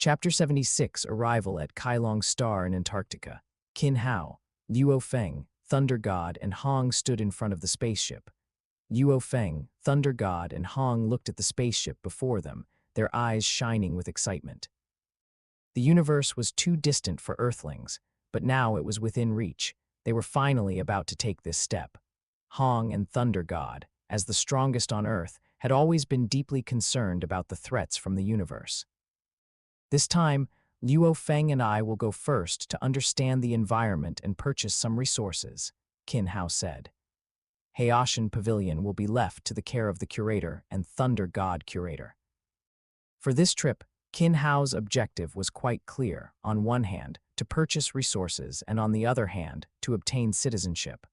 Chapter 76, Arrival at Kailong Star in Antarctica. Qin Hao, Luo Feng, Thunder God, and Hong stood in front of the spaceship. Luo Feng, Thunder God, and Hong looked at the spaceship before them, their eyes shining with excitement. The universe was too distant for Earthlings, but now it was within reach. They were finally about to take this step. Hong and Thunder God, as the strongest on Earth, had always been deeply concerned about the threats from the universe. This time, Luo Feng and I will go first to understand the environment and purchase some resources, Qin Hao said. Haitian Pavilion will be left to the care of the curator and Thunder God curator. For this trip, Qin Hao's objective was quite clear: on one hand, to purchase resources, and on the other hand, to obtain citizenship.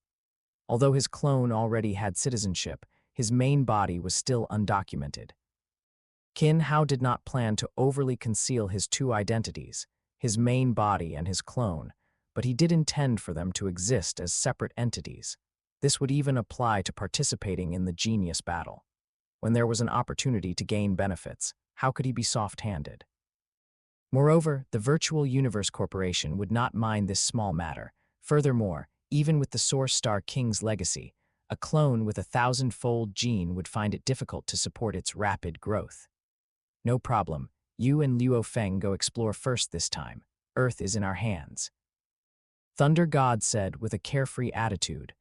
Although his clone already had citizenship, his main body was still undocumented. Qin Hao did not plan to overly conceal his two identities, his main body and his clone, but he did intend for them to exist as separate entities. This would even apply to participating in the genius battle. When there was an opportunity to gain benefits, how could he be soft-handed? Moreover, the Virtual Universe Corporation would not mind this small matter. Furthermore, even with the Source Star King's legacy, a clone with a 1,000-fold gene would find it difficult to support its rapid growth. No problem. You and Luo Feng go explore first this time. Earth is in our hands. Thunder God said with a carefree attitude.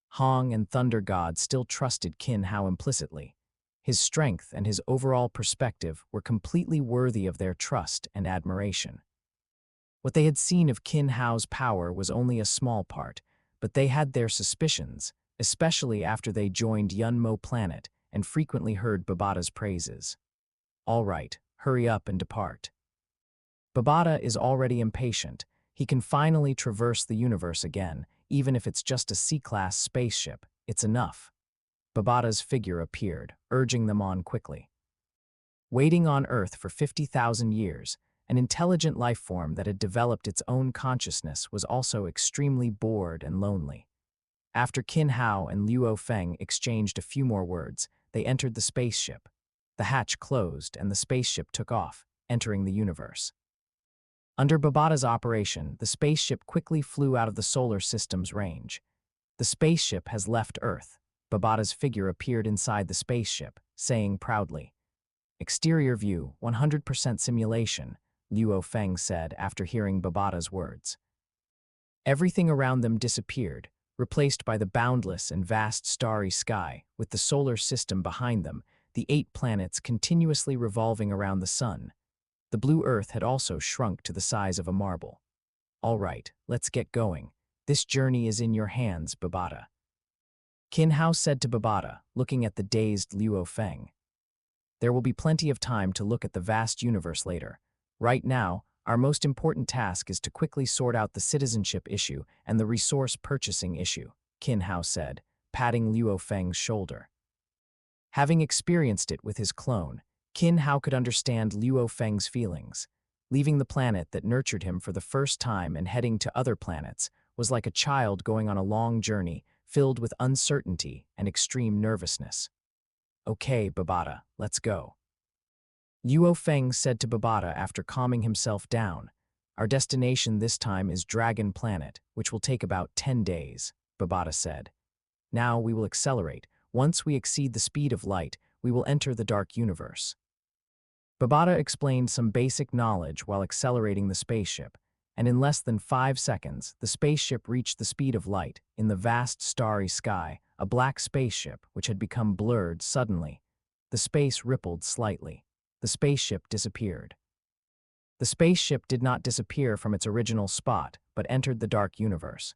Hong and Thunder God still trusted Qin Hao implicitly. His strength and his overall perspective were completely worthy of their trust and admiration. What they had seen of Qin Hao's power was only a small part, but they had their suspicions, especially after they joined Yunmo Planet and frequently heard Babata's praises. All right, hurry up and depart. Babata is already impatient. He can finally traverse the universe again, even if it's just a C-class spaceship. It's enough. Babata's figure appeared, urging them on quickly. Waiting on Earth for 50,000 years, an intelligent life form that had developed its own consciousness was also extremely bored and lonely. After Qin Hao and Luo Feng exchanged a few more words, they entered the spaceship. The hatch closed and the spaceship took off, entering the universe. Under Babata's operation, the spaceship quickly flew out of the solar system's range. The spaceship has left Earth. Babata's figure appeared inside the spaceship, saying proudly. Exterior view, 100% simulation, Luo Feng said after hearing Babata's words. Everything around them disappeared, replaced by the boundless and vast starry sky, with the solar system behind them, the 8 planets continuously revolving around the sun. The blue Earth had also shrunk to the size of a marble. All right, let's get going. This journey is in your hands, Babata. Qin Hao said to Babata, looking at the dazed Luo Feng. There will be plenty of time to look at the vast universe later. Right now, our most important task is to quickly sort out the citizenship issue and the resource purchasing issue, Qin Hao said, patting Luo Feng's shoulder. Having experienced it with his clone, Qin Hao could understand Luo Feng's feelings. Leaving the planet that nurtured him for the first time and heading to other planets was like a child going on a long journey filled with uncertainty and extreme nervousness. Okay, Babata, let's go. Luo Feng said to Babata after calming himself down. Our destination this time is Dragon Planet, which will take about 10 days, Babata said. Now we will accelerate. Once we exceed the speed of light, we will enter the dark universe. Babata explained some basic knowledge while accelerating the spaceship, and in less than 5 seconds, the spaceship reached the speed of light. In the vast starry sky, a black spaceship, which had become blurred suddenly. The space rippled slightly. The spaceship disappeared. The spaceship did not disappear from its original spot, but entered the dark universe.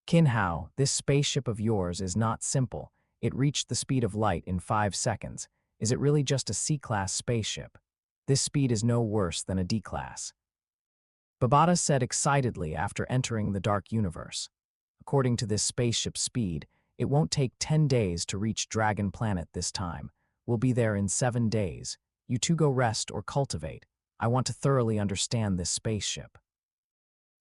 Qin Hao, this spaceship of yours is not simple. It reached the speed of light in 5 seconds. Is it really just a C-class spaceship? This speed is no worse than a D-class. Babata said excitedly after entering the dark universe. According to this spaceship's speed, it won't take 10 days to reach Dragon Planet this time. We'll be there in 7 days. You two go rest or cultivate. I want to thoroughly understand this spaceship.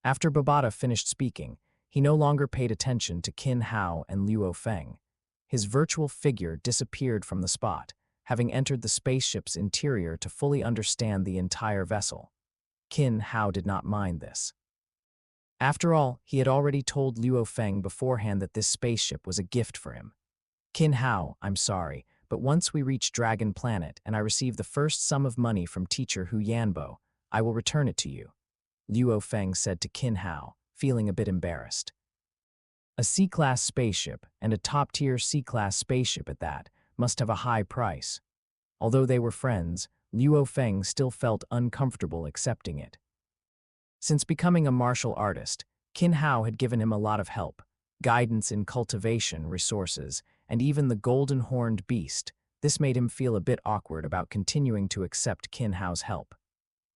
After Babata finished speaking, he no longer paid attention to Qin Hao and Luo Feng. His virtual figure disappeared from the spot, having entered the spaceship's interior to fully understand the entire vessel. Qin Hao did not mind this. After all, he had already told Luo Feng beforehand that this spaceship was a gift for him. Qin Hao, I'm sorry, but once we reach Dragon Planet and I receive the first sum of money from teacher Hu Yanbo, I will return it to you, Luo Feng said to Qin Hao, feeling a bit embarrassed. A C-class spaceship, and a top-tier C-class spaceship at that, must have a high price. Although they were friends, Luo Feng still felt uncomfortable accepting it. Since becoming a martial artist, Qin Hao had given him a lot of help, guidance in cultivation, resources, and even the golden-horned beast. This made him feel a bit awkward about continuing to accept Qin Hao's help.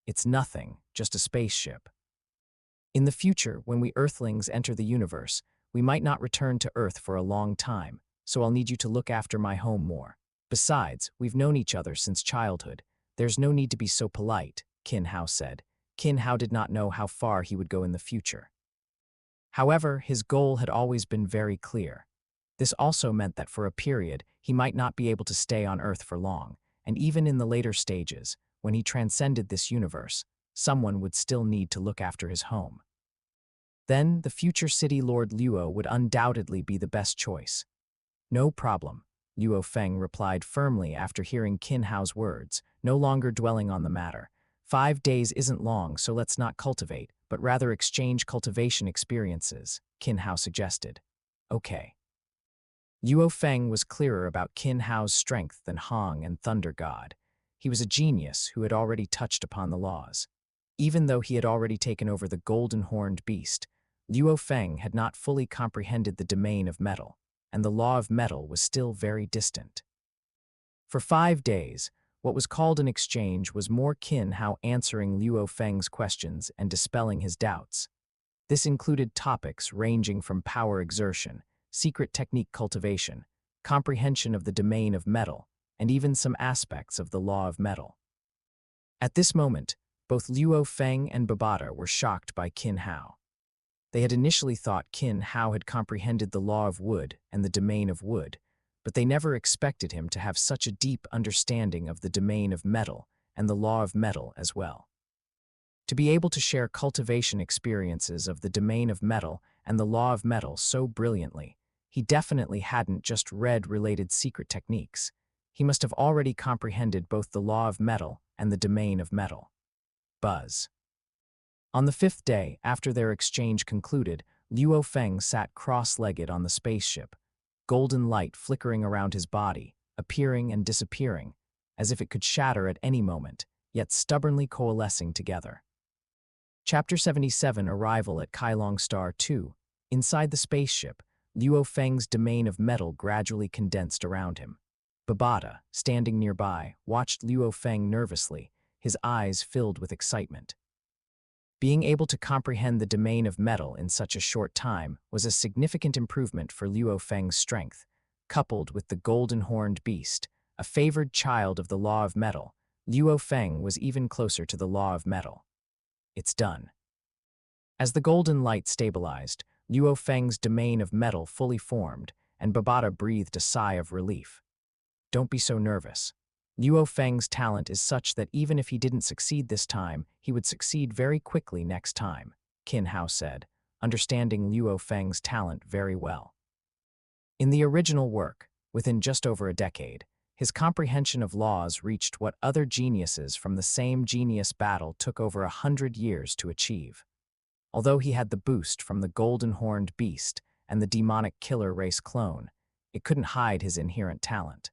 It's nothing, just a spaceship. In the future, when we Earthlings enter the universe, we might not return to Earth for a long time, so I'll need you to look after my home more. Besides, we've known each other since childhood. There's no need to be so polite, Qin Hao said. Qin Hao did not know how far he would go in the future. However, his goal had always been very clear. This also meant that for a period, he might not be able to stay on Earth for long, and even in the later stages, when he transcended this universe, someone would still need to look after his home. Then, the future city Lord Luo would undoubtedly be the best choice. No problem, Luo Feng replied firmly after hearing Qin Hao's words, no longer dwelling on the matter. 5 days isn't long, so let's not cultivate, but rather exchange cultivation experiences, Qin Hao suggested. Okay. Luo Feng was clearer about Qin Hao's strength than Hong and Thunder God. He was a genius who had already touched upon the laws. Even though he had already taken over the golden-horned beast, Luo Feng had not fully comprehended the domain of metal, and the law of metal was still very distant. For 5 days, what was called an exchange was more Qin Hao answering Luo Feng's questions and dispelling his doubts. This included topics ranging from power exertion, secret technique cultivation, comprehension of the domain of metal, and even some aspects of the law of metal. At this moment, both Luo Feng and Babata were shocked by Qin Hao. They had initially thought Qin Hao had comprehended the law of wood and the domain of wood, but they never expected him to have such a deep understanding of the domain of metal and the law of metal as well. To be able to share cultivation experiences of the domain of metal and the law of metal so brilliantly, he definitely hadn't just read related secret techniques. He must have already comprehended both the law of metal and the domain of metal. Buzz. On the 5th day, after their exchange concluded, Luo Feng sat cross-legged on the spaceship, golden light flickering around his body, appearing and disappearing, as if it could shatter at any moment, yet stubbornly coalescing together. Chapter 77, Arrival at Devouring Star 2. Inside the spaceship, Luo Feng's domain of metal gradually condensed around him. Babata, standing nearby, watched Luo Feng nervously, his eyes filled with excitement. Being able to comprehend the domain of metal in such a short time was a significant improvement for Luo Feng's strength. Coupled with the golden-horned beast, a favored child of the law of metal, Luo Feng was even closer to the law of metal. It's done. As the golden light stabilized, Luo Feng's domain of metal fully formed, and Babata breathed a sigh of relief. Don't be so nervous. Luo Feng's talent is such that even if he didn't succeed this time, he would succeed very quickly next time, Qin Hao said, understanding Luo Feng's talent very well. In the original work, within just over a decade, his comprehension of laws reached what other geniuses from the same genius battle took over 100 years to achieve. Although he had the boost from the golden-horned beast and the demonic killer race clone, it couldn't hide his inherent talent.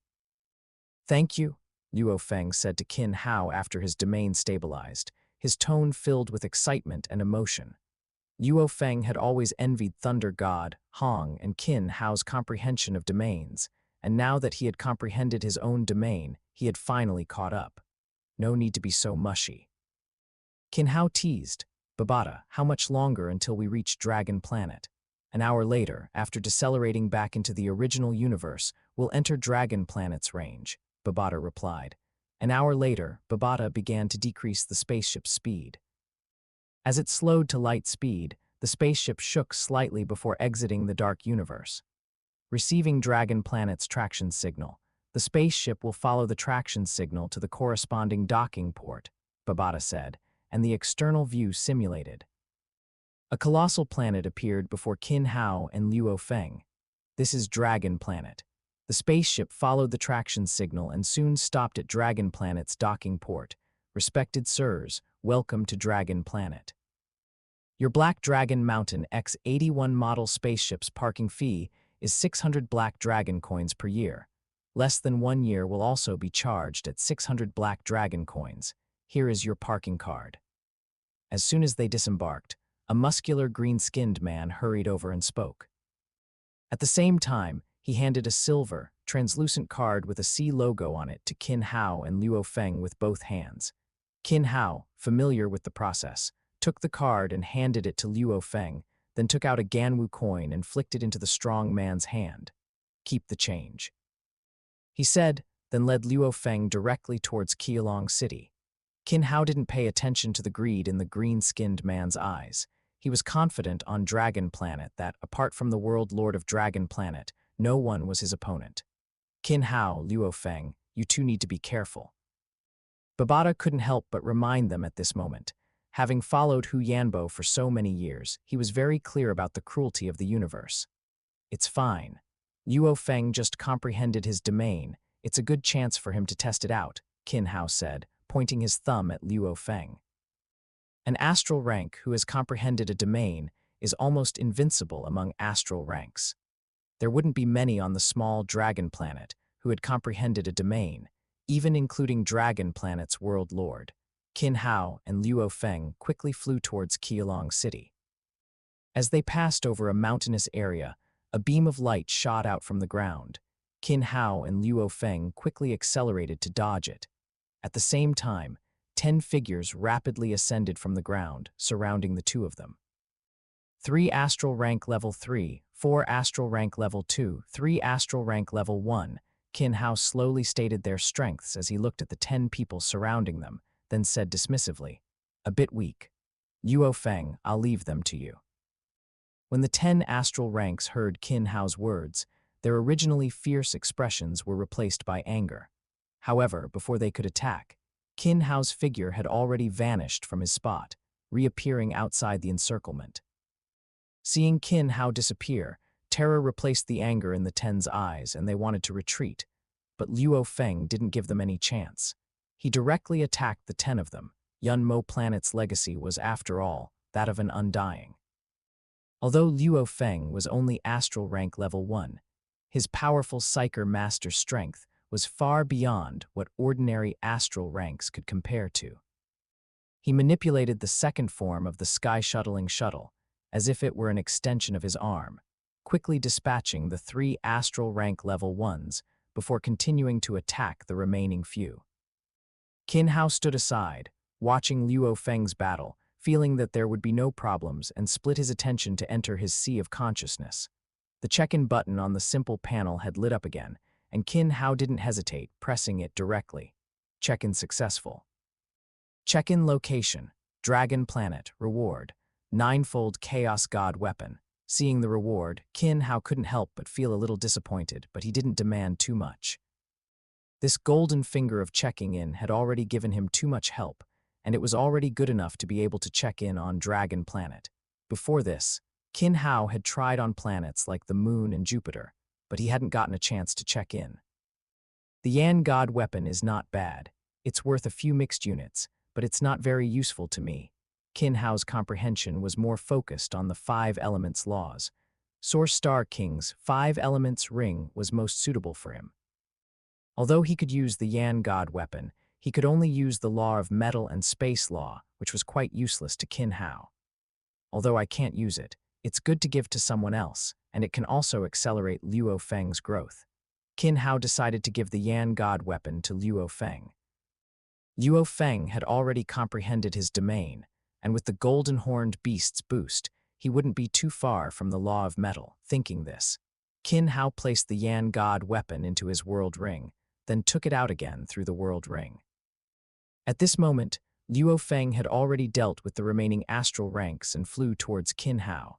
Thank you, Luo Feng said to Qin Hao after his domain stabilized, his tone filled with excitement and emotion. Luo Feng had always envied Thunder God, Hong, and Qin Hao's comprehension of domains, and now that he had comprehended his own domain, he had finally caught up. No need to be so mushy. Qin Hao teased, Babata, how much longer until we reach Dragon Planet? An hour later, after decelerating back into the original universe, we'll enter Dragon Planet's range, Babata replied. An hour later, Babata began to decrease the spaceship's speed. As it slowed to light speed, the spaceship shook slightly before exiting the dark universe. Receiving Dragon Planet's traction signal, the spaceship will follow the traction signal to the corresponding docking port, Babata said, and the external view simulated. A colossal planet appeared before Qin Hao and Luo Feng. This is Dragon Planet. The spaceship followed the traction signal and soon stopped at Dragon Planet's docking port. Respected sirs, welcome to Dragon Planet. Your Black Dragon Mountain X-81 model spaceship's parking fee is 600 Black Dragon coins per year. Less than 1 year will also be charged at 600 Black Dragon coins. Here is your parking card. As soon as they disembarked, a muscular green-skinned man hurried over and spoke. At the same time, he handed a silver, translucent card with a C logo on it to Qin Hao and Luo Feng with both hands. Qin Hao, familiar with the process, took the card and handed it to Luo Feng, then took out a Ganwu coin and flicked it into the strong man's hand. Keep the change, he said, then led Luo Feng directly towards Keelong City. Qin Hao didn't pay attention to the greed in the green-skinned man's eyes. He was confident on Dragon Planet that, apart from the World Lord of Dragon Planet, no one was his opponent. Qin Hao, Luo Feng, you two need to be careful. Babata couldn't help but remind them at this moment. Having followed Hu Yanbo for so many years, he was very clear about the cruelty of the universe. It's fine. Luo Feng just comprehended his domain. It's a good chance for him to test it out, Qin Hao said, pointing his thumb at Luo Feng. An astral rank who has comprehended a domain is almost invincible among astral ranks. There wouldn't be many on the small Dragon Planet who had comprehended a domain, even including Dragon Planet's World Lord. Qin Hao and Luo Feng quickly flew towards Keelong City. As they passed over a mountainous area, a beam of light shot out from the ground. Qin Hao and Luo Feng quickly accelerated to dodge it. At the same time, 10 figures rapidly ascended from the ground, surrounding the two of them. 3 astral rank level 3, 4 astral rank level 2, 3 astral rank level 1. Qin Hao slowly stated their strengths as he looked at the 10 people surrounding them, then said dismissively, "A bit weak. Luo Feng, I'll leave them to you." When the 10 astral ranks heard Qin Hao's words, their originally fierce expressions were replaced by anger. However, before they could attack, Qin Hao's figure had already vanished from his spot, reappearing outside the encirclement. Seeing Qin Hao disappear, terror replaced the anger in the 10's eyes and they wanted to retreat, but Luo Feng didn't give them any chance. He directly attacked the 10 of them. Yunmo Planet's legacy was, after all, that of an undying. Although Luo Feng was only astral rank level 1, his powerful Psyker master strength was far beyond what ordinary astral ranks could compare to. He manipulated the second form of the sky-shuttling shuttle, as if it were an extension of his arm, quickly dispatching the 3 astral rank level 1s before continuing to attack the remaining few. Qin Hao stood aside, watching Luo Feng's battle, feeling that there would be no problems, and split his attention to enter his sea of consciousness. The check-in button on the simple panel had lit up again, and Qin Hao didn't hesitate, pressing it directly. Check-in successful. Check-in location, Dragon Planet, reward, 9-fold Chaos God weapon. Seeing the reward, Qin Hao couldn't help but feel a little disappointed, but he didn't demand too much. This golden finger of checking in had already given him too much help, and it was already good enough to be able to check in on Dragon Planet. Before this, Qin Hao had tried on planets like the Moon and Jupiter, but he hadn't gotten a chance to check in. The Yan God weapon is not bad. It's worth a few mixed units, but it's not very useful to me. Qin Hao's comprehension was more focused on the 5 elements laws. Source Star King's 5 elements ring was most suitable for him. Although he could use the Yan God weapon, he could only use the law of metal and space law, which was quite useless to Qin Hao. Although I can't use it, it's good to give to someone else, and it can also accelerate Luo Feng's growth. Qin Hao decided to give the Yan God weapon to Luo Feng. Luo Feng had already comprehended his domain, and with the golden horned beast's boost, he wouldn't be too far from the law of metal. Thinking this, Qin Hao placed the Yan God weapon into his world ring, then took it out again through the world ring. At this moment, Luo Feng had already dealt with the remaining astral ranks and flew towards Qin Hao.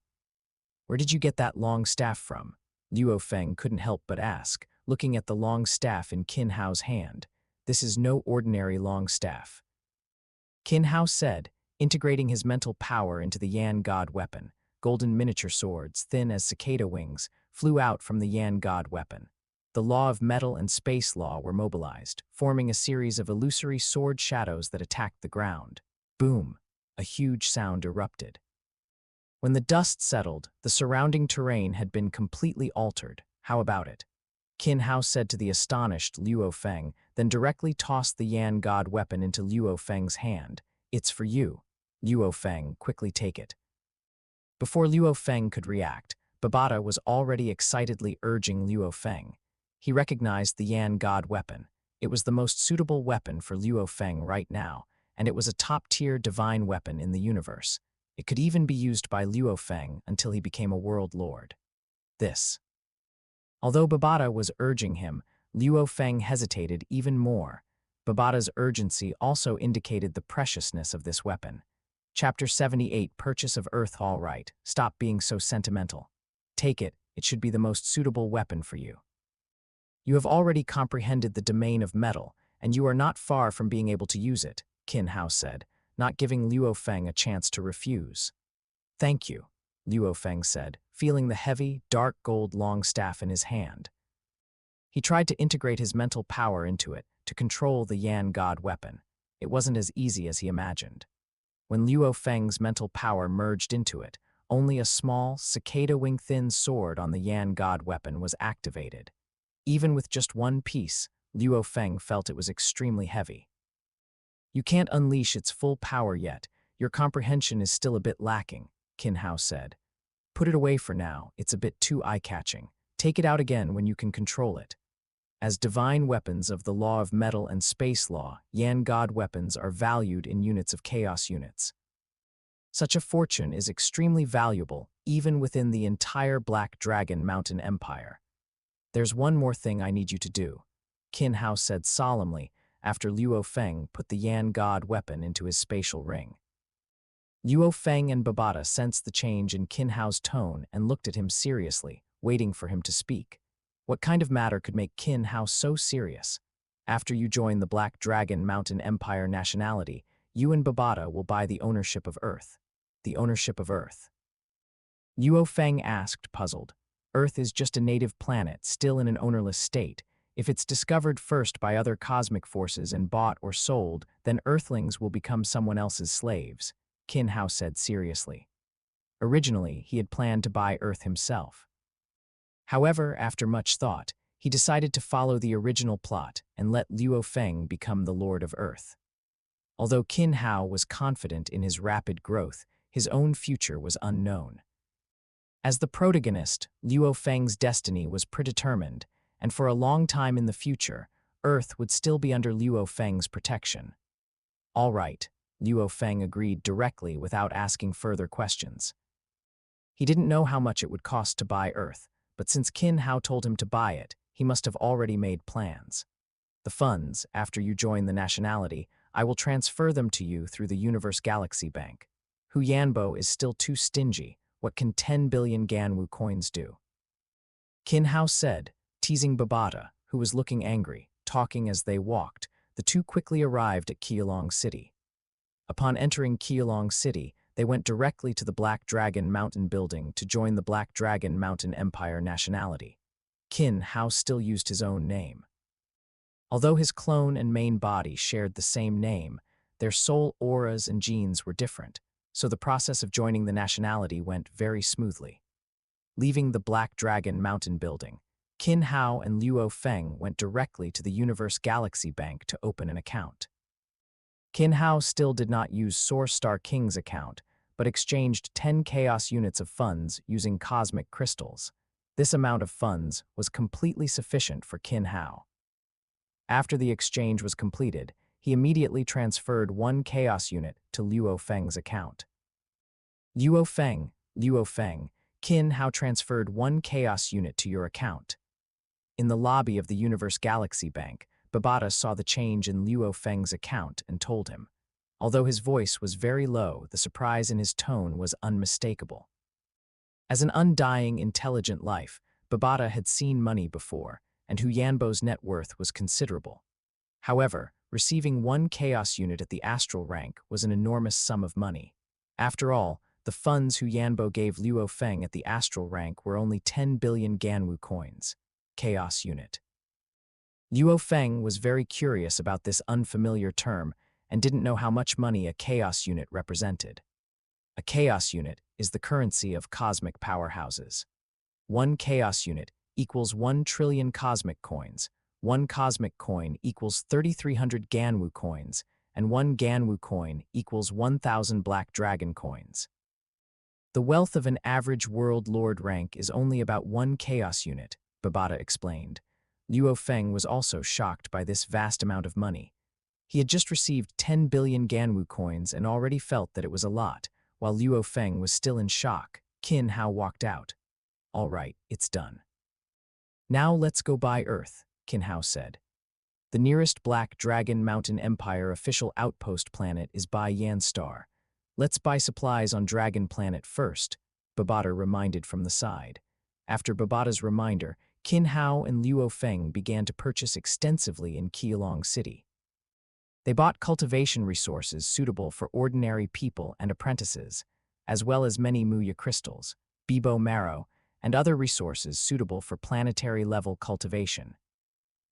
"Where did you get that long staff from?" Luo Feng couldn't help but ask, looking at the long staff in Qin Hao's hand. "This is no ordinary long staff." Qin Hao said, integrating his mental power into the Yan God weapon. Golden miniature swords, thin as cicada wings, flew out from the Yan God weapon. The law of metal and space law were mobilized, forming a series of illusory sword shadows that attacked the ground. Boom! A huge sound erupted. When the dust settled, the surrounding terrain had been completely altered. How about it? Qin Hao said to the astonished Luo Feng, then directly tossed the Yan God weapon into Luo Feng's hand. It's for you. Luo Feng, quickly take it. Before Luo Feng could react, Babata was already excitedly urging Luo Feng. He recognized the Yan God weapon. It was the most suitable weapon for Luo Feng right now, and it was a top-tier divine weapon in the universe. It could even be used by Luo Feng until he became a world lord. Although Babata was urging him, Luo Feng hesitated even more. Babata's urgency also indicated the preciousness of this weapon. Chapter 78, Purchase of Earth. All right, stop being so sentimental. Take it, it should be the most suitable weapon for you. You have already comprehended the domain of metal, and you are not far from being able to use it, Qin Hao said, not giving Luo Feng a chance to refuse. Thank you, Luo Feng said, feeling the heavy, dark gold long staff in his hand. He tried to integrate his mental power into it to control the Yan God weapon. It wasn't as easy as he imagined. When Luo Feng's mental power merged into it, only a small, cicada-wing-thin sword on the Yan God weapon was activated. Even with just one piece, Luo Feng felt it was extremely heavy. You can't unleash its full power yet. Your comprehension is still a bit lacking, Qin Hao said. Put it away for now, it's a bit too eye-catching. Take it out again when you can control it. As divine weapons of the law of metal and space law, Yan God weapons are valued in units of chaos units. Such a fortune is extremely valuable, even within the entire Black Dragon Mountain Empire. There's one more thing I need you to do, Qin Hao said solemnly after Luo Feng put the Yan God weapon into his spatial ring. Luo Feng and Babata sensed the change in Qin Hao's tone and looked at him seriously, waiting for him to speak. What kind of matter could make Qin Hao so serious? After you join the Black Dragon Mountain Empire nationality, you and Babata will buy the ownership of Earth. The ownership of Earth. Luo Feng asked, puzzled. Earth is just a native planet, still in an ownerless state. If it's discovered first by other cosmic forces and bought or sold, then Earthlings will become someone else's slaves, Qin Hao said seriously. Originally, he had planned to buy Earth himself. However, after much thought, he decided to follow the original plot and let Luo Feng become the Lord of Earth. Although Qin Hao was confident in his rapid growth, his own future was unknown. As the protagonist, Luo Feng's destiny was predetermined, and for a long time in the future, Earth would still be under Luo Feng's protection. All right, Luo Feng agreed directly without asking further questions. He didn't know how much it would cost to buy Earth, but since Qin Hao told him to buy it, he must have already made plans. The funds, after you join the nationality, I will transfer them to you through the Universe Galaxy Bank. Hu Yanbo is still too stingy. What can 10 billion Ganwu coins do? Qin Hao said, teasing Babata, who was looking angry, talking as they walked. The two quickly arrived at Qiulong City. Upon entering Qiulong City, they went directly to the Black Dragon Mountain building to join the Black Dragon Mountain Empire nationality. Qin Hao still used his own name. Although his clone and main body shared the same name, their soul auras and genes were different, so the process of joining the nationality went very smoothly. Leaving the Black Dragon Mountain building, Qin Hao and Luo Feng went directly to the Universe Galaxy Bank to open an account. Qin Hao still did not use Soar Star King's account, but exchanged 10 chaos units of funds using cosmic crystals. This amount of funds was completely sufficient for Qin Hao. After the exchange was completed, he immediately transferred 1 chaos unit to Luo Feng's account. Luo Feng, Qin Hao transferred 1 chaos unit to your account. In the lobby of the Universe Galaxy Bank, Babata saw the change in Luo Feng's account and told him. Although his voice was very low, the surprise in his tone was unmistakable. As an undying, intelligent life, Babata had seen money before, and Hu Yanbo's net worth was considerable. However, receiving one chaos unit at the astral rank was an enormous sum of money. After all, the funds Hu Yanbo gave Luo Feng at the astral rank were only 10 billion Ganwu coins. Chaos unit. Luo Feng was very curious about this unfamiliar term and didn't know how much money a chaos unit represented. A chaos unit is the currency of cosmic powerhouses. One chaos unit equals 1 trillion cosmic coins. One cosmic coin equals 3,300 Ganwu coins, and one Ganwu coin equals 1,000 Black Dragon coins. The wealth of an average world lord rank is only about 1 chaos unit, Babata explained. Luo Feng was also shocked by this vast amount of money. He had just received 10 billion Ganwu coins and already felt that it was a lot. While Luo Feng was still in shock, Qin Hao walked out. "All right, it's done." "Now let's go buy Earth," Qin Hao said. "The nearest Black Dragon Mountain Empire official outpost planet is Devouring Star. Let's buy supplies on Dragon Planet first," Babata reminded from the side. After Babata's reminder, Qin Hao and Luo Feng began to purchase extensively in Keelong City. They bought cultivation resources suitable for ordinary people and apprentices, as well as many Muya crystals, Bibo marrow, and other resources suitable for planetary-level cultivation.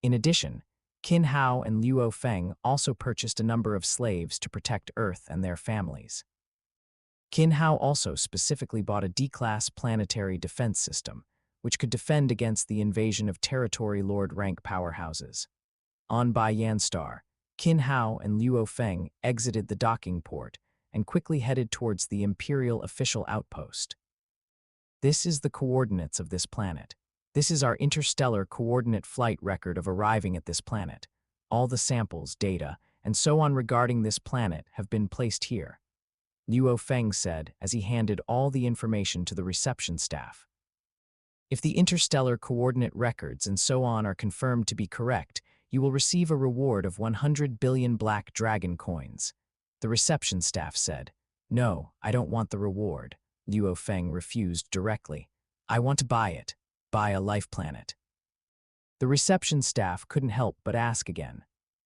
In addition, Qin Hao and Luo Feng also purchased a number of slaves to protect Earth and their families. Qin Hao also specifically bought a D-class planetary defense system, which could defend against the invasion of territory lord rank powerhouses. On Devouring Star, Qin Hao and Luo Feng exited the docking port and quickly headed towards the Imperial official outpost. "This is the coordinates of this planet. This is our interstellar coordinate flight record of arriving at this planet. All the samples, data, and so on regarding this planet have been placed here," Luo Feng said as he handed all the information to the reception staff. "If the interstellar coordinate records and so on are confirmed to be correct, you will receive a reward of 100 billion Black Dragon coins," the reception staff said. "No, I don't want the reward," Luo Feng refused directly. "I want to buy it. Buy a life planet." The reception staff couldn't help but ask again.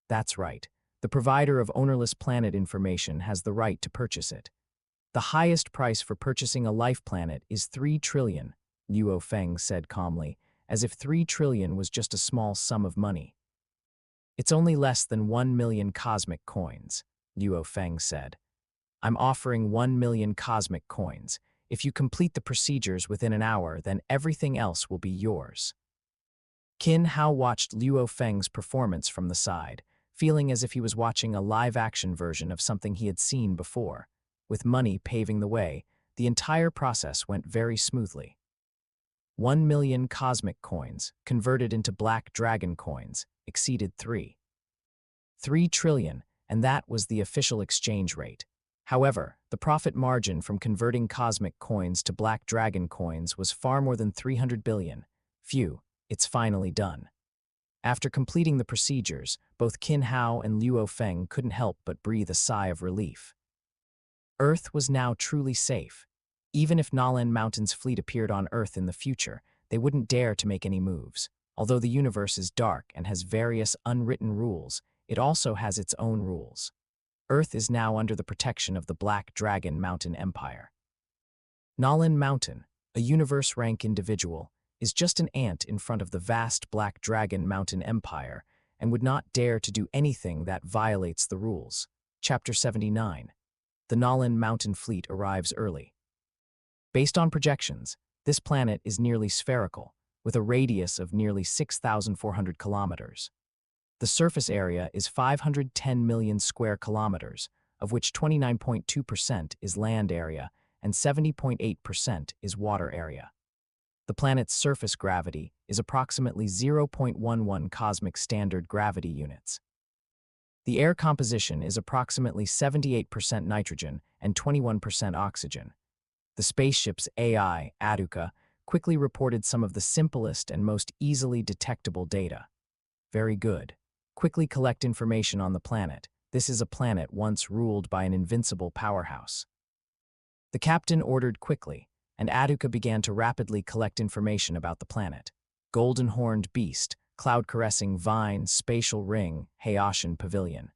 "That's right. The provider of ownerless planet information has the right to purchase it. The highest price for purchasing a life planet is 3 trillion, Luo Feng said calmly, as if 3 trillion was just a small sum of money. "It's only less than 1 million cosmic coins," Luo Feng said. "I'm offering 1 million cosmic coins. If you complete the procedures within an hour, then everything else will be yours." Qin Hao watched Luo Feng's performance from the side, feeling as if he was watching a live-action version of something he had seen before. With money paving the way, the entire process went very smoothly. 1 million cosmic coins, converted into Black Dragon coins, exceeded 3 trillion, and that was the official exchange rate. However, the profit margin from converting cosmic coins to Black Dragon coins was far more than 300 billion. Phew, it's finally done. After completing the procedures, both Qin Hao and Luo Feng couldn't help but breathe a sigh of relief. Earth was now truly safe. Even if Nalan Mountain's fleet appeared on Earth in the future, they wouldn't dare to make any moves. Although the universe is dark and has various unwritten rules, it also has its own rules. Earth is now under the protection of the Black Dragon Mountain Empire. Nalan Mountain, a universe-rank individual, is just an ant in front of the vast Black Dragon Mountain Empire and would not dare to do anything that violates the rules. Chapter 79. The Nalan Mountain fleet arrives early. Based on projections, this planet is nearly spherical, with a radius of nearly 6,400 kilometers. The surface area is 510 million square kilometers, of which 29.2% is land area and 70.8% is water area. The planet's surface gravity is approximately 0.11 cosmic standard gravity units. The air composition is approximately 78% nitrogen and 21% oxygen. The spaceship's AI, Aduka, quickly reported some of the simplest and most easily detectable data. "Very good. Quickly collect information on the planet. This is a planet once ruled by an invincible powerhouse." The captain ordered quickly, and Aduka began to rapidly collect information about the planet. Golden-horned beast, cloud-caressing vine, spatial ring, Haitian pavilion.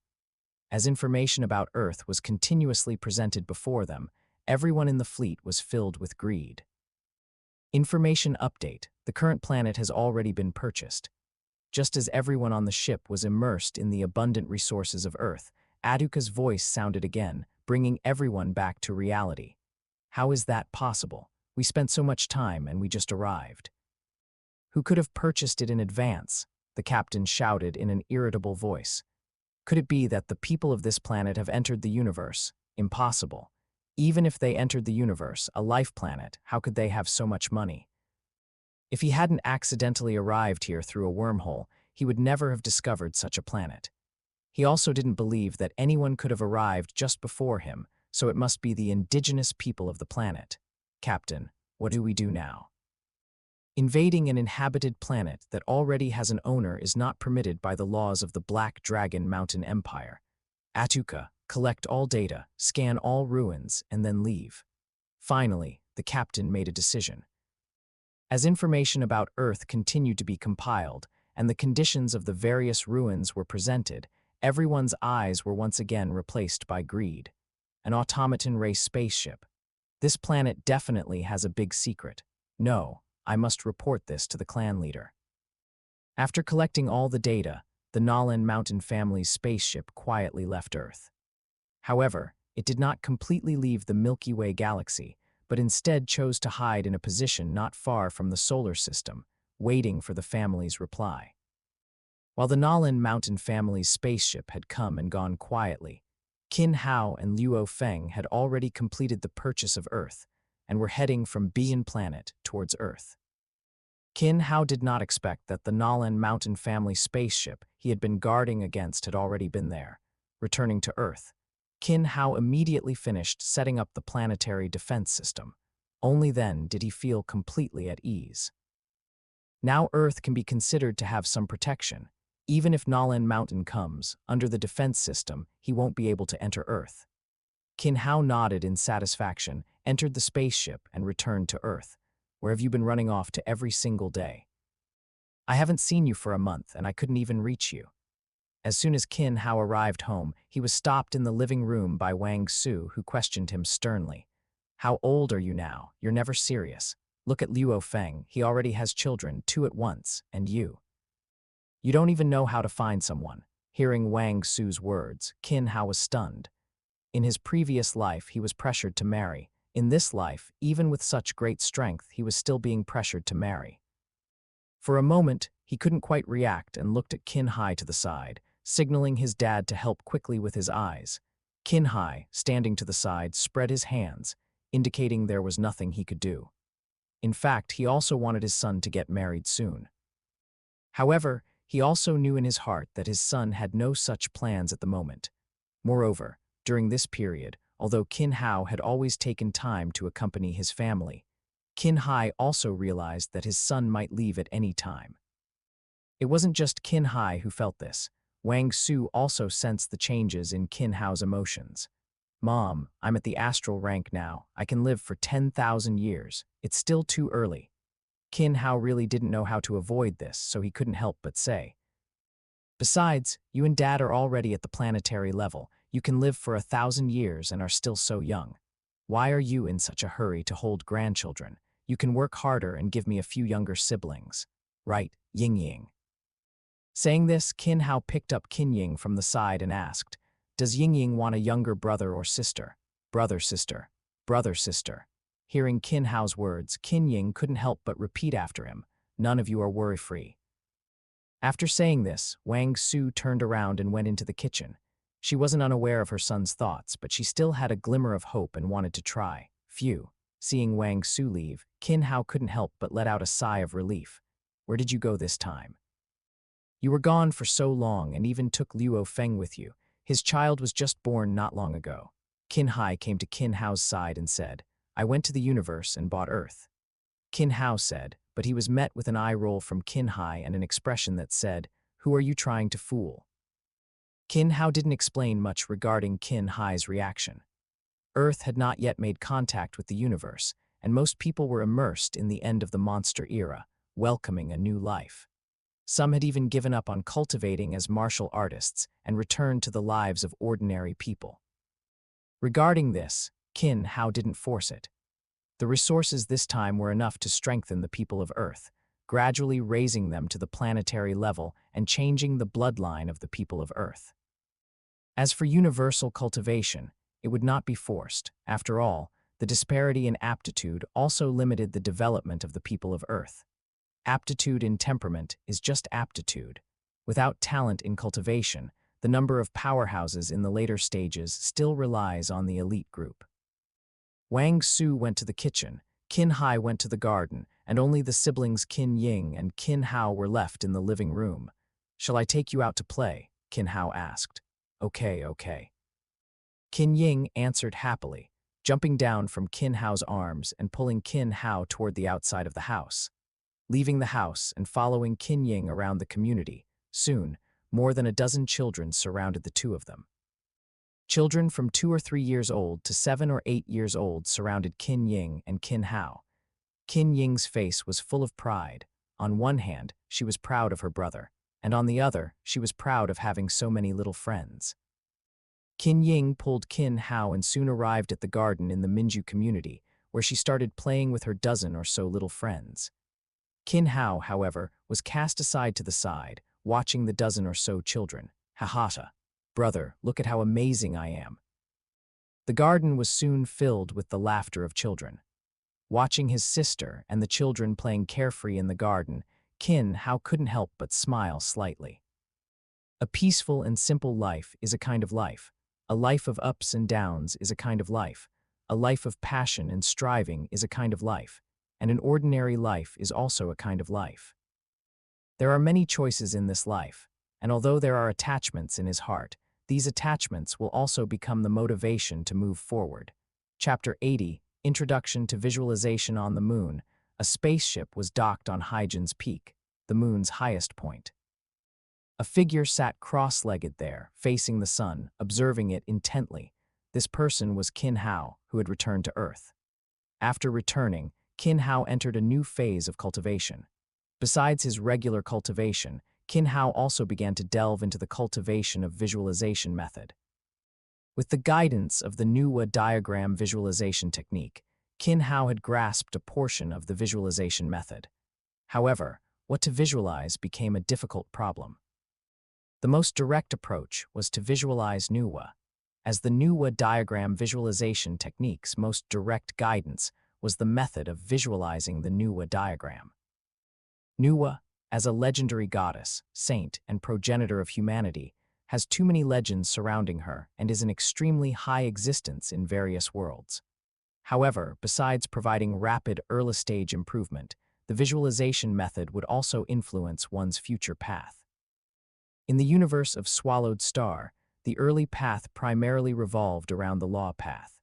As information about Earth was continuously presented before them, everyone in the fleet was filled with greed. Information update: the current planet has already been purchased. Just as everyone on the ship was immersed in the abundant resources of Earth, Aduka's voice sounded again, bringing everyone back to reality. How is that possible? We spent so much time and we just arrived. Who could have purchased it in advance? The captain shouted in an irritable voice. Could it be that the people of this planet have entered the universe? Impossible. Even if they entered the universe, a life planet, how could they have so much money? If he hadn't accidentally arrived here through a wormhole, he would never have discovered such a planet. He also didn't believe that anyone could have arrived just before him, so it must be the indigenous people of the planet. Captain, what do we do now? Invading an inhabited planet that already has an owner is not permitted by the laws of the Black Dragon Mountain Empire. Atuka, collect all data, scan all ruins, and then leave. Finally, the captain made a decision. As information about Earth continued to be compiled and the conditions of the various ruins were presented, everyone's eyes were once again replaced by greed. An automaton race spaceship. This planet definitely has a big secret. No, I must report this to the clan leader. After collecting all the data, the Nolan Mountain family's spaceship quietly left Earth. However, it did not completely leave the Milky Way galaxy, but instead chose to hide in a position not far from the solar system, waiting for the family's reply. While the Nolan Mountain family's spaceship had come and gone quietly, Qin Hao and Luo Feng had already completed the purchase of Earth and were heading from Bian Planet towards Earth. Qin Hao did not expect that the Nolan Mountain family spaceship he had been guarding against had already been there. Returning to Earth, Qin Hao immediately finished setting up the planetary defense system. Only then did he feel completely at ease. Now Earth can be considered to have some protection. Even if Nolan Mountain comes, under the defense system, he won't be able to enter Earth. Qin Hao nodded in satisfaction, entered the spaceship, and returned to Earth. Where have you been running off to every single day? I haven't seen you for a month, and I couldn't even reach you. As soon as Qin Hao arrived home, he was stopped in the living room by Wang Su, who questioned him sternly. How old are you now? You're never serious. Look at Luo Feng, he already has children, 2 at once, and you. You don't even know how to find someone. Hearing Wang Su's words, Qin Hao was stunned. In his previous life, he was pressured to marry. In this life, even with such great strength, he was still being pressured to marry. For a moment, he couldn't quite react and looked at Qin Hai to the side, signaling his dad to help quickly with his eyes. Qin Hai, standing to the side, spread his hands, indicating there was nothing he could do. In fact, he also wanted his son to get married soon. However, he also knew in his heart that his son had no such plans at the moment. Moreover, during this period, although Qin Hao had always taken time to accompany his family, Qin Hai also realized that his son might leave at any time. It wasn't just Qin Hai who felt this. Wang Su also sensed the changes in Qin Hao's emotions. Mom, I'm at the astral rank now. I can live for 10,000 years. It's still too early. Qin Hao really didn't know how to avoid this, so he couldn't help but say. Besides, you and Dad are already at the planetary level. You can live for 1,000 years and are still so young. Why are you in such a hurry to hold grandchildren? You can work harder and give me a few younger siblings. Right, Ying Ying. Saying this, Qin Hao picked up Qin Ying from the side and asked, Does Ying Ying want a younger brother or sister? Brother, sister. Brother, sister. Hearing Qin Hao's words, Qin Ying couldn't help but repeat after him, None of you are worry-free. After saying this, Wang Su turned around and went into the kitchen. She wasn't unaware of her son's thoughts, but she still had a glimmer of hope and wanted to try. Phew. Seeing Wang Su leave, Qin Hao couldn't help but let out a sigh of relief. Where did you go this time? You were gone for so long and even took Luo Feng with you. His child was just born not long ago. Qin Hai came to Qin Hao's side and said, I went to the universe and bought Earth. Qin Hao said, but he was met with an eye roll from Qin Hai and an expression that said, Who are you trying to fool? Qin Hao didn't explain much regarding Qin Hai's reaction. Earth had not yet made contact with the universe, and most people were immersed in the end of the monster era, welcoming a new life. Some had even given up on cultivating as martial artists and returned to the lives of ordinary people. Regarding this, Qin Hao didn't force it. The resources this time were enough to strengthen the people of Earth, gradually raising them to the planetary level and changing the bloodline of the people of Earth. As for universal cultivation, it would not be forced. After all, the disparity in aptitude also limited the development of the people of Earth. Aptitude in temperament is just aptitude. Without talent in cultivation, the number of powerhouses in the later stages still relies on the elite group. Wang Su went to the kitchen, Qin Hai went to the garden, and only the siblings Qin Ying and Qin Hao were left in the living room. "Shall I take you out to play?" Qin Hao asked. Okay. Qin Ying answered happily, jumping down from Qin Hao's arms and pulling Qin Hao toward the outside of the house. Leaving the house and following Qin Ying around the community, soon, more than a dozen children surrounded the two of them. Children from 2 or 3 years old to 7 or 8 years old surrounded Qin Ying and Qin Hao. Qin Ying's face was full of pride. On one hand, she was proud of her brother, and on the other, she was proud of having so many little friends. Qin Ying pulled Qin Hao and soon arrived at the garden in the Minju community, where she started playing with her dozen or so little friends. Qin Hao, however, was cast aside to the side, watching the dozen or so children. "Ha. Brother, look at how amazing I am." The garden was soon filled with the laughter of children. Watching his sister and the children playing carefree in the garden, Qin Hao couldn't help but smile slightly. A peaceful and simple life is a kind of life. A life of ups and downs is a kind of life. A life of passion and striving is a kind of life. And an ordinary life is also a kind of life. There are many choices in this life, and although there are attachments in his heart, these attachments will also become the motivation to move forward. Chapter 80, Introduction to Visualization on the Moon. A spaceship was docked on Haijin's Peak, the moon's highest point. A figure sat cross-legged there, facing the sun, observing it intently. This person was Qin Hao, who had returned to Earth. After returning, Qin Hao entered a new phase of cultivation. Besides his regular cultivation, Qin Hao also began to delve into the cultivation of visualization method. With the guidance of the Nuwa diagram visualization technique, Qin Hao had grasped a portion of the visualization method. However, what to visualize became a difficult problem. The most direct approach was to visualize Nuwa, as the Nuwa diagram visualization technique's most direct guidance was the method of visualizing the Nuwa diagram. Nuwa, as a legendary goddess, saint, and progenitor of humanity, has too many legends surrounding her and is in extremely high existence in various worlds. However, besides providing rapid early-stage improvement, the visualization method would also influence one's future path. In the universe of Swallowed Star, the early path primarily revolved around the law path.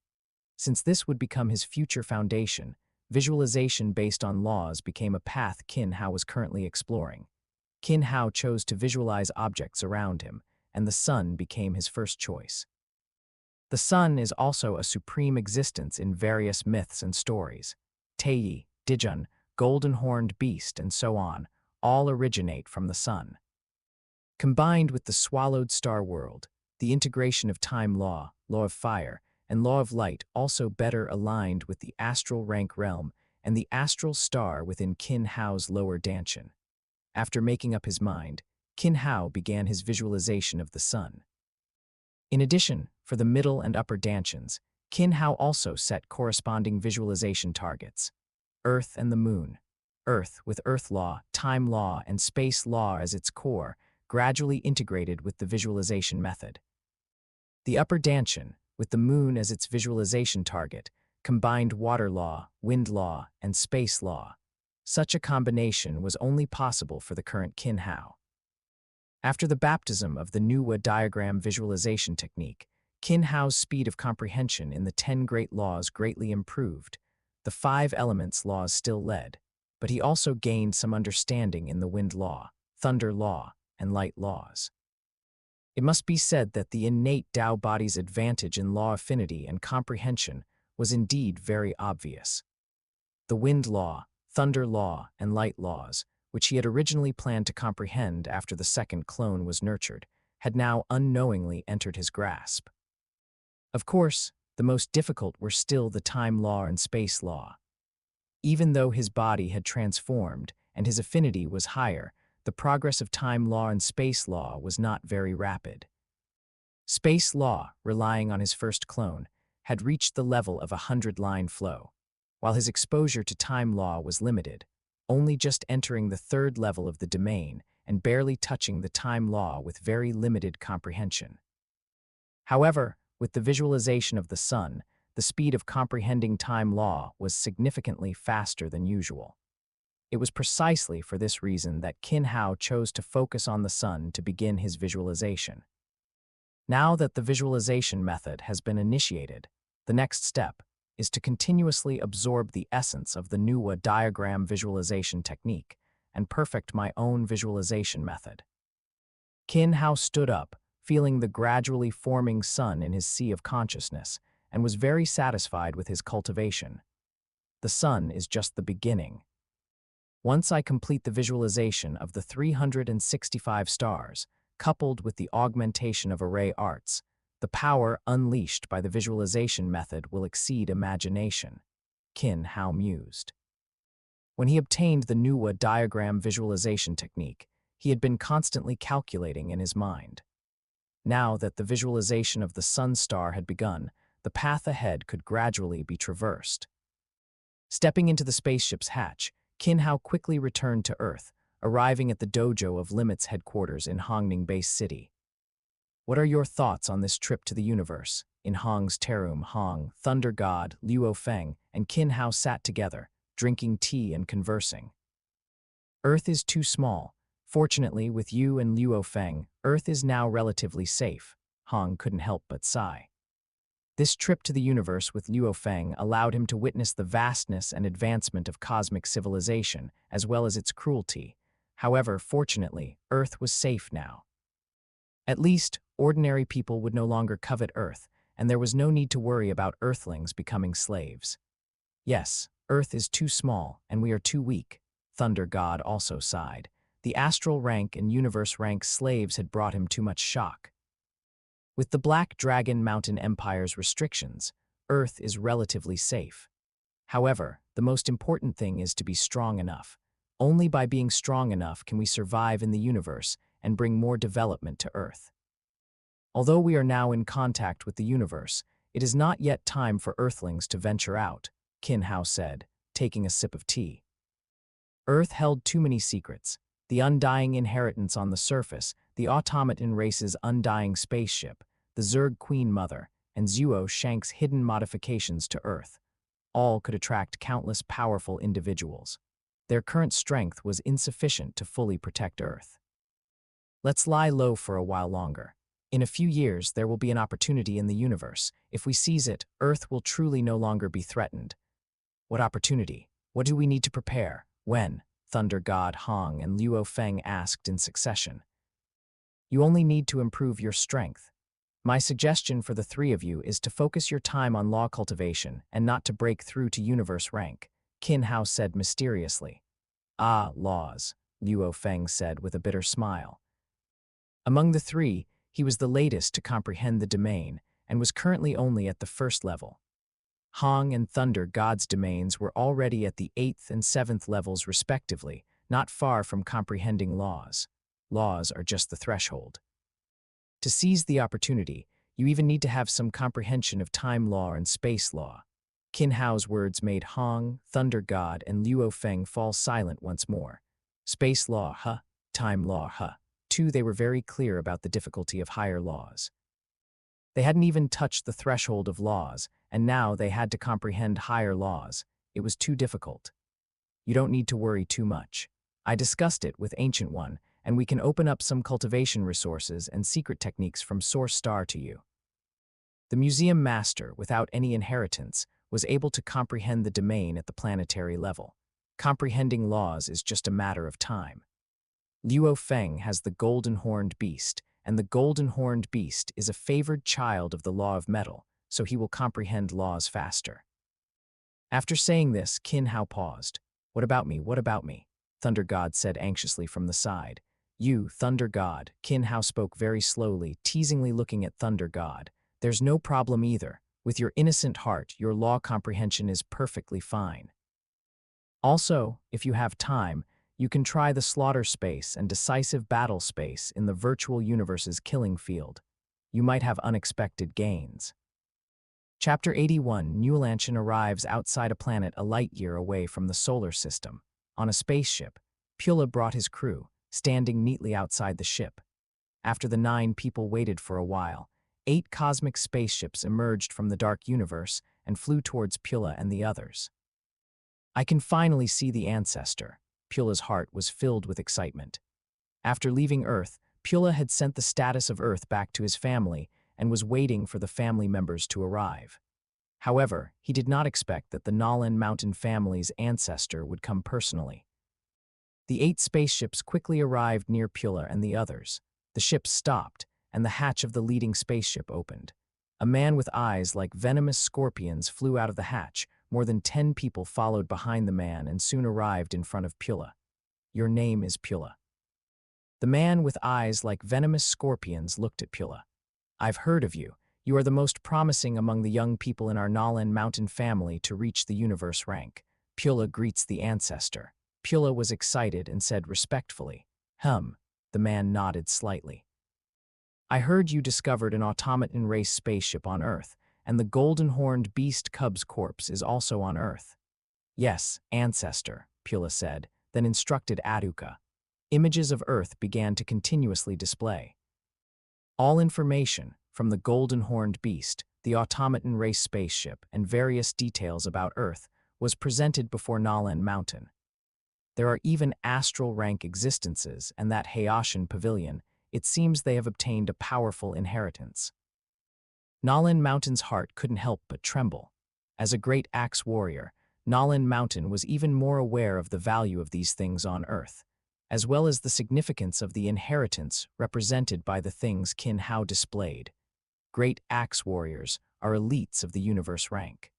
Since this would become his future foundation, visualization based on laws became a path Qin Hao was currently exploring. Qin Hao chose to visualize objects around him, and the sun became his first choice. The sun is also a supreme existence in various myths and stories. Teiyi, Dijun, golden-horned beast, and so on, all originate from the sun. Combined with the Swallowed Star world, the integration of time law, law of fire, and law of light also better aligned with the astral rank realm and the astral star within Qin Hao's lower Danshan. After making up his mind, Qin Hao began his visualization of the sun. In addition, for the middle and upper Danshans, Qin Hao also set corresponding visualization targets. Earth and the moon. Earth, with Earth law, time law, and space law as its core, gradually integrated with the visualization method. The upper Danshan, with the moon as its visualization target, combined water law, wind law, and space law. Such a combination was only possible for the current Qin Hao. After the baptism of the Nuwa diagram visualization technique, Qin Hao's speed of comprehension in the 10 great laws greatly improved. The 5 elements laws still led, but he also gained some understanding in the wind law, thunder law, and light laws. It must be said that the innate Tao body's advantage in law affinity and comprehension was indeed very obvious. The wind law, thunder law, and light laws, which he had originally planned to comprehend after the second clone was nurtured, had now unknowingly entered his grasp. Of course, the most difficult were still the time law and space law. Even though his body had transformed and his affinity was higher, the progress of time law and space law was not very rapid. Space law, relying on his first clone, had reached the level of a 100-line flow, while his exposure to time law was limited, only just entering the third level of the domain and barely touching the time law with very limited comprehension. However, with the visualization of the sun, the speed of comprehending time law was significantly faster than usual. It was precisely for this reason that Qin Hao chose to focus on the sun to begin his visualization. Now that the visualization method has been initiated, the next step is to continuously absorb the essence of the Nuwa diagram visualization technique and perfect my own visualization method. Qin Hao stood up, feeling the gradually forming sun in his sea of consciousness, and was very satisfied with his cultivation. The sun is just the beginning. Once I complete the visualization of the 365 stars, coupled with the augmentation of array arts, the power unleashed by the visualization method will exceed imagination, Qin Hao mused. When he obtained the Nuwa diagram visualization technique, he had been constantly calculating in his mind. Now that the visualization of the sun star had begun, the path ahead could gradually be traversed. Stepping into the spaceship's hatch, Qin Hao quickly returned to Earth, arriving at the dojo of Limit's headquarters in Hongning Base City. What are your thoughts on this trip to the universe? In Hong's Terum, Hong, Thunder God, Luo Feng, and Qin Hao sat together, drinking tea and conversing. Earth is too small. Fortunately, with you and Luo Feng, Earth is now relatively safe. Hong couldn't help but sigh. This trip to the universe with Luo Feng allowed him to witness the vastness and advancement of cosmic civilization, as well as its cruelty. However, fortunately, Earth was safe now. At least, ordinary people would no longer covet Earth, and there was no need to worry about Earthlings becoming slaves. Yes, Earth is too small, and we are too weak, Thunder God also sighed. The astral rank and universe rank slaves had brought him too much shock. With the Black Dragon Mountain Empire's restrictions, Earth is relatively safe. However, the most important thing is to be strong enough. Only by being strong enough can we survive in the universe and bring more development to Earth. Although we are now in contact with the universe, it is not yet time for Earthlings to venture out, Qin Hao said, taking a sip of tea. Earth held too many secrets: the undying inheritance on the surface, the automaton race's undying spaceship, the Zerg Queen Mother, and Zuo Shank's hidden modifications to Earth. All could attract countless powerful individuals. Their current strength was insufficient to fully protect Earth. Let's lie low for a while longer. In a few years, there will be an opportunity in the universe. If we seize it, Earth will truly no longer be threatened. What opportunity? What do we need to prepare? When? Thunder God Hong and Luo Feng asked in succession. You only need to improve your strength. My suggestion for the three of you is to focus your time on law cultivation and not to break through to universe rank, Qin Hao said mysteriously. Ah, laws, Luo Feng said with a bitter smile. Among the three, he was the latest to comprehend the domain and was currently only at the first level. Hong and Thunder God's domains were already at the 8th and 7th levels respectively, not far from comprehending laws. Laws are just the threshold. To seize the opportunity, you even need to have some comprehension of time law and space law. Qin Hao's words made Hong, Thunder God, and Luo Feng fall silent once more. Space law, huh? Time law, huh? Too, they were very clear about the difficulty of higher laws. They hadn't even touched the threshold of laws, and now they had to comprehend higher laws. It was too difficult. You don't need to worry too much. I discussed it with Ancient One, and we can open up some cultivation resources and secret techniques from Source Star to you. The museum master, without any inheritance, was able to comprehend the domain at the planetary level. Comprehending laws is just a matter of time. Luo Feng has the golden-horned beast, and the golden-horned beast is a favored child of the law of metal, so he will comprehend laws faster. After saying this, Qin Hao paused. What about me? What about me? Thunder God said anxiously from the side. You, Thunder God, Qin Hao spoke very slowly, teasingly looking at Thunder God. There's no problem either. With your innocent heart, your law comprehension is perfectly fine. Also, if you have time, you can try the slaughter space and decisive battle space in the virtual universe's killing field. You might have unexpected gains. Chapter 81, Newlanchin arrives outside a planet a light year away from the solar system. On a spaceship, Pula brought his crew, standing neatly outside the ship. After the 9 people waited for a while, 8 cosmic spaceships emerged from the dark universe and flew towards Pula and the others. I can finally see the ancestor. Pula's heart was filled with excitement. After leaving Earth, Pula had sent the status of Earth back to his family and was waiting for the family members to arrive. However, he did not expect that the Nalan Mountain family's ancestor would come personally. The 8 spaceships quickly arrived near Pula and the others. The ships stopped, and the hatch of the leading spaceship opened. A man with eyes like venomous scorpions flew out of the hatch. More than 10 people followed behind the man and soon arrived in front of Pula. Your name is Pula. The man with eyes like venomous scorpions looked at Pula. I've heard of you. You are the most promising among the young people in our Nalan Mountain family to reach the universe rank. Pula greets the ancestor. Pula was excited and said respectfully, The man nodded slightly. I heard you discovered an automaton race spaceship on Earth, and the golden-horned beast cub's corpse is also on Earth. Yes, ancestor, Pula said, then instructed Aduka. Images of Earth began to continuously display. All information, from the golden-horned beast, the automaton race spaceship, and various details about Earth, was presented before Nalan Mountain. There are even astral rank existences, and that Hayashan pavilion, it seems they have obtained a powerful inheritance. Nalan Mountain's heart couldn't help but tremble. As a great axe warrior, Nalan Mountain was even more aware of the value of these things on Earth, as well as the significance of the inheritance represented by the things Qin Hao displayed. Great axe warriors are elites of the universe rank.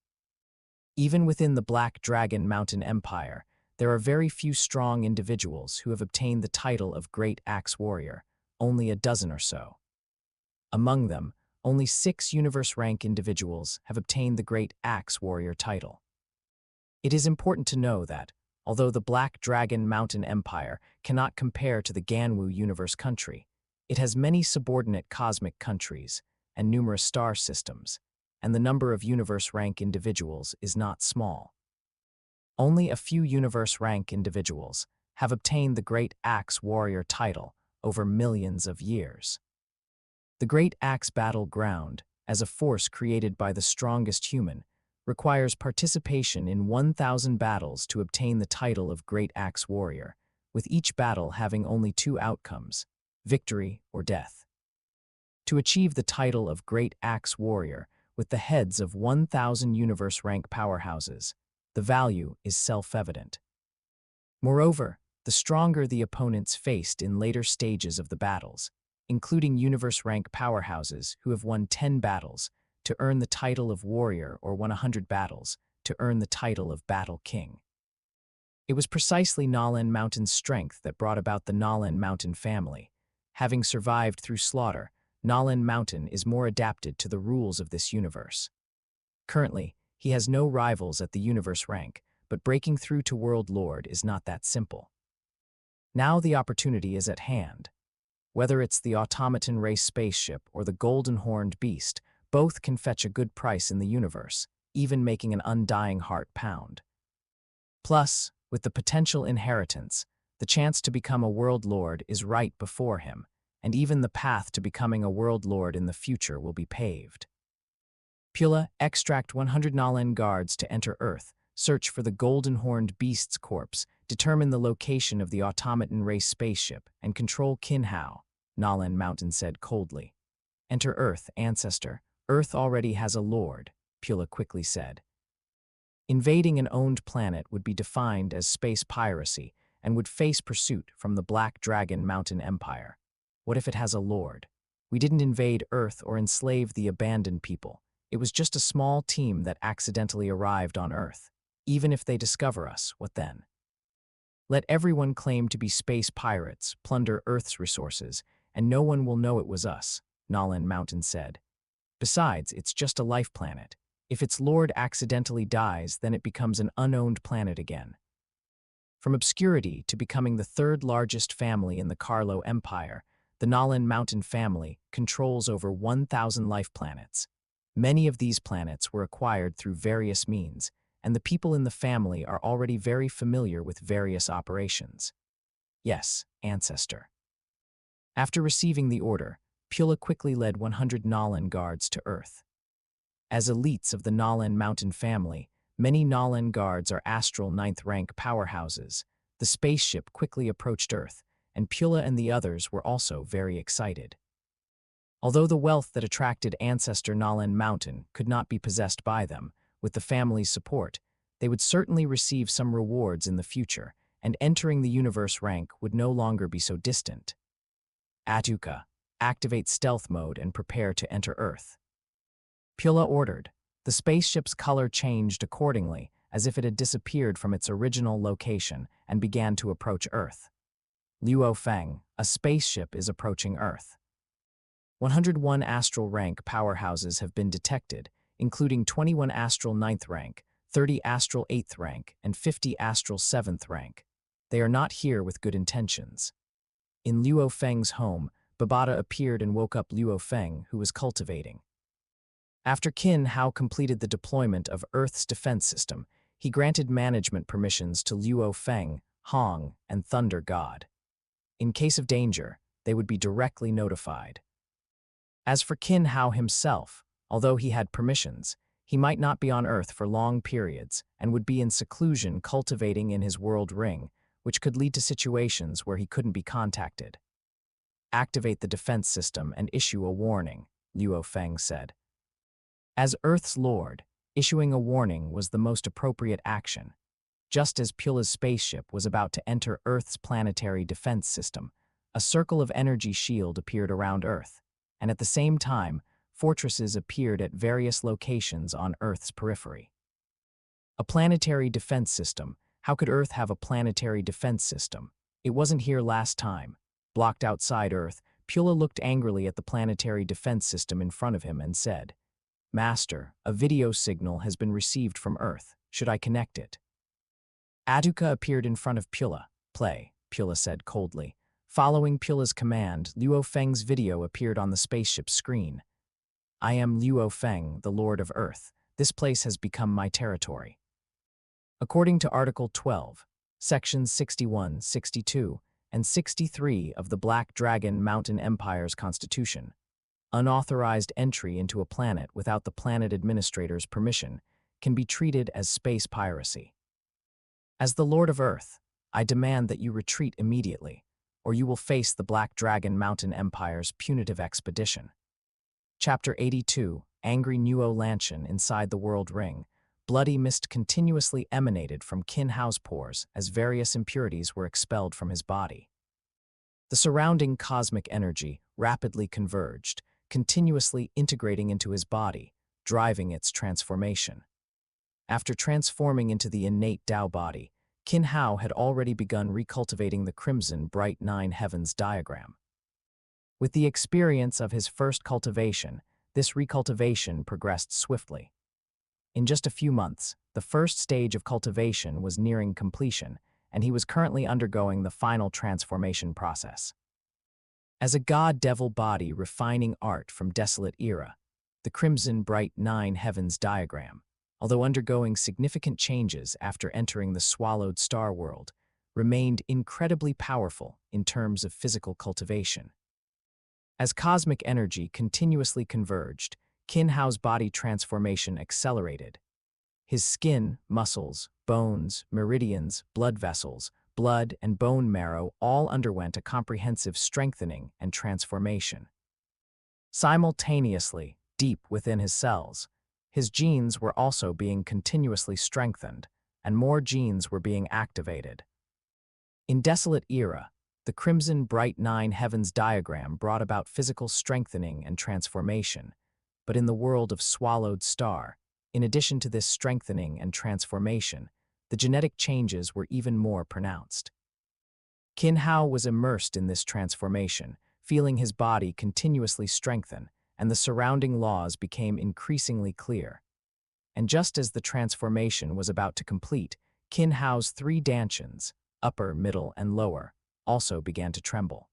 Even within the Black Dragon Mountain Empire, there are very few strong individuals who have obtained the title of Great Axe Warrior, only a dozen or so. Among them, only 6 universe rank individuals have obtained the Great Axe Warrior title. It is important to know that, although the Black Dragon Mountain Empire cannot compare to the Ganwu universe country, it has many subordinate cosmic countries and numerous star systems, and the number of universe rank individuals is not small. Only a few universe rank individuals have obtained the Great Axe Warrior title over millions of years. The Great Axe Battleground, as a force created by the strongest human, requires participation in 1,000 battles to obtain the title of Great Axe Warrior, with each battle having only 2 outcomes, victory or death. To achieve the title of Great Axe Warrior with the heads of 1,000 universe rank powerhouses, the value is self-evident. Moreover, the stronger the opponents faced in later stages of the battles, including universe rank powerhouses who have won 10 battles to earn the title of warrior or won 100 battles to earn the title of Battle King. It was precisely Nalan Mountain's strength that brought about the Nalan Mountain family. Having survived through slaughter, Nalan Mountain is more adapted to the rules of this universe. Currently, he has no rivals at the universe rank, but breaking through to World Lord is not that simple. Now the opportunity is at hand. Whether it's the automaton race spaceship or the golden-horned beast, both can fetch a good price in the universe, even making an undying heart pound. Plus, with the potential inheritance, the chance to become a World Lord is right before him, and even the path to becoming a World Lord in the future will be paved. Pula, extract 100 Nalan guards to enter Earth, search for the golden-horned beast's corpse, determine the location of the automaton race spaceship, and control Qin Hao, Nalan Mountain said coldly. Enter Earth, ancestor. Earth already has a lord, Pula quickly said. Invading an owned planet would be defined as space piracy and would face pursuit from the Black Dragon Mountain Empire. What if it has a lord? We didn't invade Earth or enslave the abandoned people. It was just a small team that accidentally arrived on Earth. Even if they discover us, what then? Let everyone claim to be space pirates, plunder Earth's resources, and no one will know it was us, Nolan Mountain said. Besides, it's just a life planet. If its lord accidentally dies, then it becomes an unowned planet again. From obscurity to becoming the third largest family in the Carlo Empire, the Nolan Mountain family controls over 1,000 life planets. Many of these planets were acquired through various means, and the people in the family are already very familiar with various operations. Yes, ancestor. After receiving the order, Pula quickly led 100 Nolan guards to Earth. As elites of the Nolan Mountain family, many Nolan guards are astral 9th rank powerhouses. The spaceship quickly approached Earth, and Pula and the others were also very excited. Although the wealth that attracted ancestor Nolan Mountain could not be possessed by them, with the family's support, they would certainly receive some rewards in the future, and entering the universe rank would no longer be so distant. Atuka, activate stealth mode and prepare to enter Earth. Pula ordered. The spaceship's color changed accordingly, as if it had disappeared from its original location and began to approach Earth. Luo Feng, a spaceship is approaching Earth. 101 astral rank powerhouses have been detected, including 21 astral 9th rank, 30 astral 8th rank, and 50 astral 7th rank. They are not here with good intentions. In Luo Feng's home, Babata appeared and woke up Luo Feng, who was cultivating. After Qin Hao completed the deployment of Earth's defense system, he granted management permissions to Luo Feng, Hong, and Thunder God. In case of danger, they would be directly notified. As for Qin Hao himself, although he had permissions, he might not be on Earth for long periods and would be in seclusion cultivating in his world ring, which could lead to situations where he couldn't be contacted. Activate the defense system and issue a warning, Luo Feng said. As Earth's lord, issuing a warning was the most appropriate action. Just as Pula's spaceship was about to enter Earth's planetary defense system, a circle of energy shield appeared around Earth, and at the same time, fortresses appeared at various locations on Earth's periphery. A planetary defense system. How could Earth have a planetary defense system? It wasn't here last time. Blocked outside Earth, Pula looked angrily at the planetary defense system in front of him and said, "Master, a video signal has been received from Earth. Should I connect it?" Atuka appeared in front of Pula. "Play," Pula said coldly. Following Pula's command, Luo Feng's video appeared on the spaceship's screen. "I am Luo Feng, the Lord of Earth. This place has become my territory." According to Article 12, Sections 61, 62, and 63 of the Black Dragon Mountain Empire's Constitution, unauthorized entry into a planet without the planet administrator's permission can be treated as space piracy. As the Lord of Earth, I demand that you retreat immediately, or you will face the Black Dragon Mountain Empire's punitive expedition. Chapter 82, Angry Nuo Lanshan inside the World Ring. Bloody mist continuously emanated from Qin Hao's pores as various impurities were expelled from his body. The surrounding cosmic energy rapidly converged, continuously integrating into his body, driving its transformation. After transforming into the innate Tao body, Qin Hao had already begun recultivating the crimson bright 9 heavens diagram. With the experience of his first cultivation, this recultivation progressed swiftly. In just a few months, the first stage of cultivation was nearing completion, and he was currently undergoing the final transformation process. As a god-devil body refining art from desolate era, the crimson bright 9 heavens diagram, although undergoing significant changes after entering the swallowed star world, remained incredibly powerful in terms of physical cultivation. As cosmic energy continuously converged, Qin Hao's body transformation accelerated. His skin, muscles, bones, meridians, blood vessels, blood, and bone marrow all underwent a comprehensive strengthening and transformation. Simultaneously, deep within his cells, his genes were also being continuously strengthened, and more genes were being activated. In Desolate Era, the crimson bright 9 heavens diagram brought about physical strengthening and transformation, but in the world of Swallowed Star, in addition to this strengthening and transformation, the genetic changes were even more pronounced. Qin Hao was immersed in this transformation, feeling his body continuously strengthen, and the surrounding laws became increasingly clear. And just as the transformation was about to complete, Qin Hao's three dantians, upper, middle, and lower, also began to tremble.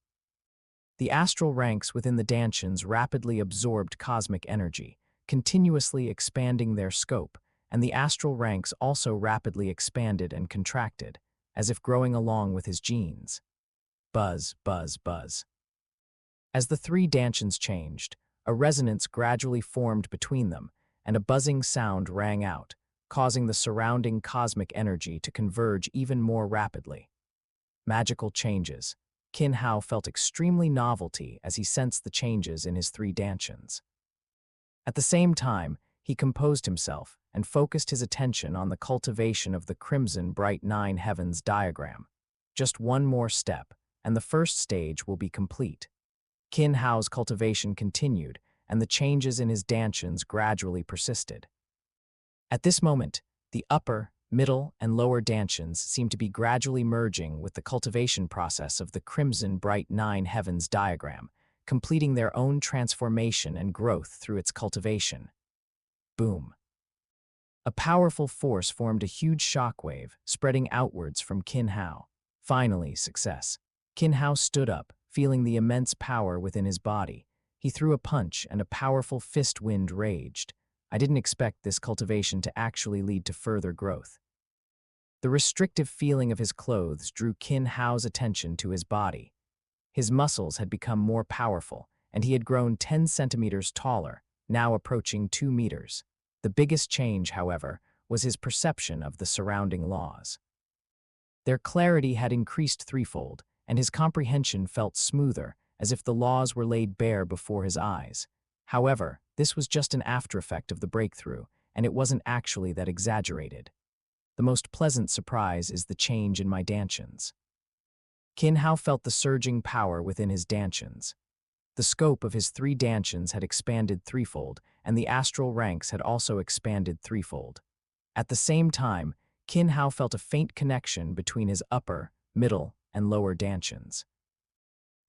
The astral ranks within the dantians rapidly absorbed cosmic energy, continuously expanding their scope, and the astral ranks also rapidly expanded and contracted, as if growing along with his genes. Buzz, buzz, buzz. As the three dantians changed, a resonance gradually formed between them, and a buzzing sound rang out, causing the surrounding cosmic energy to converge even more rapidly. Magical changes. Qin Hao felt extremely novelty as he sensed the changes in his three dantians. At the same time, he composed himself and focused his attention on the cultivation of the crimson bright nine heavens diagram. Just one more step, and the first stage will be complete. Qin Hao's cultivation continued, and the changes in his dantians gradually persisted. At this moment, the upper, middle, and lower dantians seemed to be gradually merging with the cultivation process of the crimson bright nine heavens diagram, completing their own transformation and growth through its cultivation. Boom. A powerful force formed a huge shockwave, spreading outwards from Qin Hao. Finally, success. Qin Hao stood up, feeling the immense power within his body. He threw a punch and a powerful fist wind raged. I didn't expect this cultivation to actually lead to further growth. The restrictive feeling of his clothes drew Qin Hao's attention to his body. His muscles had become more powerful, and he had grown 10 centimeters taller, now approaching 2 meters. The biggest change, however, was his perception of the surrounding laws. Their clarity had increased threefold, and his comprehension felt smoother, as if the laws were laid bare before his eyes. However, this was just an aftereffect of the breakthrough, and it wasn't actually that exaggerated. The most pleasant surprise is the change in my dantians. Qin Hao felt the surging power within his dantians. The scope of his three dantians had expanded threefold, and the astral ranks had also expanded threefold. At the same time, Qin Hao felt a faint connection between his upper, middle, and lower dantians.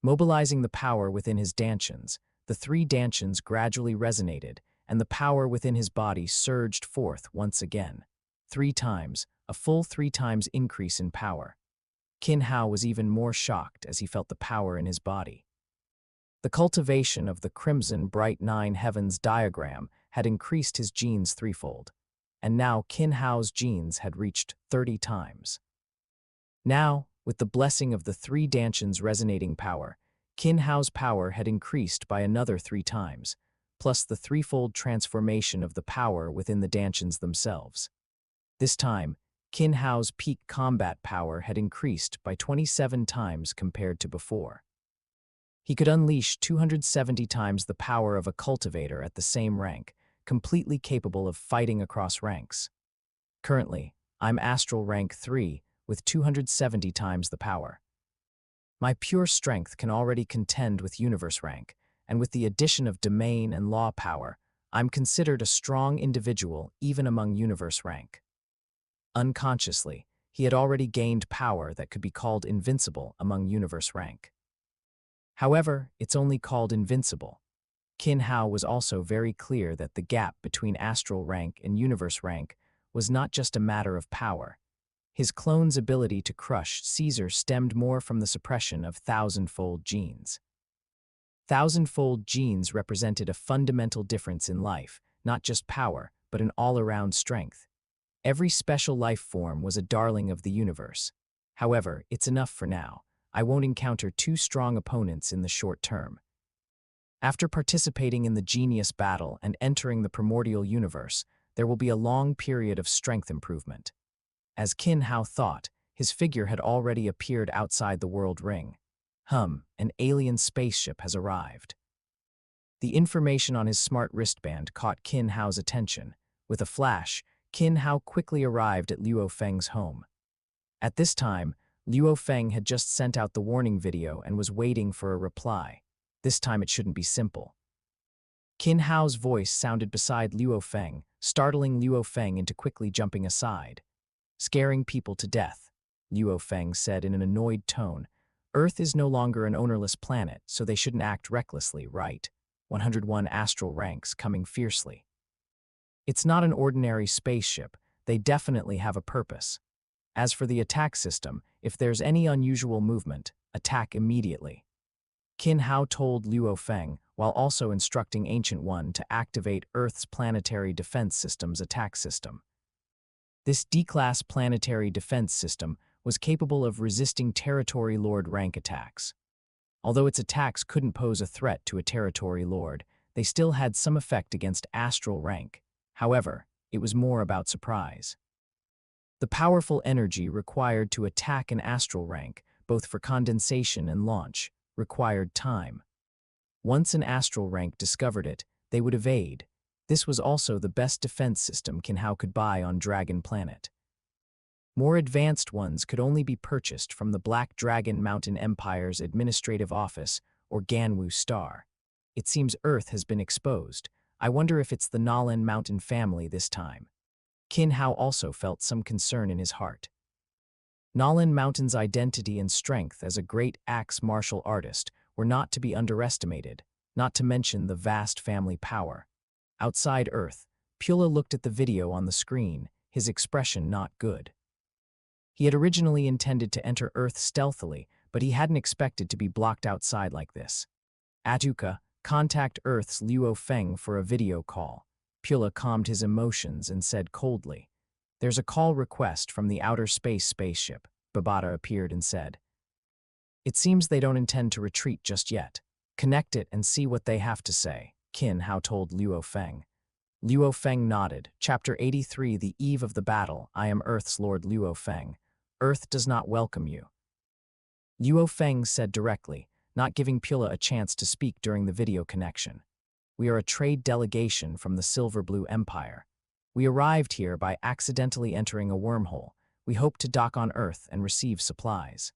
Mobilizing the power within his dantians, the three dantians gradually resonated, and the power within his body surged forth once again. 3 times, a full 3 times increase in power. Qin Hao was even more shocked as he felt the power in his body. The cultivation of the crimson bright nine heavens diagram had increased his genes threefold, and now Qin Hao's genes had reached 30 times. Now, with the blessing of the three dantians' resonating power, Qin Hao's power had increased by another 3 times, plus the threefold transformation of the power within the dantians themselves. This time, Qin Hao's peak combat power had increased by 27 times compared to before. He could unleash 270 times the power of a cultivator at the same rank, completely capable of fighting across ranks. Currently, I'm Astral Rank 3 with 270 times the power. My pure strength can already contend with Universe Rank, and with the addition of Domain and Law power, I'm considered a strong individual even among Universe Rank. Unconsciously, he had already gained power that could be called invincible among Universe Rank. However, it's only called invincible. Qin Hao was also very clear that the gap between Astral Rank and Universe Rank was not just a matter of power. His clone's ability to crush Caesar stemmed more from the suppression of thousandfold genes. Thousandfold genes represented a fundamental difference in life, not just power, but an all-around strength. Every special life form was a darling of the universe. However, it's enough for now. I won't encounter 2 strong opponents in the short term. After participating in the genius battle and entering the primordial universe, there will be a long period of strength improvement. As Qin Hao thought, his figure had already appeared outside the world ring. An alien spaceship has arrived. The information on his smart wristband caught Qin Hao's attention. With a flash, Qin Hao quickly arrived at Luo Feng's home. At this time, Luo Feng had just sent out the warning video and was waiting for a reply. This time it shouldn't be simple. Qin Hao's voice sounded beside Luo Feng, startling Luo Feng into quickly jumping aside. Scaring people to death, Luo Feng said in an annoyed tone. Earth is no longer an ownerless planet, so they shouldn't act recklessly, right? 101 astral ranks coming fiercely. It's not an ordinary spaceship. They definitely have a purpose. As for the attack system, if there's any unusual movement, attack immediately. Qin Hao told Luo Feng, while also instructing Ancient One to activate Earth's planetary defense system's attack system. This D-class planetary defense system was capable of resisting Territory Lord rank attacks. Although its attacks couldn't pose a threat to a Territory Lord, they still had some effect against astral rank. However, it was more about surprise. The powerful energy required to attack an astral rank, both for condensation and launch, required time. Once an astral rank discovered it, they would evade. This was also the best defense system Qin Hao could buy on Dragon Planet. More advanced ones could only be purchased from the Black Dragon Mountain Empire's administrative office or Ganwu Star. It seems Earth has been exposed. I wonder if it's the Nalan Mountain family this time. Qin Hao also felt some concern in his heart. Nalan Mountain's identity and strength as a great axe martial artist were not to be underestimated, not to mention the vast family power. Outside Earth, Pula looked at the video on the screen, his expression not good. He had originally intended to enter Earth stealthily, but he hadn't expected to be blocked outside like this. Atuka, contact Earth's Luo Feng for a video call. Pula calmed his emotions and said coldly, "There's a call request from the outer space spaceship." Babata appeared and said, "It seems they don't intend to retreat just yet. Connect it and see what they have to say," Qin Hao told Luo Feng. Luo Feng nodded. Chapter 83, The Eve of the Battle. I am Earth's Lord Luo Feng. Earth does not welcome you. Luo Feng said directly, not giving Pula a chance to speak during the video connection. "We are a trade delegation from the Silver Blue Empire. We arrived here by accidentally entering a wormhole. We hope to dock on Earth and receive supplies.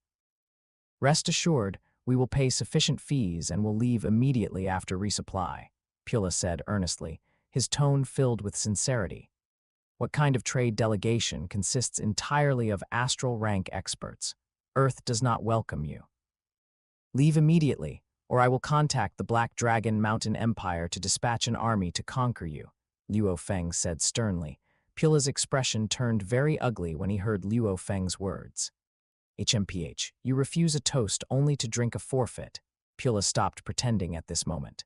Rest assured, we will pay sufficient fees and will leave immediately after resupply," Pula said earnestly, his tone filled with sincerity. "What kind of trade delegation consists entirely of astral rank experts? Earth does not welcome you. Leave immediately, or I will contact the Black Dragon Mountain Empire to dispatch an army to conquer you," Luo Feng said sternly. Pula's expression turned very ugly when he heard Luo Feng's words. "HMPH, you refuse a toast only to drink a forfeit." Pula stopped pretending at this moment.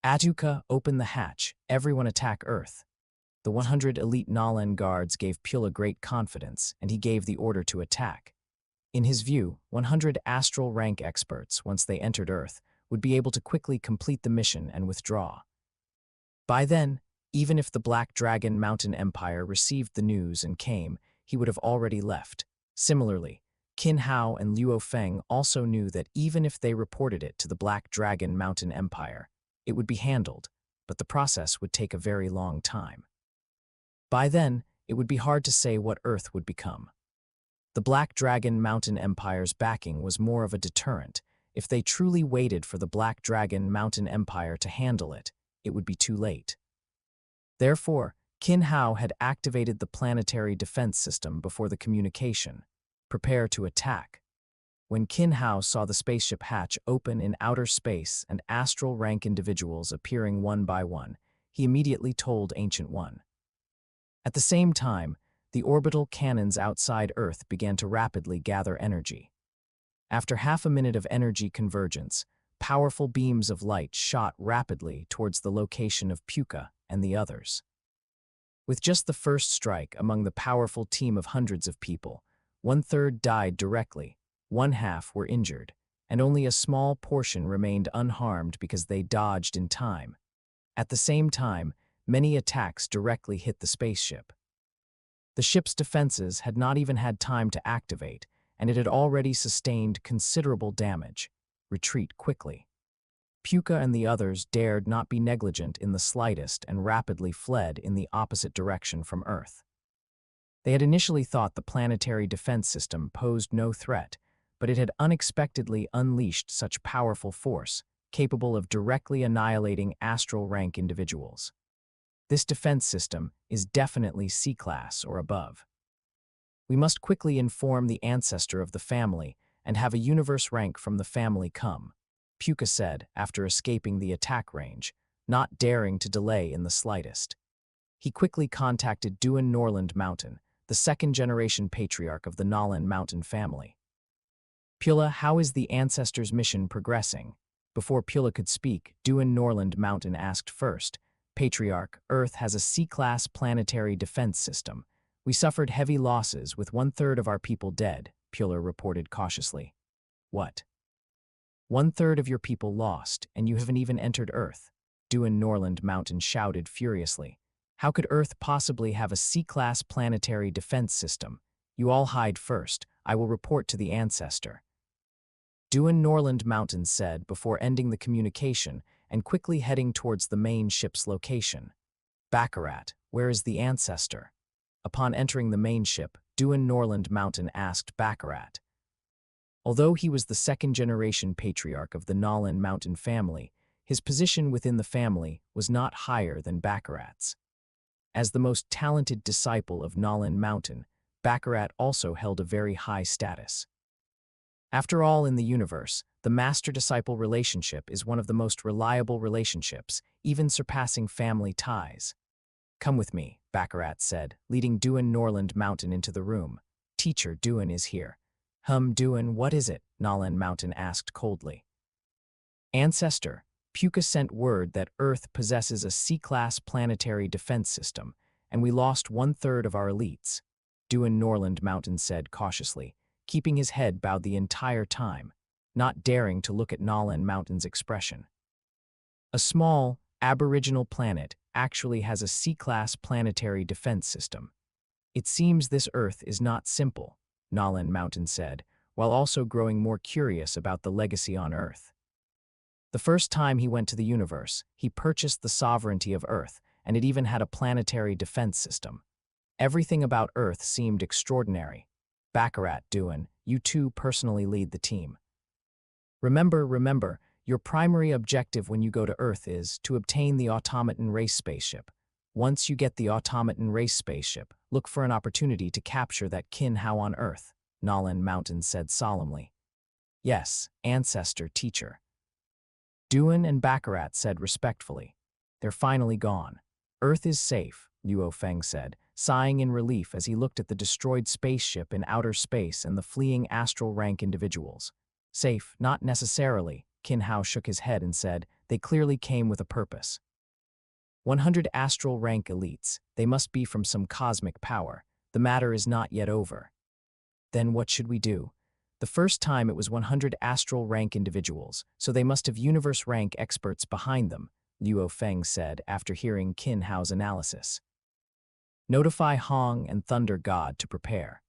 "Atuka, open the hatch. Everyone attack Earth." The 100 elite Nalan guards gave Pula great confidence, and he gave the order to attack. In his view, 100 astral rank experts, once they entered Earth, would be able to quickly complete the mission and withdraw. By then, even if the Black Dragon Mountain Empire received the news and came, he would have already left. Similarly, Qin Hao and Luo Feng also knew that even if they reported it to the Black Dragon Mountain Empire, it would be handled, but the process would take a very long time. By then, it would be hard to say what Earth would become. The Black Dragon Mountain Empire's backing was more of a deterrent. If they truly waited for the Black Dragon Mountain Empire to handle it, it would be too late. Therefore, Qin Hao had activated the planetary defense system before the communication. Prepare to attack. When Qin Hao saw the spaceship hatch open in outer space and astral rank individuals appearing one by one, he immediately told Ancient One. At the same time, the orbital cannons outside Earth began to rapidly gather energy. After half a minute of energy convergence, powerful beams of light shot rapidly towards the location of Puka and the others. With just the first strike among the powerful team of hundreds of people, 1/3 died directly, 1/2 were injured, and only a small portion remained unharmed because they dodged in time. At the same time, many attacks directly hit the spaceship. The ship's defenses had not even had time to activate, and it had already sustained considerable damage. Retreat quickly. Puka and the others dared not be negligent in the slightest and rapidly fled in the opposite direction from Earth. They had initially thought the planetary defense system posed no threat, but it had unexpectedly unleashed such powerful force, capable of directly annihilating astral rank individuals. This defense system is definitely C-class or above. We must quickly inform the ancestor of the family and have a universe rank from the family come, Puka said after escaping the attack range, not daring to delay in the slightest. He quickly contacted Duan Norland Mountain, the second-generation patriarch of the Nolan Mountain family. Pula, how is the ancestors' mission progressing? Before Pula could speak, Duan Norland Mountain asked first, Patriarch, Earth has a C-class planetary defense system. We suffered heavy losses with 1/3 of our people dead, Pula reported cautiously. What? 1/3 of your people lost, and you haven't even entered Earth, Duan Norland Mountain shouted furiously. How could Earth possibly have a C-class planetary defense system? You all hide first. I will report to the ancestor. Duan Norland Mountain said before ending the communication and quickly heading towards the main ship's location. Baccarat, where is the ancestor? Upon entering the main ship, Duan Norland Mountain asked Baccarat. Although he was the second-generation patriarch of the Nolan Mountain family, his position within the family was not higher than Baccarat's. As the most talented disciple of Nolan Mountain, Baccarat also held a very high status. After all, in the universe, the master-disciple relationship is one of the most reliable relationships, even surpassing family ties. Come with me, Baccarat said, leading Duan Norland Mountain into the room. Teacher, Duan is here. Duan, what is it? Nolan Mountain asked coldly. Ancestor, Puka sent word that Earth possesses a C-class planetary defense system, and we lost 1/3 of our elites, Duan Norland Mountain said cautiously, keeping his head bowed the entire time, not daring to look at Nolan Mountain's expression. A small, aboriginal planet actually has a C-class planetary defense system. It seems this Earth is not simple, Nolan Mountain said, while also growing more curious about the legacy on Earth. The first time he went to the universe, he purchased the sovereignty of Earth, and it even had a planetary defense system. Everything about Earth seemed extraordinary. Baccarat, Duan, you two personally lead the team. Remember, your primary objective when you go to Earth is to obtain the automaton race spaceship. Once you get the automaton race spaceship, look for an opportunity to capture that Kin Hao on Earth, Nolan Mountain said solemnly. Yes, ancestor, teacher. Duan and Baccarat said respectfully. They're finally gone. Earth is safe, Luo Feng said, sighing in relief as he looked at the destroyed spaceship in outer space and the fleeing astral rank individuals. Safe, not necessarily, Kin Hao shook his head and said, they clearly came with a purpose. 100 astral rank elites, they must be from some cosmic power. The matter is not yet over. Then what should we do? The first time it was 100 astral rank individuals, so they must have universe rank experts behind them, Luo Feng said after hearing Kin Hao's analysis. Notify Hong and Thunder God to prepare.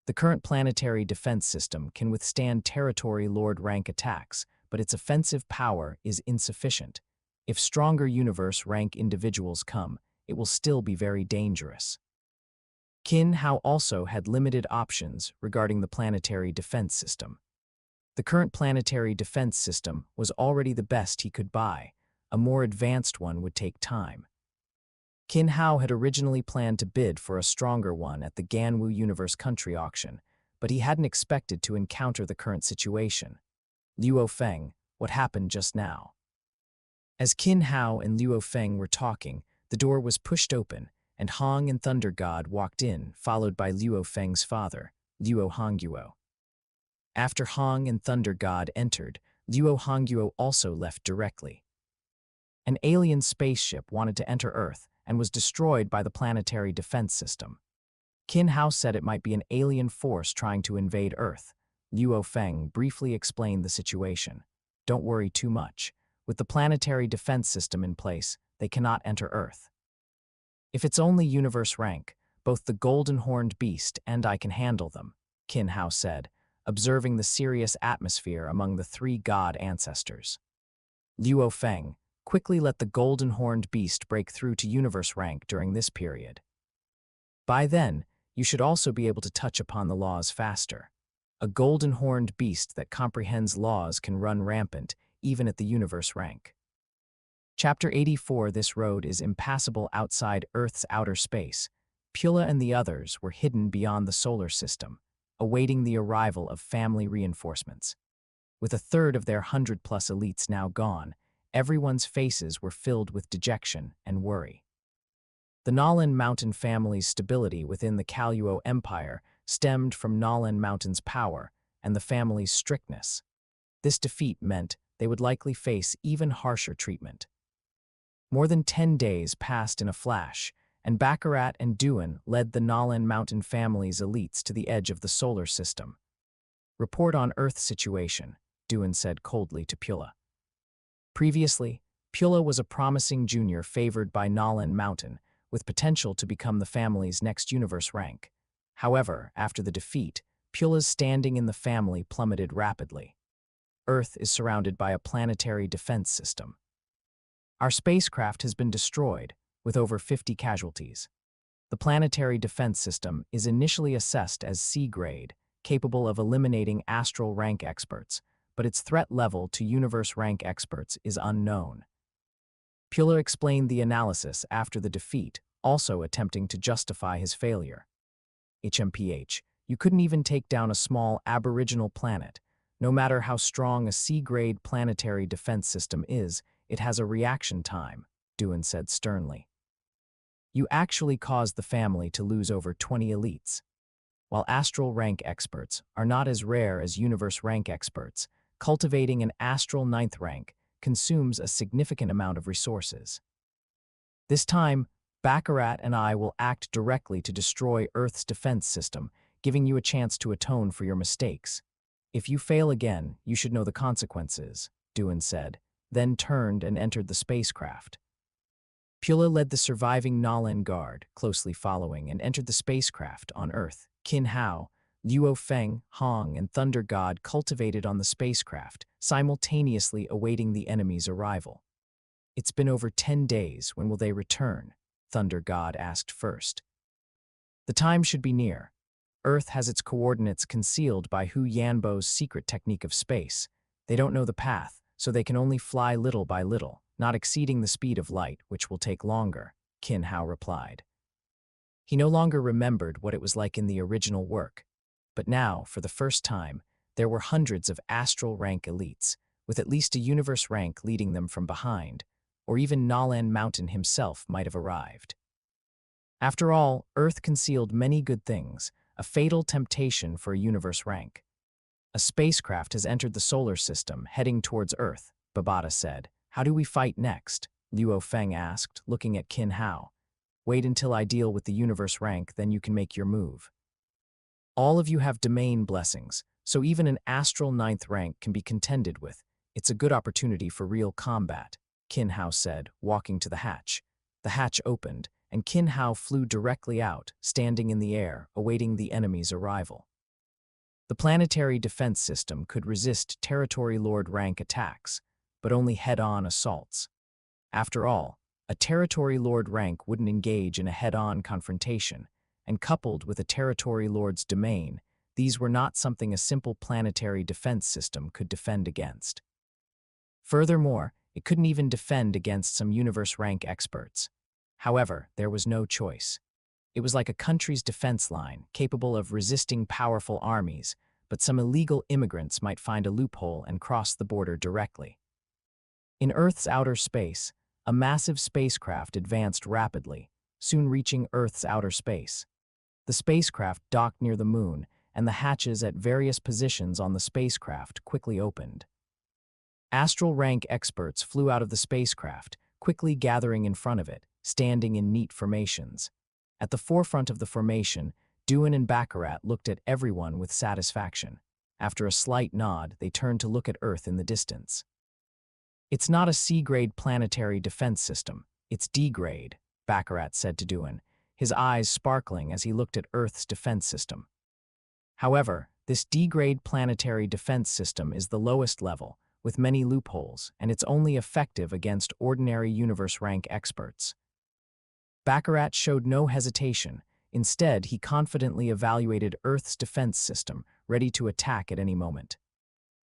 The current planetary defense system can withstand territory lord rank attacks, but its offensive power is insufficient. If stronger universe rank individuals come, it will still be very dangerous. Kin Hao also had limited options regarding the planetary defense system. The current planetary defense system was already the best he could buy. A more advanced one would take time. Kin Hao had originally planned to bid for a stronger one at the Ganwu Universe Country auction, but he hadn't expected to encounter the current situation. Luo Feng, what happened just now? As Kin Hao and Luo Feng were talking, the door was pushed open, and Hong and Thunder God walked in, followed by Luo Feng's father, Luo Hongguo. After Hong and Thunder God entered, Luo Hongguo also left directly. An alien spaceship wanted to enter Earth and was destroyed by the planetary defense system. Kin Hao said it might be an alien force trying to invade Earth. Luo Feng briefly explained the situation. Don't worry too much. With the planetary defense system in place, they cannot enter Earth. If it's only universe rank, both the golden-horned beast and I can handle them, Kin Hao said, observing the serious atmosphere among the three god ancestors. Luo Feng, quickly let the golden-horned beast break through to universe rank during this period. By then, you should also be able to touch upon the laws faster. A golden-horned beast that comprehends laws can run rampant, even at the universe rank. Chapter 84. This road is impassable outside Earth's outer space. Pula and the others were hidden beyond the solar system. awaiting the arrival of family reinforcements. With a third of their 100-plus elites now gone, everyone's faces were filled with dejection and worry. The Nalan Mountain family's stability within the Kaluo Empire stemmed from Nalan Mountain's power and the family's strictness. This defeat meant they would likely face even harsher treatment. More than 10 days passed in a flash, and Baccarat and Duan led the Nalan Mountain family's elites to the edge of the solar system. "Report on Earth situation," Duan said coldly to Pula. Previously, Pula was a promising junior favored by Nalan Mountain, with potential to become the family's next universe rank. However, after the defeat, Pula's standing in the family plummeted rapidly. Earth is surrounded by a planetary defense system. Our spacecraft has been destroyed, with over 50 casualties. The planetary defense system is initially assessed as C-grade, capable of eliminating astral rank experts, but its threat level to universe rank experts is unknown. Pula explained the analysis after the defeat, also attempting to justify his failure. HMPH, you couldn't even take down a small aboriginal planet. No matter how strong a C-grade planetary defense system is, it has a reaction time, Duan said sternly. You actually caused the family to lose over 20 elites. While astral rank experts are not as rare as universe rank experts, cultivating an astral 9th rank consumes a significant amount of resources. This time, Baccarat and I will act directly to destroy Earth's defense system, giving you a chance to atone for your mistakes. If you fail again, you should know the consequences, Duan said, then turned and entered the spacecraft. Pula led the surviving Nalan guard, closely following, and entered the spacecraft on Earth. Qin Hao, Luo Feng, Hong, and Thunder God cultivated on the spacecraft, simultaneously awaiting the enemy's arrival. It's been over 10 days. When will they return? Thunder God asked first. The time should be near. Earth has its coordinates concealed by Hu Yanbo's secret technique of space. They don't know the path, so they can only fly little by little, not exceeding the speed of light, which will take longer, Qin Hao replied. He no longer remembered what it was like in the original work, but now, for the first time, there were hundreds of astral rank elites, with at least a universe rank leading them from behind, or even Nalan Mountain himself might have arrived. After all, Earth concealed many good things, a fatal temptation for a universe rank. A spacecraft has entered the solar system, heading towards Earth, Babata said. How do we fight next? Luo Feng asked, looking at Qin Hao. Wait until I deal with the universe rank, then you can make your move. All of you have domain blessings, so even an astral 9th rank can be contended with. It's a good opportunity for real combat, Qin Hao said, walking to the hatch. The hatch opened, and Qin Hao flew directly out, standing in the air, awaiting the enemy's arrival. The planetary defense system could resist Territory Lord rank attacks, but only head-on assaults. After all, a Territory Lord rank wouldn't engage in a head-on confrontation, and coupled with a Territory Lord's domain, these were not something a simple planetary defense system could defend against. Furthermore, it couldn't even defend against some universe rank experts. However, there was no choice. It was like a country's defense line, capable of resisting powerful armies, but some illegal immigrants might find a loophole and cross the border directly. In Earth's outer space, a massive spacecraft advanced rapidly, soon reaching Earth's outer space. The spacecraft docked near the moon, and the hatches at various positions on the spacecraft quickly opened. Astral rank experts flew out of the spacecraft, quickly gathering in front of it, standing in neat formations. At the forefront of the formation, Duan and Baccarat looked at everyone with satisfaction. After a slight nod, they turned to look at Earth in the distance. It's not a C-grade planetary defense system, it's D-grade, Baccarat said to Duan, his eyes sparkling as he looked at Earth's defense system. However, this D-grade planetary defense system is the lowest level, with many loopholes, and it's only effective against ordinary universe rank experts. Baccarat showed no hesitation. Instead, he confidently evaluated Earth's defense system, ready to attack at any moment.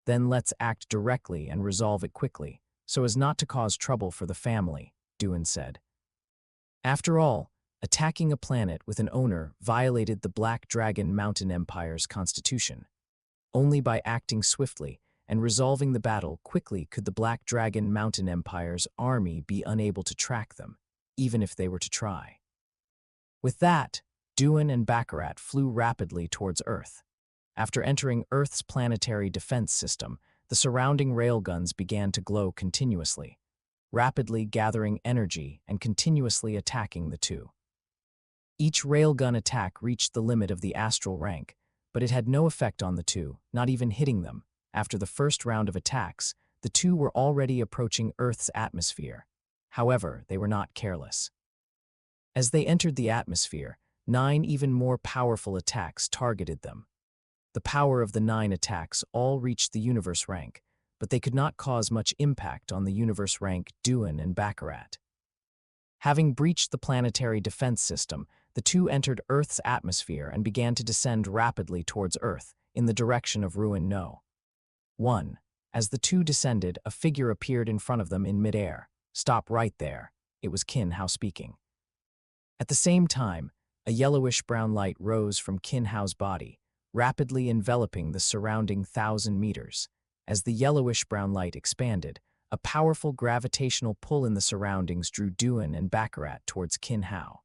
Then let's act directly and resolve it quickly, so as not to cause trouble for the family, Duan said. After all, Attacking a planet with an owner violated the Black Dragon Mountain Empire's constitution. Only by acting swiftly and resolving the battle quickly could the Black Dragon Mountain Empire's army be unable to track them, even if they were to try. With that, Duin and Baccarat flew rapidly towards Earth. After entering Earth's planetary defense system, the surrounding railguns began to glow continuously, rapidly gathering energy and continuously attacking the two. Each railgun attack reached the limit of the astral rank, but it had no effect on the two, not even hitting them. After the first round of attacks, the two were already approaching Earth's atmosphere. However, they were not careless. As they entered the atmosphere, 9 even more powerful attacks targeted them. The power of the 9 attacks all reached the universe rank, but they could not cause much impact on the universe rank Duin and Baccarat. Having breached the planetary defense system, the two entered Earth's atmosphere and began to descend rapidly towards Earth, in the direction of Ruin No. 1. As the two descended, a figure appeared in front of them in midair. "Stop right there." It was Qin Hao speaking. At the same time, a yellowish-brown light rose from Qin Hao's body, rapidly enveloping the surrounding 1,000 meters. As the yellowish-brown light expanded, a powerful gravitational pull in the surroundings drew Duin and Baccarat towards Qin Hao.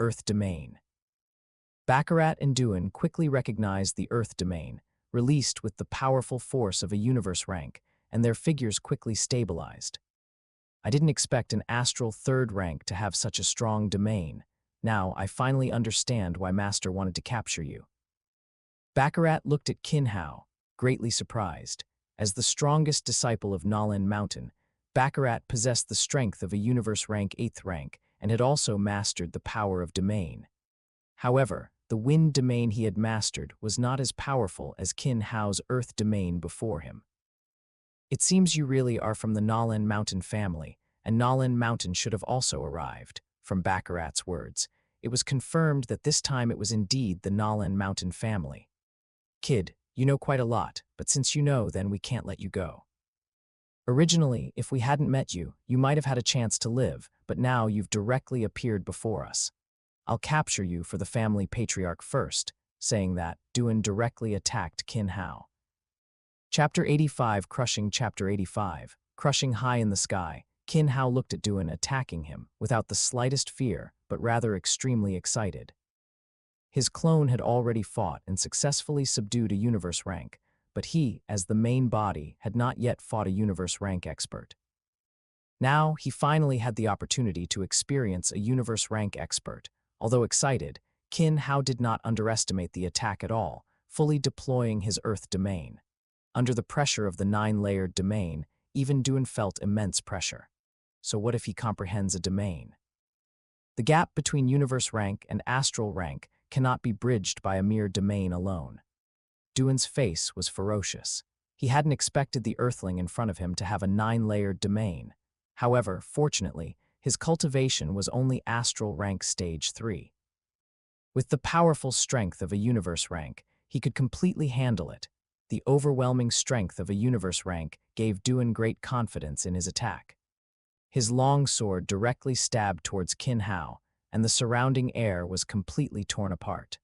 Earth Domain. Baccarat and Duin quickly recognized the Earth Domain, released with the powerful force of a universe rank, and their figures quickly stabilized. I didn't expect an astral 3rd rank to have such a strong domain. Now I finally understand why Master wanted to capture you. Baccarat looked at Qin Hao, greatly surprised. As the strongest disciple of Nalin Mountain, Baccarat possessed the strength of a universe rank 8th rank and had also mastered the power of domain. However, the wind domain he had mastered was not as powerful as Qin Hao's earth domain before him. "It seems you really are from the Nalin Mountain family, and Nalin Mountain should have also arrived." From Baccarat's words, it was confirmed that this time it was indeed the Nalin Mountain family. "Kid, you know quite a lot, but since you know, then we can't let you go. Originally, if we hadn't met you, you might have had a chance to live, but now you've directly appeared before us. I'll capture you for the family patriarch first." Saying that, Duin directly attacked Qin Hao. Chapter 85 Crushing. Chapter 85 Crushing. High in the sky, Qin Hao looked at Duin attacking him without the slightest fear, but rather extremely excited. His clone had already fought and successfully subdued a universe rank, but he, as the main body, had not yet fought a universe rank expert. Now, he finally had the opportunity to experience a universe rank expert. Although excited, Qin Hao did not underestimate the attack at all, fully deploying his earth domain. Under the pressure of the 9-layered domain, even Duin felt immense pressure. So what if he comprehends a domain? The gap between universe rank and astral rank cannot be bridged by a mere domain alone. Duin's face was ferocious. He hadn't expected the earthling in front of him to have a 9-layered domain. However, fortunately, his cultivation was only astral rank stage 3. With the powerful strength of a universe rank, he could completely handle it. The overwhelming strength of a universe rank gave Duin great confidence in his attack. His long sword directly stabbed towards Qin Hao, and the surrounding air was completely torn apart.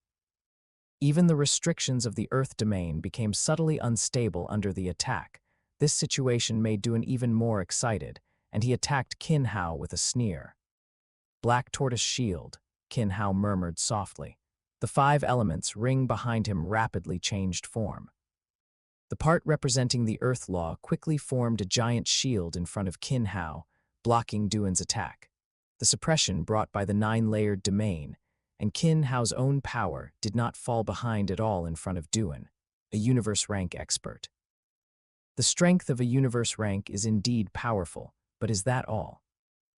Even the restrictions of the earth domain became subtly unstable under the attack. This situation made Duin even more excited, and he attacked Qin Hao with a sneer. "Black tortoise shield," Qin Hao murmured softly. The 5 elements ring behind him rapidly changed form. The part representing the Earth Law quickly formed a giant shield in front of Qin Hao, blocking Duin's attack. The suppression brought by the 9-layered domain, and Qin Hao's own power did not fall behind at all in front of Duin, a universe rank expert. The strength of a universe rank is indeed powerful, but is that all?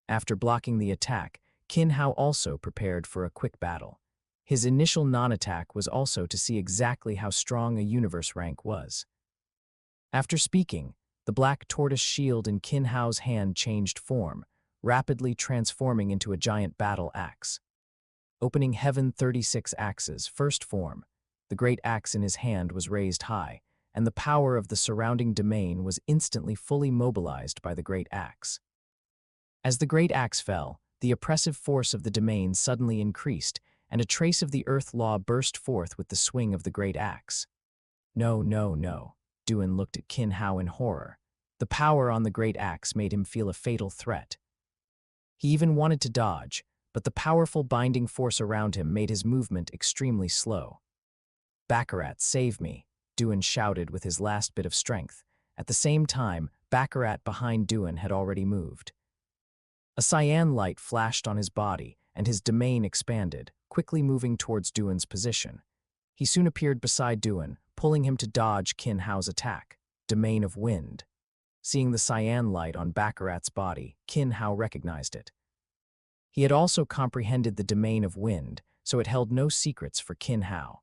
After blocking the attack, Qin Hao also prepared for a quick battle. His initial non-attack was also to see exactly how strong a universe rank was. After speaking, the black tortoise shield in Qin Hao's hand changed form, rapidly transforming into a giant battle axe. Opening Heaven 36 axes, first form, the great axe in his hand was raised high, and the power of the surrounding domain was instantly fully mobilized by the great axe. As the great axe fell, the oppressive force of the domain suddenly increased, and a trace of the earth law burst forth with the swing of the great axe. No, no, no. Duan looked at Qin Hao in horror. The power on the great axe made him feel a fatal threat. He even wanted to dodge, but the powerful binding force around him made his movement extremely slow. "Baccarat, save me," Duan shouted with his last bit of strength. At the same time, Baccarat behind Duan had already moved. A cyan light flashed on his body, and his domain expanded, quickly moving towards Duan's position. He soon appeared beside Duan, pulling him to dodge Qin Hao's attack. Domain of Wind. Seeing the cyan light on Baccarat's body, Qin Hao recognized it. He had also comprehended the domain of wind, so it held no secrets for Qin Hao.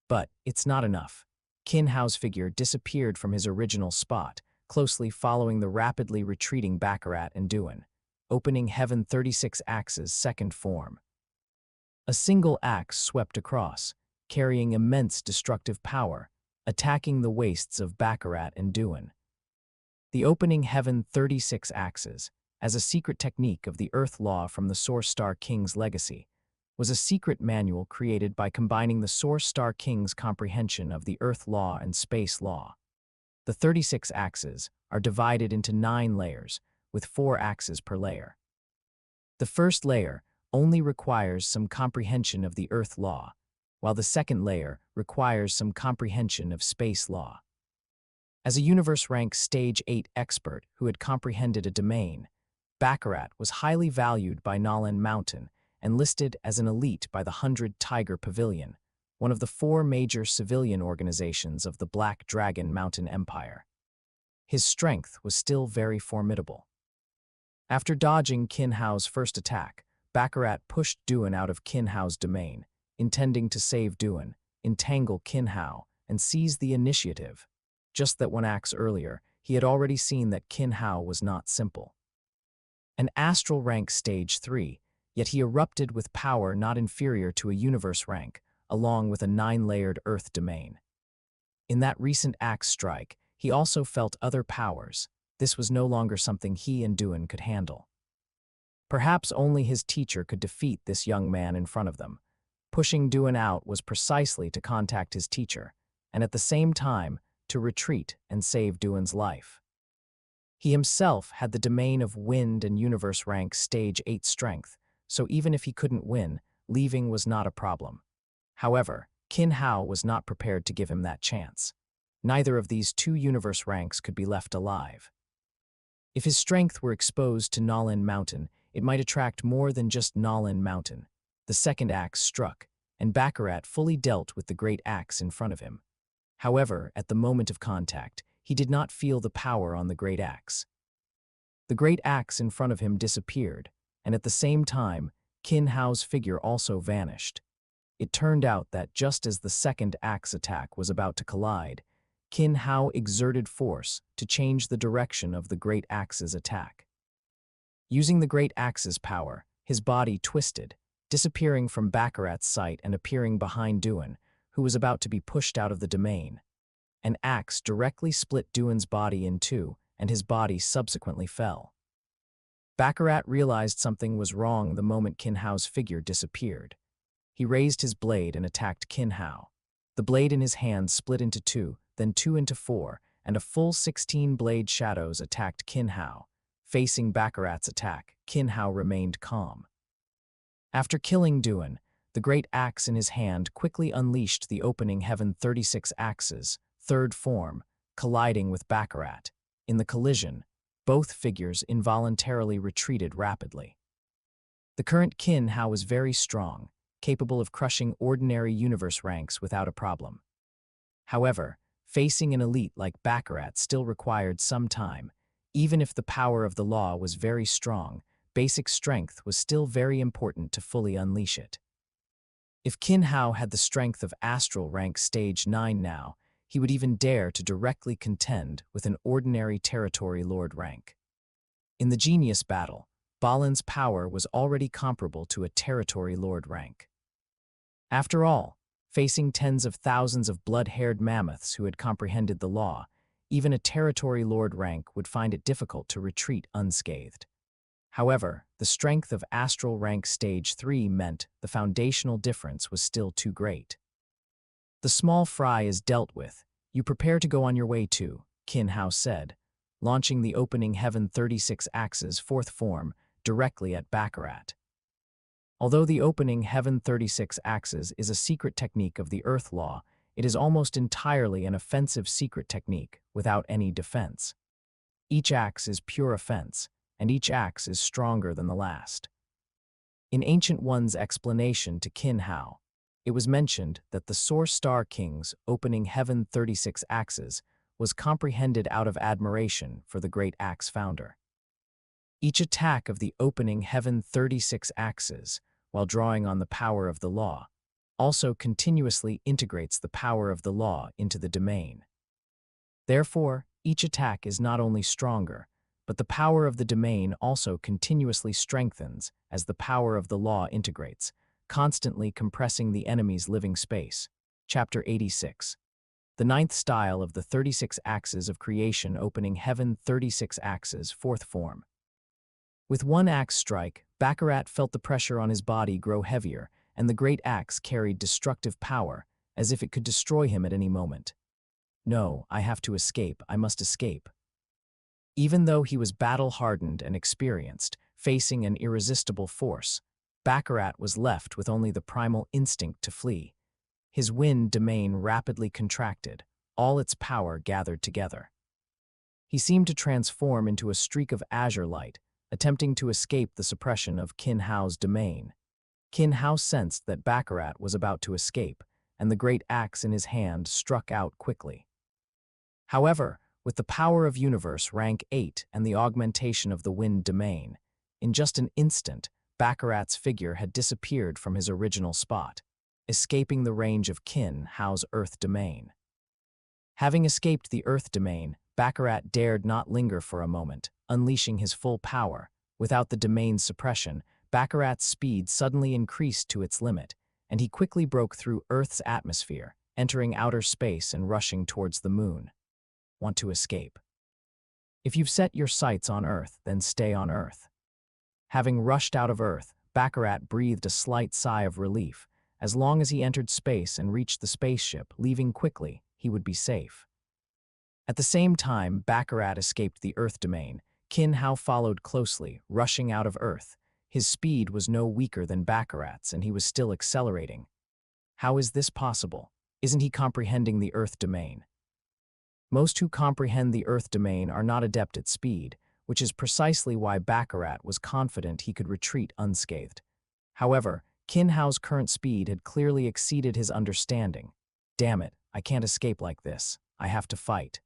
But it's not enough. Qin Hao's figure disappeared from his original spot, closely following the rapidly retreating Baccarat and Duan, opening Heaven 36 Axe's second form. A single axe swept across, carrying immense destructive power, attacking the waists of Baccarat and Duan. The opening Heaven 36 Axes, as a secret technique of the Earth Law from the Source Star King's legacy, was a secret manual created by combining the Source Star King's comprehension of the Earth Law and Space Law. The 36 axes are divided into 9 layers, with 4 axes per layer. The first layer only requires some comprehension of the Earth Law, while the second layer requires some comprehension of Space Law. As a Universe Rank Stage 8 expert who had comprehended a domain, Baccarat was highly valued by Nalin Mountain and listed as an elite by the 100 Tiger Pavilion, one of the 4 major civilian organizations of the Black Dragon Mountain Empire. His strength was still very formidable. After dodging Qin Hao's first attack, Baccarat pushed Duan out of Qin Hao's domain, intending to save Duan, entangle Qin Hao, and seize the initiative. Just that one axe earlier, he had already seen that Qin Hao was not simple. An astral rank stage 3, yet he erupted with power not inferior to a universe rank, along with a 9-layered earth domain. In that recent axe strike, he also felt other powers. This was no longer something he and Duan could handle. Perhaps only his teacher could defeat this young man in front of them. Pushing Duan out was precisely to contact his teacher, and at the same time, to retreat and save Duan's life. He himself had the domain of wind and universe rank stage 8 strength, so even if he couldn't win, leaving was not a problem. However, Qin Hao was not prepared to give him that chance. Neither of these 2 universe ranks could be left alive. If his strength were exposed to Nalin Mountain, it might attract more than just Nalin Mountain. The second axe struck, and Baccarat fully dealt with the great axe in front of him. However, at the moment of contact, he did not feel the power on the great axe. The great axe in front of him disappeared, and at the same time, Qin Hao's figure also vanished. It turned out that just as the second axe attack was about to collide, Qin Hao exerted force to change the direction of the great axe's attack. Using the great axe's power, his body twisted, disappearing from Baccarat's sight and appearing behind Duan, who was about to be pushed out of the domain. An axe directly split Duan's body in 2, and his body subsequently fell. Baccarat realized something was wrong the moment Qin Hao's figure disappeared. He raised his blade and attacked Qin Hao. The blade in his hand split into 2, then 2 into 4, and a full 16 blade shadows attacked Qin Hao. Facing Baccarat's attack, Qin Hao remained calm. After killing Duan, the great axe in his hand quickly unleashed the opening Heaven 36 Axes, third form, colliding with Baccarat. In the collision, both figures involuntarily retreated rapidly. The current Qin Hao was very strong, capable of crushing ordinary universe ranks without a problem. However, facing an elite like Baccarat still required some time. Even if the power of the law was very strong, basic strength was still very important to fully unleash it. If Qin Hao had the strength of astral rank stage 9 now, he would even dare to directly contend with an ordinary territory lord rank. In the genius battle, Balin's power was already comparable to a territory lord rank. After all, facing tens of thousands of blood-haired mammoths who had comprehended the law, even a territory lord rank would find it difficult to retreat unscathed. However, the strength of astral rank stage 3 meant the foundational difference was still too great. The small fry is dealt with. You prepare to go on your way to, Qin Hao said, launching the opening Heaven 36 Axes fourth form directly at Baccarat. Although the opening Heaven 36 Axes is a secret technique of the Earth Law, it is almost entirely an offensive secret technique without any defense. Each axe is pure offense, and each axe is stronger than the last. In Ancient One's explanation to Qin Hao, it was mentioned that the Source Star King's opening Heaven 36 Axes was comprehended out of admiration for the great axe founder. Each attack of the opening Heaven 36 Axes, while drawing on the power of the law, also continuously integrates the power of the law into the domain. Therefore, each attack is not only stronger, but the power of the domain also continuously strengthens as the power of the law integrates, constantly compressing the enemy's living space. Chapter 86. The ninth style of the 36 Axes of Creation opening Heaven 36 Axes fourth form. With one axe strike, Baccarat felt the pressure on his body grow heavier, and the great axe carried destructive power, as if it could destroy him at any moment. No, I have to escape, I must escape. Even though he was battle-hardened and experienced, facing an irresistible force, Baccarat was left with only the primal instinct to flee. His wind domain rapidly contracted, all its power gathered together. He seemed to transform into a streak of azure light, attempting to escape the suppression of Qin Hao's domain. Qin Hao sensed that Baccarat was about to escape, and the great axe in his hand struck out quickly. However, with the power of Universe Rank 8 and the augmentation of the Wind Domain, in just an instant, Baccarat's figure had disappeared from his original spot, escaping the range of Qin Hao's Earth Domain. Having escaped the Earth Domain, Baccarat dared not linger for a moment, unleashing his full power. Without the domain's suppression, Baccarat's speed suddenly increased to its limit, and he quickly broke through Earth's atmosphere, entering outer space and rushing towards the moon. Want to escape? If you've set your sights on Earth, then stay on Earth. Having rushed out of Earth, Baccarat breathed a slight sigh of relief. As long as he entered space and reached the spaceship, leaving quickly, he would be safe. At the same time Baccarat escaped the Earth Domain, Qin Hao followed closely, rushing out of Earth. His speed was no weaker than Baccarat's, and he was still accelerating. How is this possible? Isn't he comprehending the Earth Domain? Most who comprehend the Earth Domain are not adept at speed, which is precisely why Baccarat was confident he could retreat unscathed. However, Qin Hao's current speed had clearly exceeded his understanding. Damn it, I can't escape like this. I have to fight.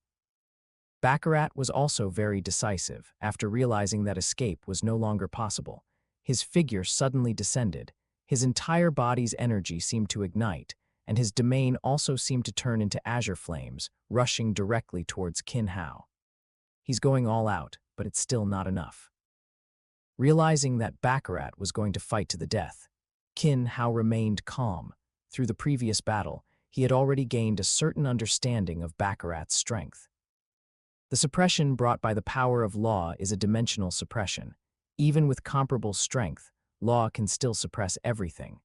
Baccarat was also very decisive. After realizing that escape was no longer possible, his figure suddenly descended. His entire body's energy seemed to ignite, and his domain also seemed to turn into azure flames, rushing directly towards Qin Hao. He's going all out, but it's still not enough. Realizing that Baccarat was going to fight to the death, Qin Hao remained calm. Through the previous battle, he had already gained a certain understanding of Baccarat's strength. The suppression brought by the power of law is a dimensional suppression. Even with comparable strength, law can still suppress everything.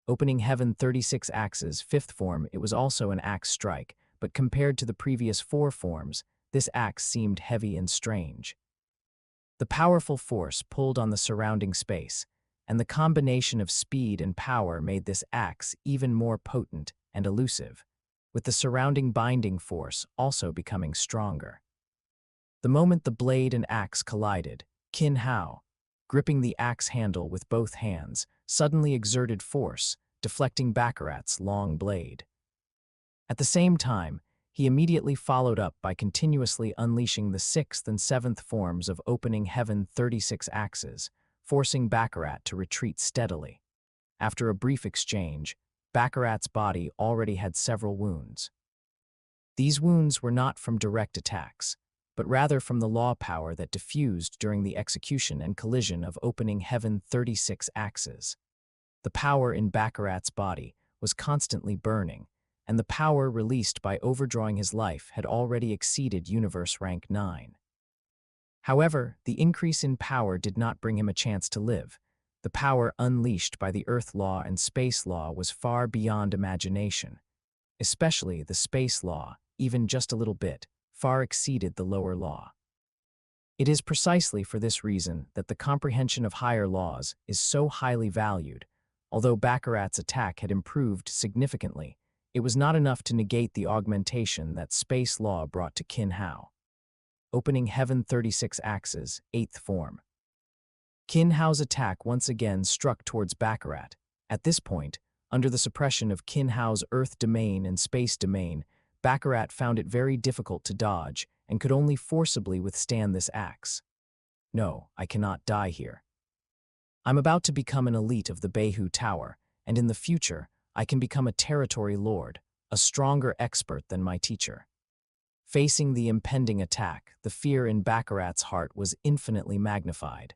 Opening Heaven 36 Axes fifth form, it was also an axe strike, but compared to the previous 4 forms, this axe seemed heavy and strange. The powerful force pulled on the surrounding space, and the combination of speed and power made this axe even more potent and elusive, with the surrounding binding force also becoming stronger. The moment the blade and axe collided, Qin Hao, gripping the axe handle with both hands, suddenly exerted force, deflecting Baccarat's long blade. At the same time, he immediately followed up by continuously unleashing the 6th and 7th forms of opening Heaven 36 Axes, forcing Baccarat to retreat steadily. After a brief exchange, Baccarat's body already had several wounds. These wounds were not from direct attacks, but rather from the law power that diffused during the execution and collision of opening Heaven 36 Axes. The power in Baccarat's body was constantly burning, and the power released by overdrawing his life had already exceeded Universe Rank 9. However, the increase in power did not bring him a chance to live. The power unleashed by the Earth Law and Space Law was far beyond imagination. Especially the Space Law, even just a little bit, far exceeded the lower law. It is precisely for this reason that the comprehension of higher laws is so highly valued. Although Baccarat's attack had improved significantly, it was not enough to negate the augmentation that Space Law brought to Qin Hao. Opening Heaven 36 Axes, 8th Form. Qin Hao's attack once again struck towards Baccarat. At this point, under the suppression of Qin Hao's Earth domain and Space domain, Baccarat found it very difficult to dodge and could only forcibly withstand this axe. No, I cannot die here. I'm about to become an elite of the Beihu Tower, and in the future, I can become a territory lord, a stronger expert than my teacher. Facing the impending attack, the fear in Baccarat's heart was infinitely magnified.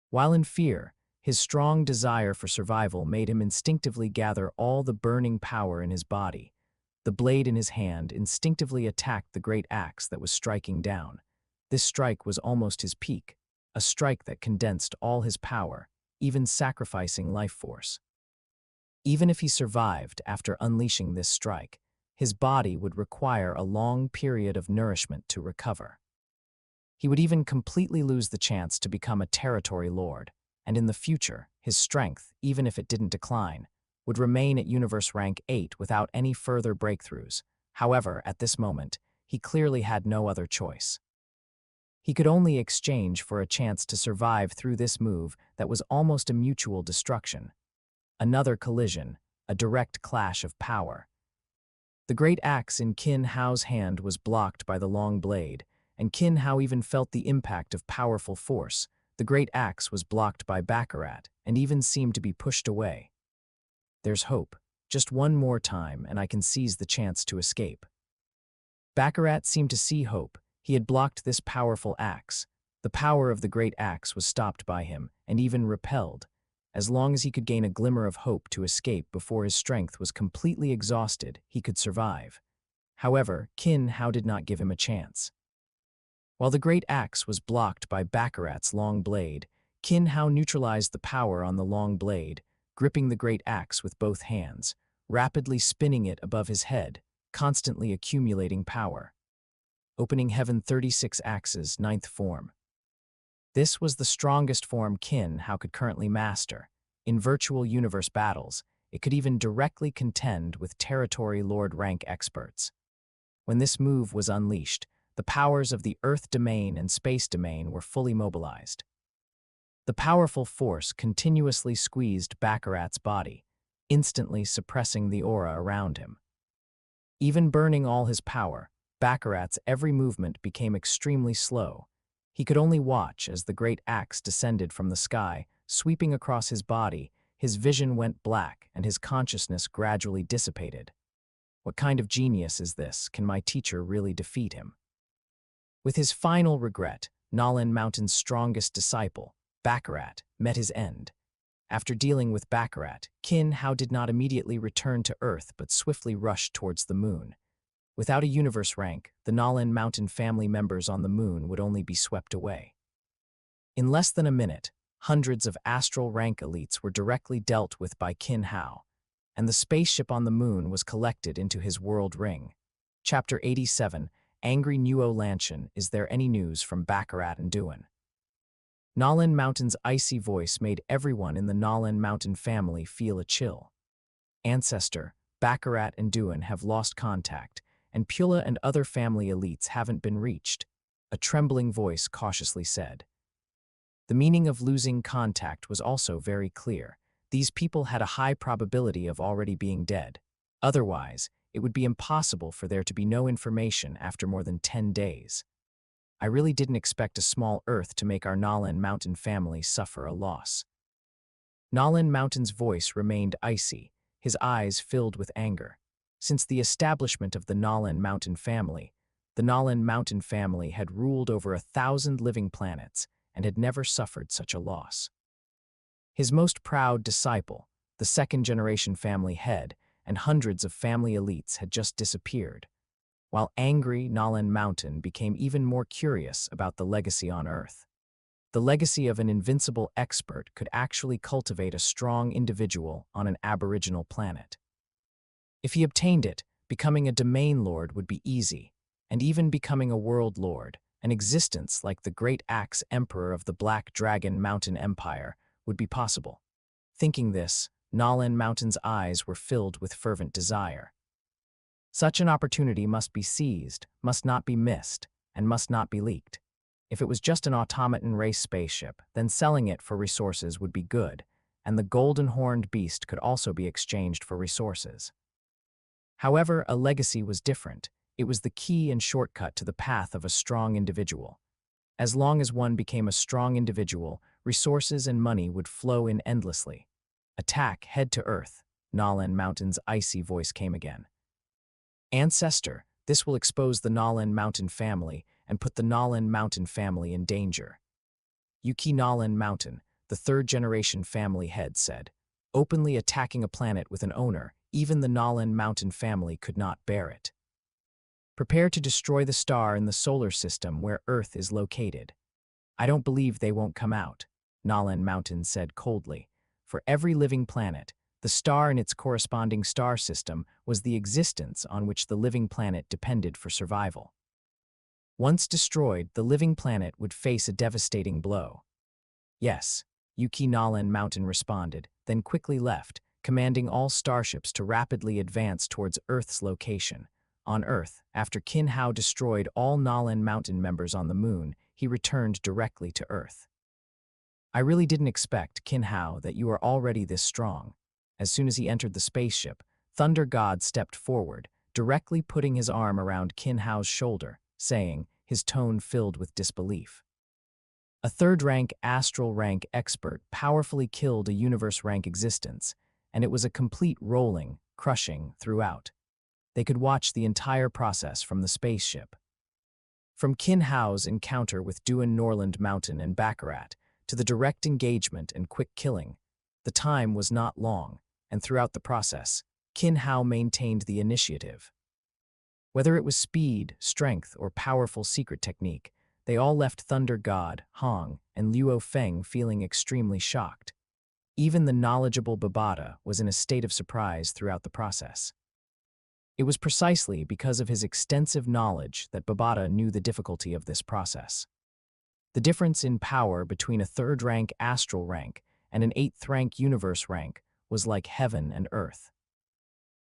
While in fear, his strong desire for survival made him instinctively gather all the burning power in his body. The blade in his hand instinctively attacked the great axe that was striking down. This strike was almost his peak, a strike that condensed all his power, even sacrificing life force. Even if he survived after unleashing this strike, his body would require a long period of nourishment to recover. He would even completely lose the chance to become a territory lord, and in the future, his strength, even if it didn't decline, would remain at universe rank 8 without any further breakthroughs. However, at this moment, he clearly had no other choice. He could only exchange for a chance to survive through this move that was almost a mutual destruction. Another collision, a direct clash of power. The great axe in Qin Hao's hand was blocked by the long blade, and Qin Hao even felt the impact of powerful force. The great axe was blocked by Baccarat and even seemed to be pushed away. There's hope. Just one more time and I can seize the chance to escape. Baccarat seemed to see hope. He had blocked this powerful axe. The power of the great axe was stopped by him and even repelled. As long as he could gain a glimmer of hope to escape before his strength was completely exhausted, he could survive. However, Qin Hao did not give him a chance. While the great axe was blocked by Baccarat's long blade, Qin Hao neutralized the power on the long blade, gripping the great axe with both hands, rapidly spinning it above his head, constantly accumulating power. Opening Heaven 36 Axes, 9th Form. This was the strongest form Qin Hao could currently master. In virtual universe battles, it could even directly contend with territory lord rank experts. When this move was unleashed, the powers of the Earth domain and Space domain were fully mobilized. The powerful force continuously squeezed Baccarat's body, instantly suppressing the aura around him. Even burning all his power, Baccarat's every movement became extremely slow. He could only watch as the great axe descended from the sky, sweeping across his body. His vision went black and his consciousness gradually dissipated. What kind of genius is this? Can my teacher really defeat him? With his final regret, Nalan Mountain's strongest disciple, Baccarat, met his end. After dealing with Baccarat, Qin Hao did not immediately return to Earth but swiftly rushed towards the moon. Without a universe rank, the Nalan Mountain family members on the moon would only be swept away. In less than a minute, hundreds of astral rank elites were directly dealt with by Qin Hao, and the spaceship on the moon was collected into his world ring. Chapter 87, Angry Nuo Lanshan, Is There Any News from Baccarat and Duan? Nalan Mountain's icy voice made everyone in the Nalan Mountain family feel a chill. Ancestor, Baccarat and Duan have lost contact, and Pula and other family elites haven't been reached, a trembling voice cautiously said. The meaning of losing contact was also very clear. These people had a high probability of already being dead. Otherwise, it would be impossible for there to be no information after more than 10 days. I really didn't expect a small Earth to make our Nalan Mountain family suffer a loss. Nalan Mountain's voice remained icy, his eyes filled with anger. Since the establishment of the Nalan Mountain family, the Nalan Mountain family had ruled over 1,000 living planets and had never suffered such a loss. His most proud disciple, the second-generation family head, and hundreds of family elites had just disappeared. while angry Nalan Mountain became even more curious about the legacy on Earth. The legacy of an invincible expert could actually cultivate a strong individual on an aboriginal planet. If he obtained it, becoming a domain lord would be easy, and even becoming a world lord, an existence like the great axe emperor of the Black Dragon Mountain Empire, would be possible. Thinking this, Nalan Mountain's eyes were filled with fervent desire. Such an opportunity must be seized, must not be missed, and must not be leaked. If it was just an automaton race spaceship, then selling it for resources would be good, and the golden-horned beast could also be exchanged for resources. However, a legacy was different. It was the key and shortcut to the path of a strong individual. As long as one became a strong individual, resources and money would flow in endlessly. Attack, head to Earth, Nalan Mountain's icy voice came again. Ancestor, this will expose the Nalan Mountain family and put the Nalan Mountain family in danger. Yuki Nalan Mountain, the third-generation family head, said, openly attacking a planet with an owner, even the Nalan Mountain family could not bear it. Prepare to destroy the star in the solar system where Earth is located. I don't believe they won't come out, Nalan Mountain said coldly. For every living planet, the star and its corresponding star system was the existence on which the living planet depended for survival. Once destroyed, the living planet would face a devastating blow. Yes, Yuki Nalan Mountain responded, then quickly left, commanding all starships to rapidly advance towards Earth's location. On Earth, after Qin Hao destroyed all Nalan Mountain members on the moon, he returned directly to Earth. I really didn't expect, Qin Hao, that you are already this strong. As soon as he entered the spaceship, Thunder God stepped forward, directly putting his arm around Qin Hao's shoulder, saying, his tone filled with disbelief. A third-rank astral rank expert powerfully killed a universe-rank existence, and it was a complete rolling, crushing throughout. They could watch the entire process from the spaceship. From Qin Hao's encounter with Duan Norland Mountain and Baccarat to the direct engagement and quick killing, the time was not long, and throughout the process, Qin Hao maintained the initiative. Whether it was speed, strength, or powerful secret technique, they all left Thunder God, Hong, and Luo Feng feeling extremely shocked. Even the knowledgeable Babata was in a state of surprise throughout the process. It was precisely because of his extensive knowledge that Babata knew the difficulty of this process. The difference in power between a third-rank astral rank and an eighth-rank universe rank was like heaven and earth.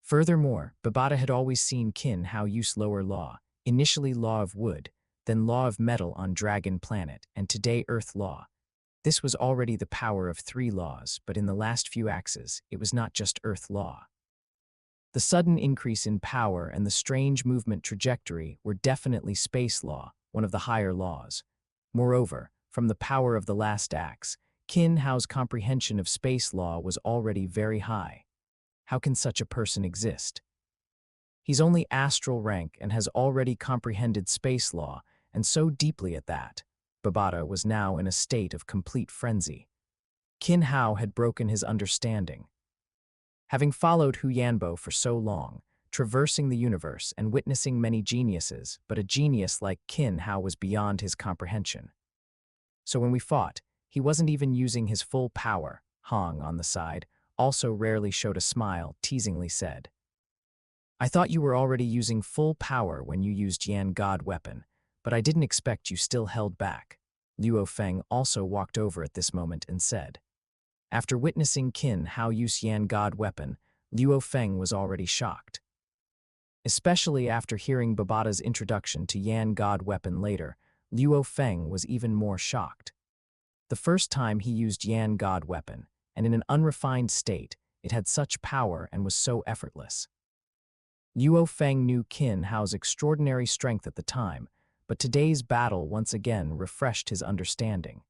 Furthermore, Babata had always seen Qin Hao use lower law, initially law of wood, then law of metal on Dragon Planet, and today Earth law. This was already the power of 3 laws, but in the last few axes, it was not just Earth law. The sudden increase in power and the strange movement trajectory were definitely space law, one of the higher laws. Moreover, from the power of the last axe, Qin Hao's comprehension of space law was already very high. How can such a person exist? He's only astral rank and has already comprehended space law, and so deeply at that. Babata was now in a state of complete frenzy. Qin Hao had broken his understanding. Having followed Hu Yanbo for so long, traversing the universe and witnessing many geniuses, but a genius like Qin Hao was beyond his comprehension. So when we fought, he wasn't even using his full power. Hong, on the side, also rarely showed a smile, teasingly said, I thought you were already using full power when you used Yan God weapon, but I didn't expect you still held back. Luo Feng also walked over at this moment and said. After witnessing Qin Hao use Yan God weapon, Luo Feng was already shocked. Especially after hearing Babata's introduction to Yan God weapon later, Luo Feng was even more shocked. The first time he used Yan God weapon, and in an unrefined state, it had such power and was so effortless. Luo Feng knew Qin Hao's extraordinary strength at the time, but today's battle once again refreshed his understanding.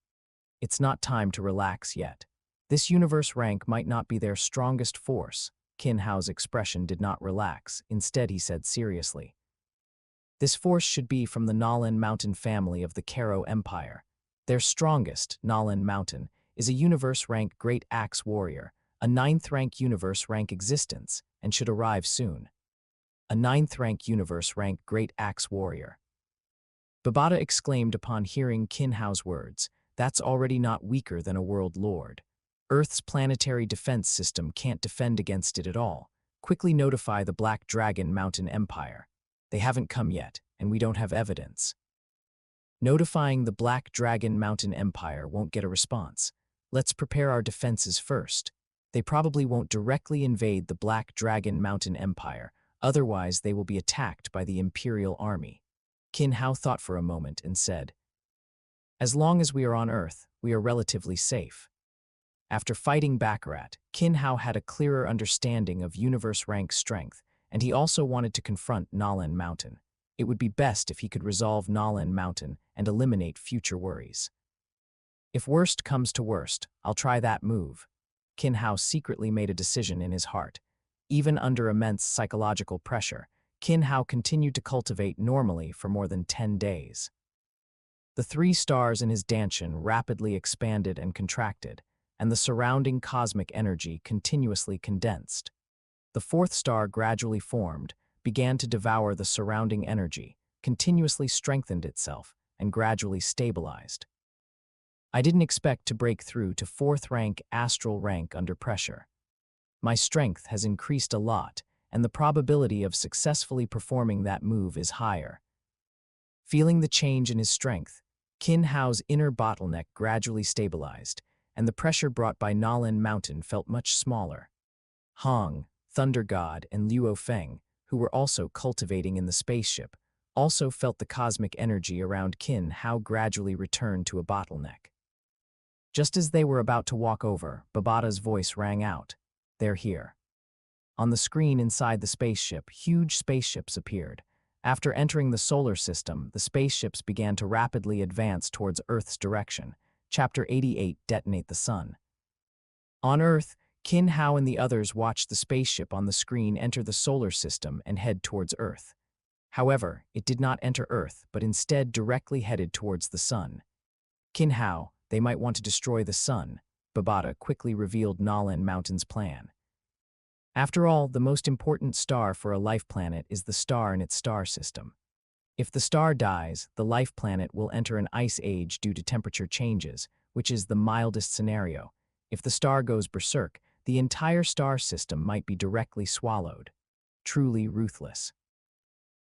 It's not time to relax yet. This universe rank might not be their strongest force. Qin Hao's expression did not relax. Instead, he said seriously. This force should be from the Nalan Mountain family of the Karo Empire. Their strongest, Nalan Mountain, is a universe rank Great Axe Warrior, a 9th rank universe rank existence, and should arrive soon. a ninth-rank universe-rank Great Axe Warrior. Babata exclaimed upon hearing Qin Hao's words, "That's already not weaker than a world lord. Earth's planetary defense system can't defend against it at all. Quickly notify the Black Dragon Mountain Empire. They haven't come yet, and we don't have evidence." Notifying the Black Dragon Mountain Empire won't get a response. Let's prepare our defenses first. They probably won't directly invade the Black Dragon Mountain Empire, otherwise they will be attacked by the Imperial Army. Qin Hao thought for a moment and said, "As long as we are on Earth, we are relatively safe." After fighting Baccarat, Qin Hao had a clearer understanding of universe-rank strength, and he also wanted to confront Nalan Mountain. It would be best if he could resolve Nalan Mountain and eliminate future worries. If worst comes to worst, I'll try that move. Qin Hao secretly made a decision in his heart. Even under immense psychological pressure, Qin Hao continued to cultivate normally for more than 10 days. The 3 stars in his Danshan rapidly expanded and contracted, and the surrounding cosmic energy continuously condensed. The 4th star gradually formed, began to devour the surrounding energy, continuously strengthened itself, and gradually stabilized. I didn't expect to break through to 4th rank astral rank under pressure. My strength has increased a lot, and the probability of successfully performing that move is higher. Feeling the change in his strength, Qin Hao's inner bottleneck gradually stabilized, and the pressure brought by Nalan Mountain felt much smaller. Hong, Thunder God, and Luo Feng, who were also cultivating in the spaceship, also felt the cosmic energy around Qin Hao gradually return to a bottleneck. Just as they were about to walk over, Babata's voice rang out, "They're here." On the screen inside the spaceship, huge spaceships appeared. After entering the solar system, the spaceships began to rapidly advance towards Earth's direction. Chapter 88, Detonate the Sun. On Earth, Qin Hao and the others watched the spaceship on the screen enter the solar system and head towards Earth. However, it did not enter Earth, but instead directly headed towards the sun. Qin Hao, they might want to destroy the sun. Babata quickly revealed Nalan Mountain's plan. After all, the most important star for a life planet is the star in its star system. If the star dies, the life planet will enter an ice age due to temperature changes, which is the mildest scenario. If the star goes berserk, the entire star system might be directly swallowed. Truly ruthless.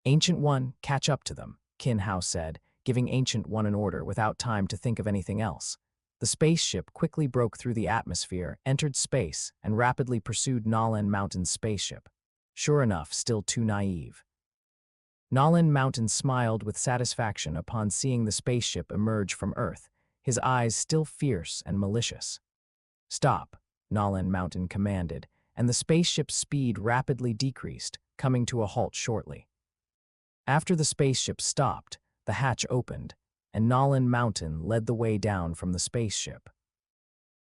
"Ancient One, catch up to them," Qin Hao said, giving Ancient One an order without time to think of anything else. The spaceship quickly broke through the atmosphere, entered space, and rapidly pursued Nalan Mountain's spaceship. Sure enough, still too naive. Nalan Mountain smiled with satisfaction upon seeing the spaceship emerge from Earth, his eyes still fierce and malicious. "Stop," Nalan Mountain commanded, and the spaceship's speed rapidly decreased, coming to a halt shortly. After the spaceship stopped, the hatch opened, and Nalan Mountain led the way down from the spaceship.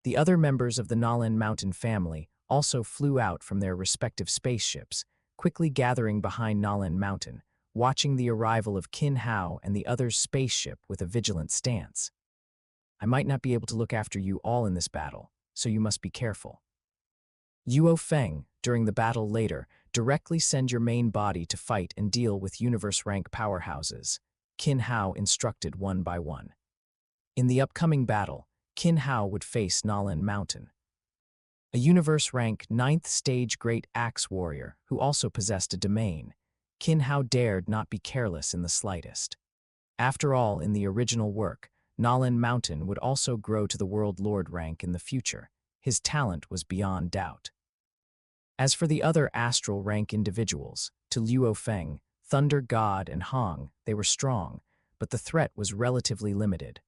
The other members of the Nalan Mountain family also flew out from their respective spaceships, quickly gathering behind Nalan Mountain, watching the arrival of Qin Hao and the other's spaceship with a vigilant stance. "I might not be able to look after you all in this battle, so you must be careful. Luo Feng, during the battle later, directly send your main body to fight and deal with universe-rank powerhouses," Qin Hao instructed one by one. In the upcoming battle, Qin Hao would face Nalan Mountain, a universe-rank 9th stage Great Axe Warrior who also possessed a domain. Qin Hao dared not be careless in the slightest. After all, in the original work, Nalan Mountain would also grow to the World Lord rank in the future. His talent was beyond doubt. As for the other astral rank individuals, to Luo Feng, Thunder God, and Hong, they were strong, but the threat was relatively limited.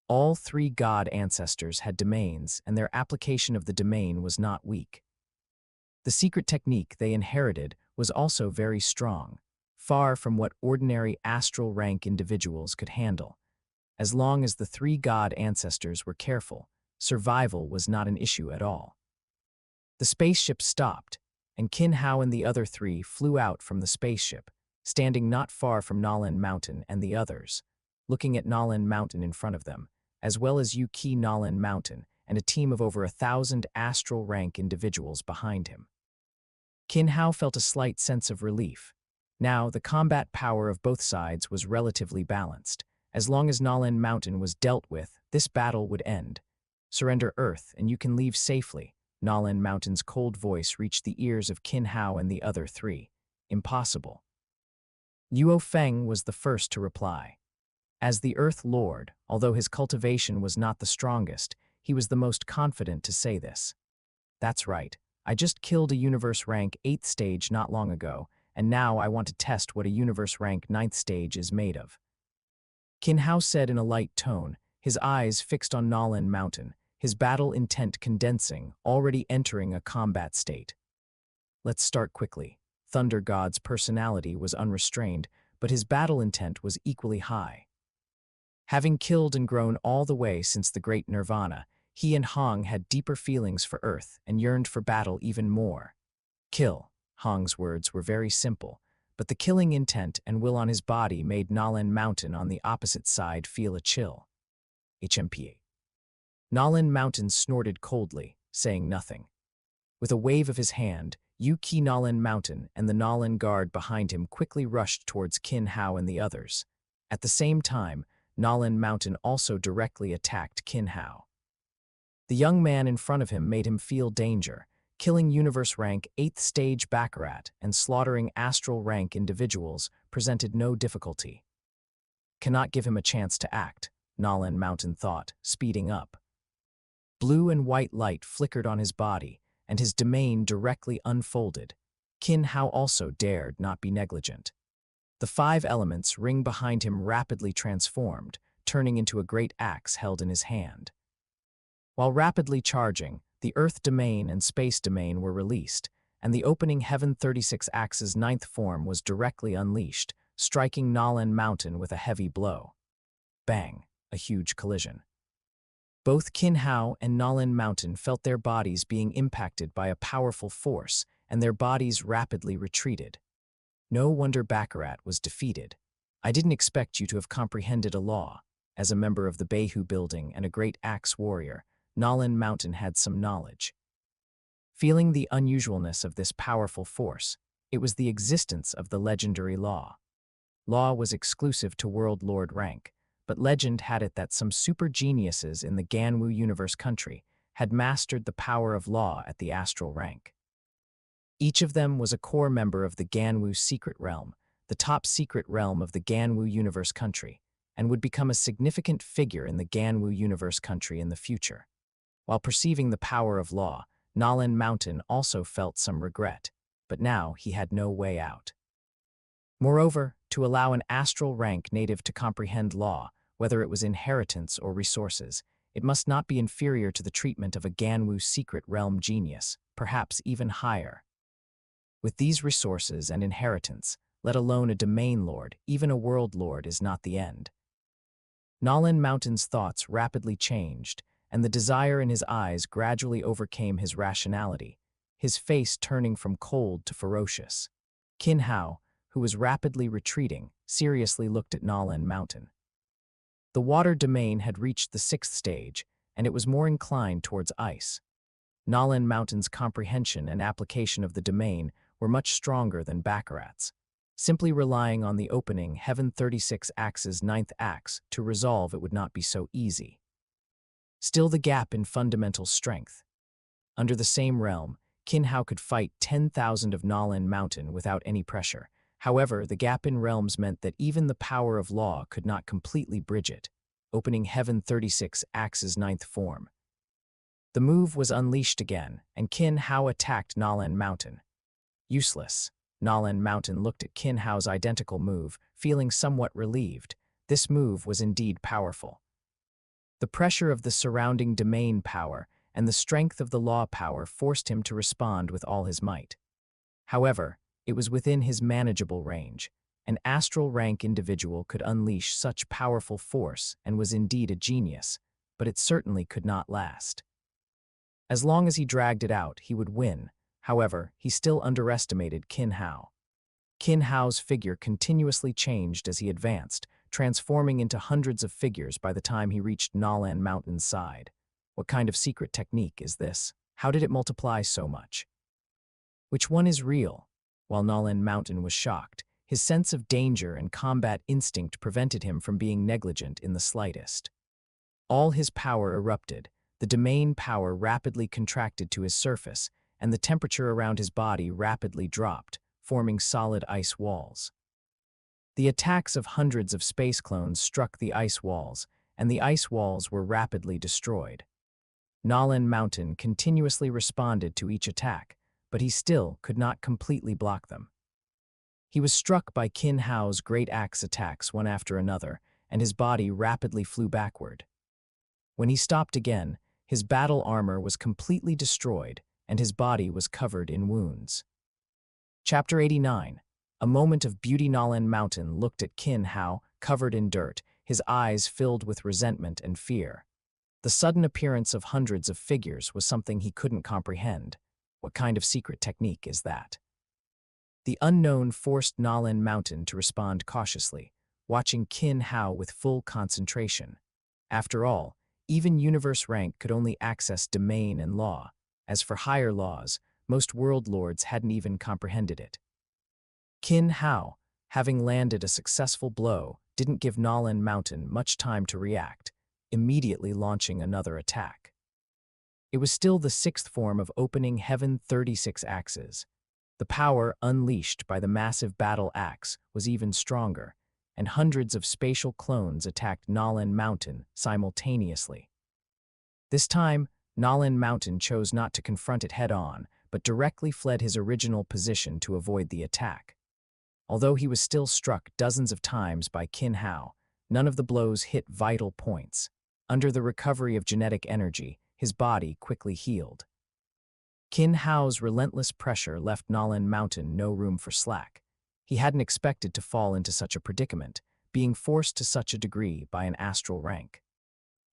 All 3 god ancestors had domains, and their application of the domain was not weak. The secret technique they inherited was also very strong, far from what ordinary astral rank individuals could handle. As long as the 3 god ancestors were careful, survival was not an issue at all. The spaceship stopped, and Qin Hao and the other 3 flew out from the spaceship, standing not far from Nalan Mountain and the others, looking at Nalan Mountain in front of them, as well as Yuki Nalan Mountain and a team of over 1,000 astral rank individuals behind him. Qin Hao felt a slight sense of relief. Now, the combat power of both sides was relatively balanced. As long as Nalin Mountain was dealt with, this battle would end. Surrender Earth, and you can leave safely. Nalin Mountain's cold voice reached the ears of Qin Hao and the other three. Impossible. Luo Feng was the first to reply. As the Earth Lord, although his cultivation was not the strongest, he was the most confident to say this. That's right. I just killed a universe rank 8th stage not long ago, and now I want to test what a universe rank 9th stage is made of. Qin Hao said in a light tone, his eyes fixed on Nalin Mountain, his battle intent condensing, already entering a combat state. Let's start quickly. Thunder God's personality was unrestrained, but his battle intent was equally high. Having killed and grown all the way since the Great Nirvana, he and Hong had deeper feelings for Earth and yearned for battle even more. Kill. Hong's words were very simple, but the killing intent and will on his body made Nalin Mountain on the opposite side feel a chill. HMPA. Nalin Mountain snorted coldly, saying nothing. With a wave of his hand, Yu-Ki Nalin Mountain and the Nalin guard behind him quickly rushed towards Qin Hao and the others. At the same time, Nalin Mountain also directly attacked Qin Hao. The young man in front of him made him feel danger, killing universe rank 8th stage Baccarat and slaughtering astral rank individuals presented no difficulty. Cannot give him a chance to act, Nalin Mountain thought, speeding up. Blue and white light flickered on his body, and his domain directly unfolded. Qin Hao also dared not be negligent. The 5 elements ring behind him rapidly transformed, turning into a great axe held in his hand. While rapidly charging, the Earth domain and Space domain were released, and the opening Heaven 36 axe's 9th form was directly unleashed, striking Nalin Mountain with a heavy blow. Bang! A huge collision. Both Qin Hao and Nalin Mountain felt their bodies being impacted by a powerful force, and their bodies rapidly retreated. No wonder Baccarat was defeated. I didn't expect you to have comprehended a law. As a member of the Beihu building and a great axe warrior, Nalin Mountain had some knowledge. Feeling the unusualness of this powerful force, it was the existence of the legendary law. Law was exclusive to World Lord rank, but legend had it that some super geniuses in the Ganwu universe country had mastered the power of law at the astral rank. Each of them was a core member of the Ganwu secret realm, the top secret realm of the Ganwu universe country, and would become a significant figure in the Ganwu universe country in the future. While perceiving the power of law, Nalin Mountain also felt some regret, but now he had no way out. Moreover, to allow an astral rank native to comprehend law, whether it was inheritance or resources, it must not be inferior to the treatment of a Ganwu secret realm genius, perhaps even higher. With these resources and inheritance, let alone a domain lord, even a world lord is not the end. Nalin Mountain's thoughts rapidly changed, and the desire in his eyes gradually overcame his rationality, his face turning from cold to ferocious. Qin Hao, who was rapidly retreating, seriously looked at Nalin Mountain. The water domain had reached the 6th stage, and it was more inclined towards ice. Nalin Mountain's comprehension and application of the domain were much stronger than Baccarat's. Simply relying on the opening Heaven 36 axe's 9th axe to resolve it would not be so easy. Still the gap in fundamental strength. Under the same realm, Qin Hao could fight 10,000 of Nalin Mountain without any pressure. However, the gap in realms meant that even the power of law could not completely bridge it, opening Heaven 36 axe's 9th form. The move was unleashed again, and Qin Hao attacked Nalin Mountain. Useless. Nalin Mountain looked at Qin Hao's identical move, feeling somewhat relieved. This move was indeed powerful. The pressure of the surrounding domain power and the strength of the law power forced him to respond with all his might. However, it was within his manageable range. An astral rank individual could unleash such powerful force and was indeed a genius, but it certainly could not last. As long as he dragged it out, he would win. However, he still underestimated Qin Hao. Qin Hao's figure continuously changed as he advanced, transforming into hundreds of figures by the time he reached Nalin Mountain's side. What kind of secret technique is this? How did it multiply so much? Which one is real? While Nolan Mountain was shocked, his sense of danger and combat instinct prevented him from being negligent in the slightest. All his power erupted, the domain power rapidly contracted to his surface, and the temperature around his body rapidly dropped, forming solid ice walls. The attacks of hundreds of space clones struck the ice walls, and the ice walls were rapidly destroyed. Nolan Mountain continuously responded to each attack, but he still could not completely block them. He was struck by Qin Hao's great axe attacks one after another, and his body rapidly flew backward. When he stopped again, his battle armor was completely destroyed, and his body was covered in wounds. Chapter 89. A moment of beauty. Nolan Mountain looked at Qin Hao, covered in dirt, his eyes filled with resentment and fear. The sudden appearance of hundreds of figures was something he couldn't comprehend. What kind of secret technique is that? The unknown forced Nolan Mountain to respond cautiously, watching Qin Hao with full concentration. After all, even universe rank could only access domain and law. As for higher laws, most world lords hadn't even comprehended it. Qin Hao, having landed a successful blow, didn't give Nolan Mountain much time to react, immediately launching another attack. It was still the sixth form of opening Heaven 36 axes. The power unleashed by the massive battle axe was even stronger, and hundreds of spatial clones attacked Nolan Mountain simultaneously. This time, Nolan Mountain chose not to confront it head-on, but directly fled his original position to avoid the attack. Although he was still struck dozens of times by Qin Hao, none of the blows hit vital points. Under the recovery of genetic energy, his body quickly healed. Qin Hao's relentless pressure left Nolan Mountain no room for slack. He hadn't expected to fall into such a predicament, being forced to such a degree by an astral rank.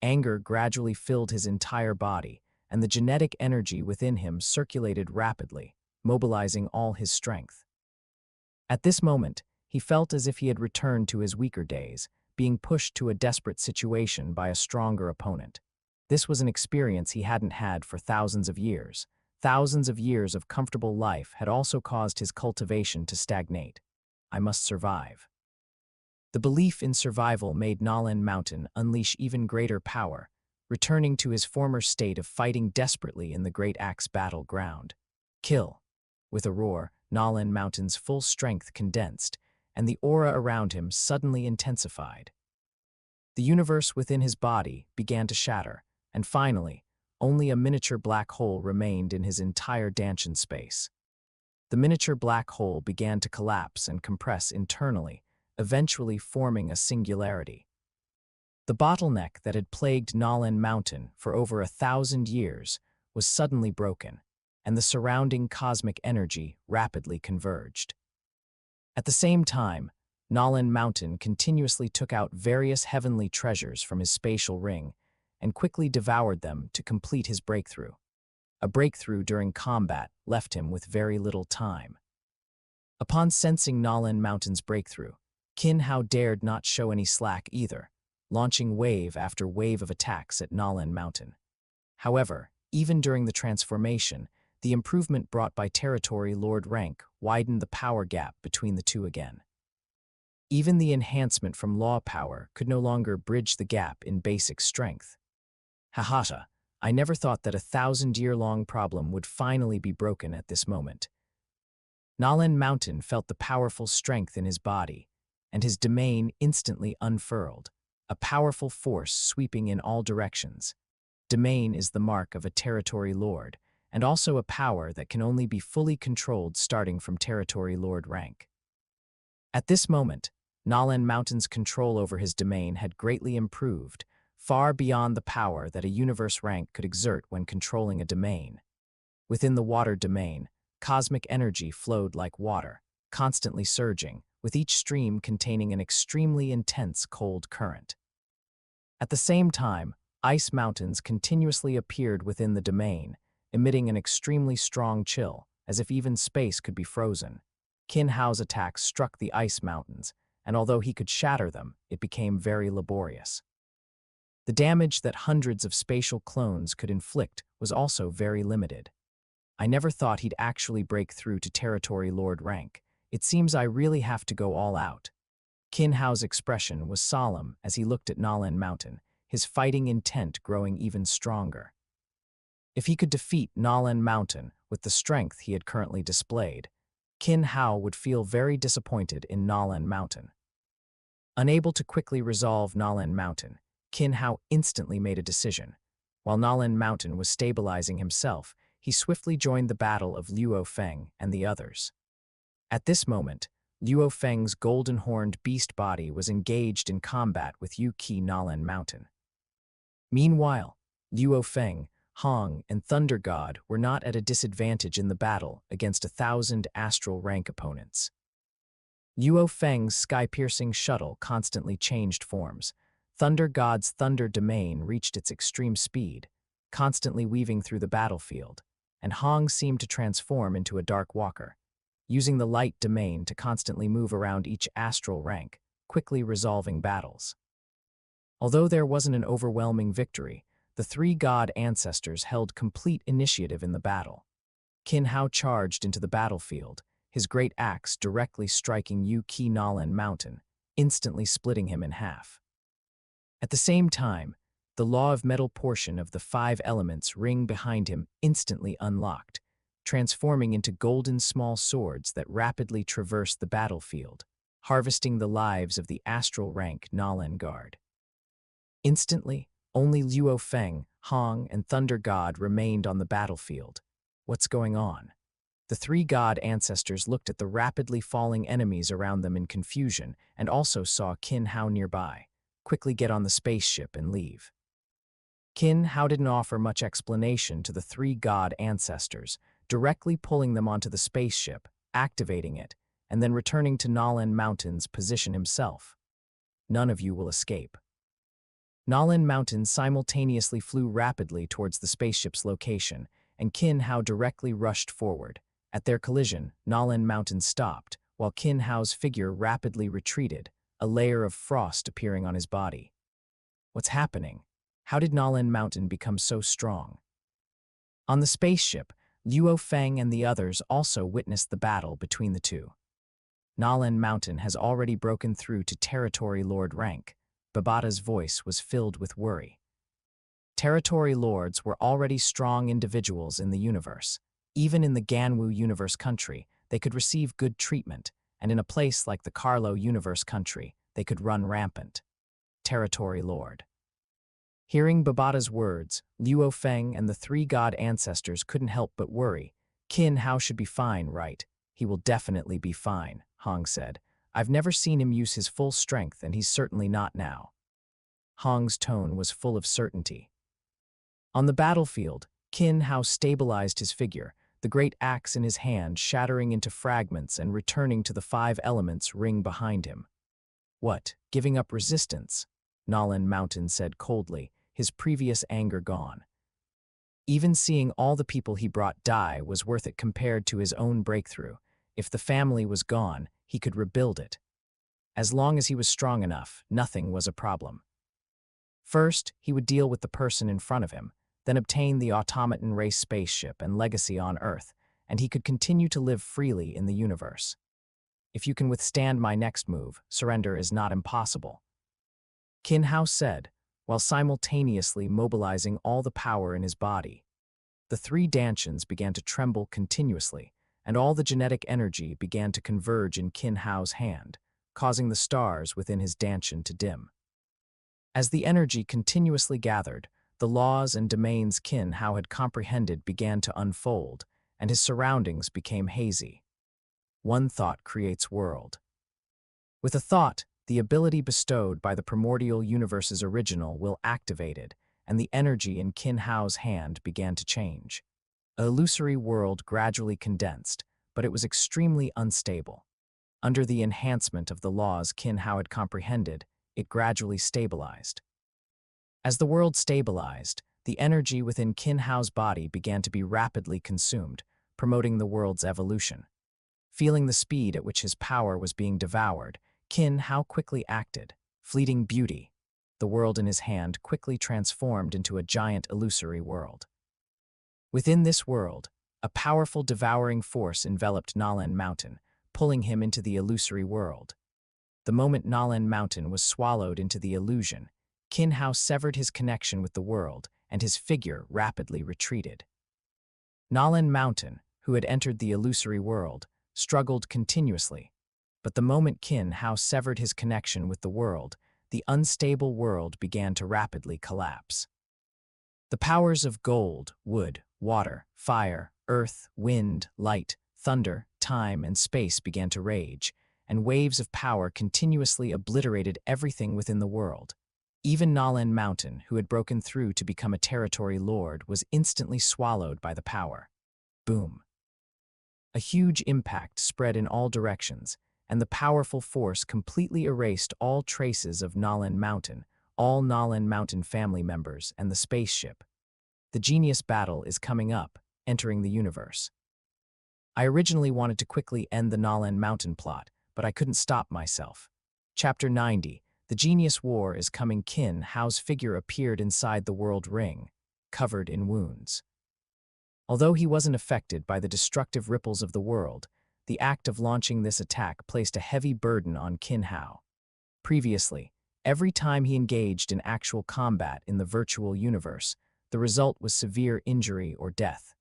Anger gradually filled his entire body, and the genetic energy within him circulated rapidly, mobilizing all his strength. At this moment, he felt as if he had returned to his weaker days, being pushed to a desperate situation by a stronger opponent. This was an experience he hadn't had for thousands of years. Thousands of years of comfortable life had also caused his cultivation to stagnate. I must survive. The belief in survival made Nolan Mountain unleash even greater power, returning to his former state of fighting desperately in the Great Axe battleground. Kill! With a roar, Nolan Mountain's full strength condensed, and the aura around him suddenly intensified. The universe within his body began to shatter, and finally, only a miniature black hole remained in his entire Danshan space. The miniature black hole began to collapse and compress internally, eventually forming a singularity. The bottleneck that had plagued Nolan Mountain for over 1,000 years was suddenly broken, and the surrounding cosmic energy rapidly converged. At the same time, Nolan Mountain continuously took out various heavenly treasures from his spatial ring and quickly devoured them to complete his breakthrough. A breakthrough during combat left him with very little time. Upon sensing Nolan Mountain's breakthrough, Qin Hao dared not show any slack either, launching wave after wave of attacks at Nolan Mountain. However, even during the transformation, the improvement brought by Territory Lord rank widened the power gap between the two again. Even the enhancement from law power could no longer bridge the gap in basic strength. Hahata, I never thought that a 1,000-year-long problem would finally be broken at this moment. Nolan Mountain felt the powerful strength in his body, and his domain instantly unfurled, a powerful force sweeping in all directions. Domain is the mark of a Territory Lord, and also a power that can only be fully controlled starting from Territory Lord rank. At this moment, Nolan Mountain's control over his domain had greatly improved, far beyond the power that a universe rank could exert when controlling a domain. Within the water domain, cosmic energy flowed like water, constantly surging, with each stream containing an extremely intense cold current. At the same time, ice mountains continuously appeared within the domain, emitting an extremely strong chill, as if even space could be frozen. Qin Hao's attacks struck the ice mountains, and although he could shatter them, it became very laborious. The damage that hundreds of spatial clones could inflict was also very limited. I never thought he'd actually break through to Territory Lord rank. It seems I really have to go all out. Qin Hao's expression was solemn as he looked at Nalan Mountain, his fighting intent growing even stronger. If he could defeat Nalan Mountain with the strength he had currently displayed, Qin Hao would feel very disappointed in Nalan Mountain. Unable to quickly resolve Nalan Mountain, Qin Hao instantly made a decision. While Nalan Mountain was stabilizing himself, he swiftly joined the battle of Luo Feng and the others. At this moment, Luo Feng's golden-horned beast body was engaged in combat with Yu Qi Nalan Mountain. Meanwhile, Luo Feng, Hong, and Thunder God were not at a disadvantage in the battle against 1,000 astral rank opponents. Luo Feng's sky-piercing shuttle constantly changed forms. Thunder God's thunder domain reached its extreme speed, constantly weaving through the battlefield, and Hong seemed to transform into a dark walker, using the light domain to constantly move around each astral rank, quickly resolving battles. Although there wasn't an overwhelming victory, the three god ancestors held complete initiative in the battle. Qin Hao charged into the battlefield, his great axe directly striking Yu Qi Nalan Mountain, instantly splitting him in half. At the same time, the law of metal portion of the 5 elements ring behind him instantly unlocked, transforming into golden small swords that rapidly traversed the battlefield, harvesting the lives of the astral rank Nalan Guard. Instantly, only Luo Feng, Hong, and Thunder God remained on the battlefield. What's going on? The 3 god ancestors looked at the rapidly falling enemies around them in confusion and also saw Qin Hao nearby. Quickly get on the spaceship and leave. Qin Hao didn't offer much explanation to the 3 god ancestors, directly pulling them onto the spaceship, activating it, and then returning to Nalan Mountain's position himself. None of you will escape. Nalan Mountain simultaneously flew rapidly towards the spaceship's location, and Qin Hao directly rushed forward. At their collision, Nalan Mountain stopped, while Qin Hao's figure rapidly retreated, a layer of frost appearing on his body. What's happening? How did Nalan Mountain become so strong? On the spaceship, Luo Feng and the others also witnessed the battle between the two. Nalan Mountain has already broken through to Territory Lord rank. Babata's voice was filled with worry. Territory Lords were already strong individuals in the universe. Even in the Ganwu universe country, they could receive good treatment, and in a place like the Carlo universe country, they could run rampant. Territory Lord. Hearing Babata's words, Luo Feng and the 3 god ancestors couldn't help but worry. Qin Hao should be fine, right? He will definitely be fine, Hong said. I've never seen him use his full strength, and he's certainly not now. Hong's tone was full of certainty. On the battlefield, Qin Hao stabilized his figure, the great axe in his hand shattering into fragments and returning to the 5 elements ring behind him. What, giving up resistance? Nalan Mountain said coldly, his previous anger gone. Even seeing all the people he brought die was worth it compared to his own breakthrough. If the family was gone, he could rebuild it. As long as he was strong enough, nothing was a problem. First, he would deal with the person in front of him, then obtain the automaton race spaceship and legacy on Earth, and he could continue to live freely in the universe. If you can withstand my next move, surrender is not impossible. Qin Hao said, while simultaneously mobilizing all the power in his body. The 3 Dantians began to tremble continuously, and all the genetic energy began to converge in Qin Hao's hand, causing the stars within his Dantian to dim. As the energy continuously gathered, the laws and domains Qin Hao had comprehended began to unfold, and his surroundings became hazy. One thought creates world. With a thought, the ability bestowed by the primordial universe's original will activated, and the energy in Qin Hao's hand began to change. A illusory world gradually condensed, but it was extremely unstable. Under the enhancement of the laws Qin Hao had comprehended, it gradually stabilized. As the world stabilized, the energy within Qin Hao's body began to be rapidly consumed, promoting the world's evolution. Feeling the speed at which his power was being devoured, Qin Hao quickly acted. Fleeting beauty. The world in his hand quickly transformed into a giant illusory world. Within this world, A powerful devouring force enveloped Nalan Mountain, pulling him into the illusory world. The moment Nalan Mountain was swallowed into the illusion, Qin Hao severed his connection with the world, and his figure rapidly retreated. Nalan Mountain, who had entered the illusory world, struggled continuously, but the moment Qin Hao severed his connection with the world, the unstable world began to rapidly collapse. The powers of gold, wood, water, fire, earth, wind, light, thunder, time, and space began to rage, and waves of power continuously obliterated everything within the world. Even Nalan Mountain, who had broken through to become a territory lord, was instantly swallowed by the power. Boom. A huge impact spread in all directions, and the powerful force completely erased all traces of Nalan Mountain, all Nalan Mountain family members, and the spaceship. The genius battle is coming up, entering the universe. I originally wanted to quickly end the Nalan Mountain plot, but I couldn't stop myself. Chapter 90. The Genius War is coming. Qin Hao's figure appeared inside the world ring, covered in wounds. Although he wasn't affected by the destructive ripples of the world, the act of launching this attack placed a heavy burden on Qin Hao. Previously, every time he engaged in actual combat in the virtual universe, the result was severe injury or death.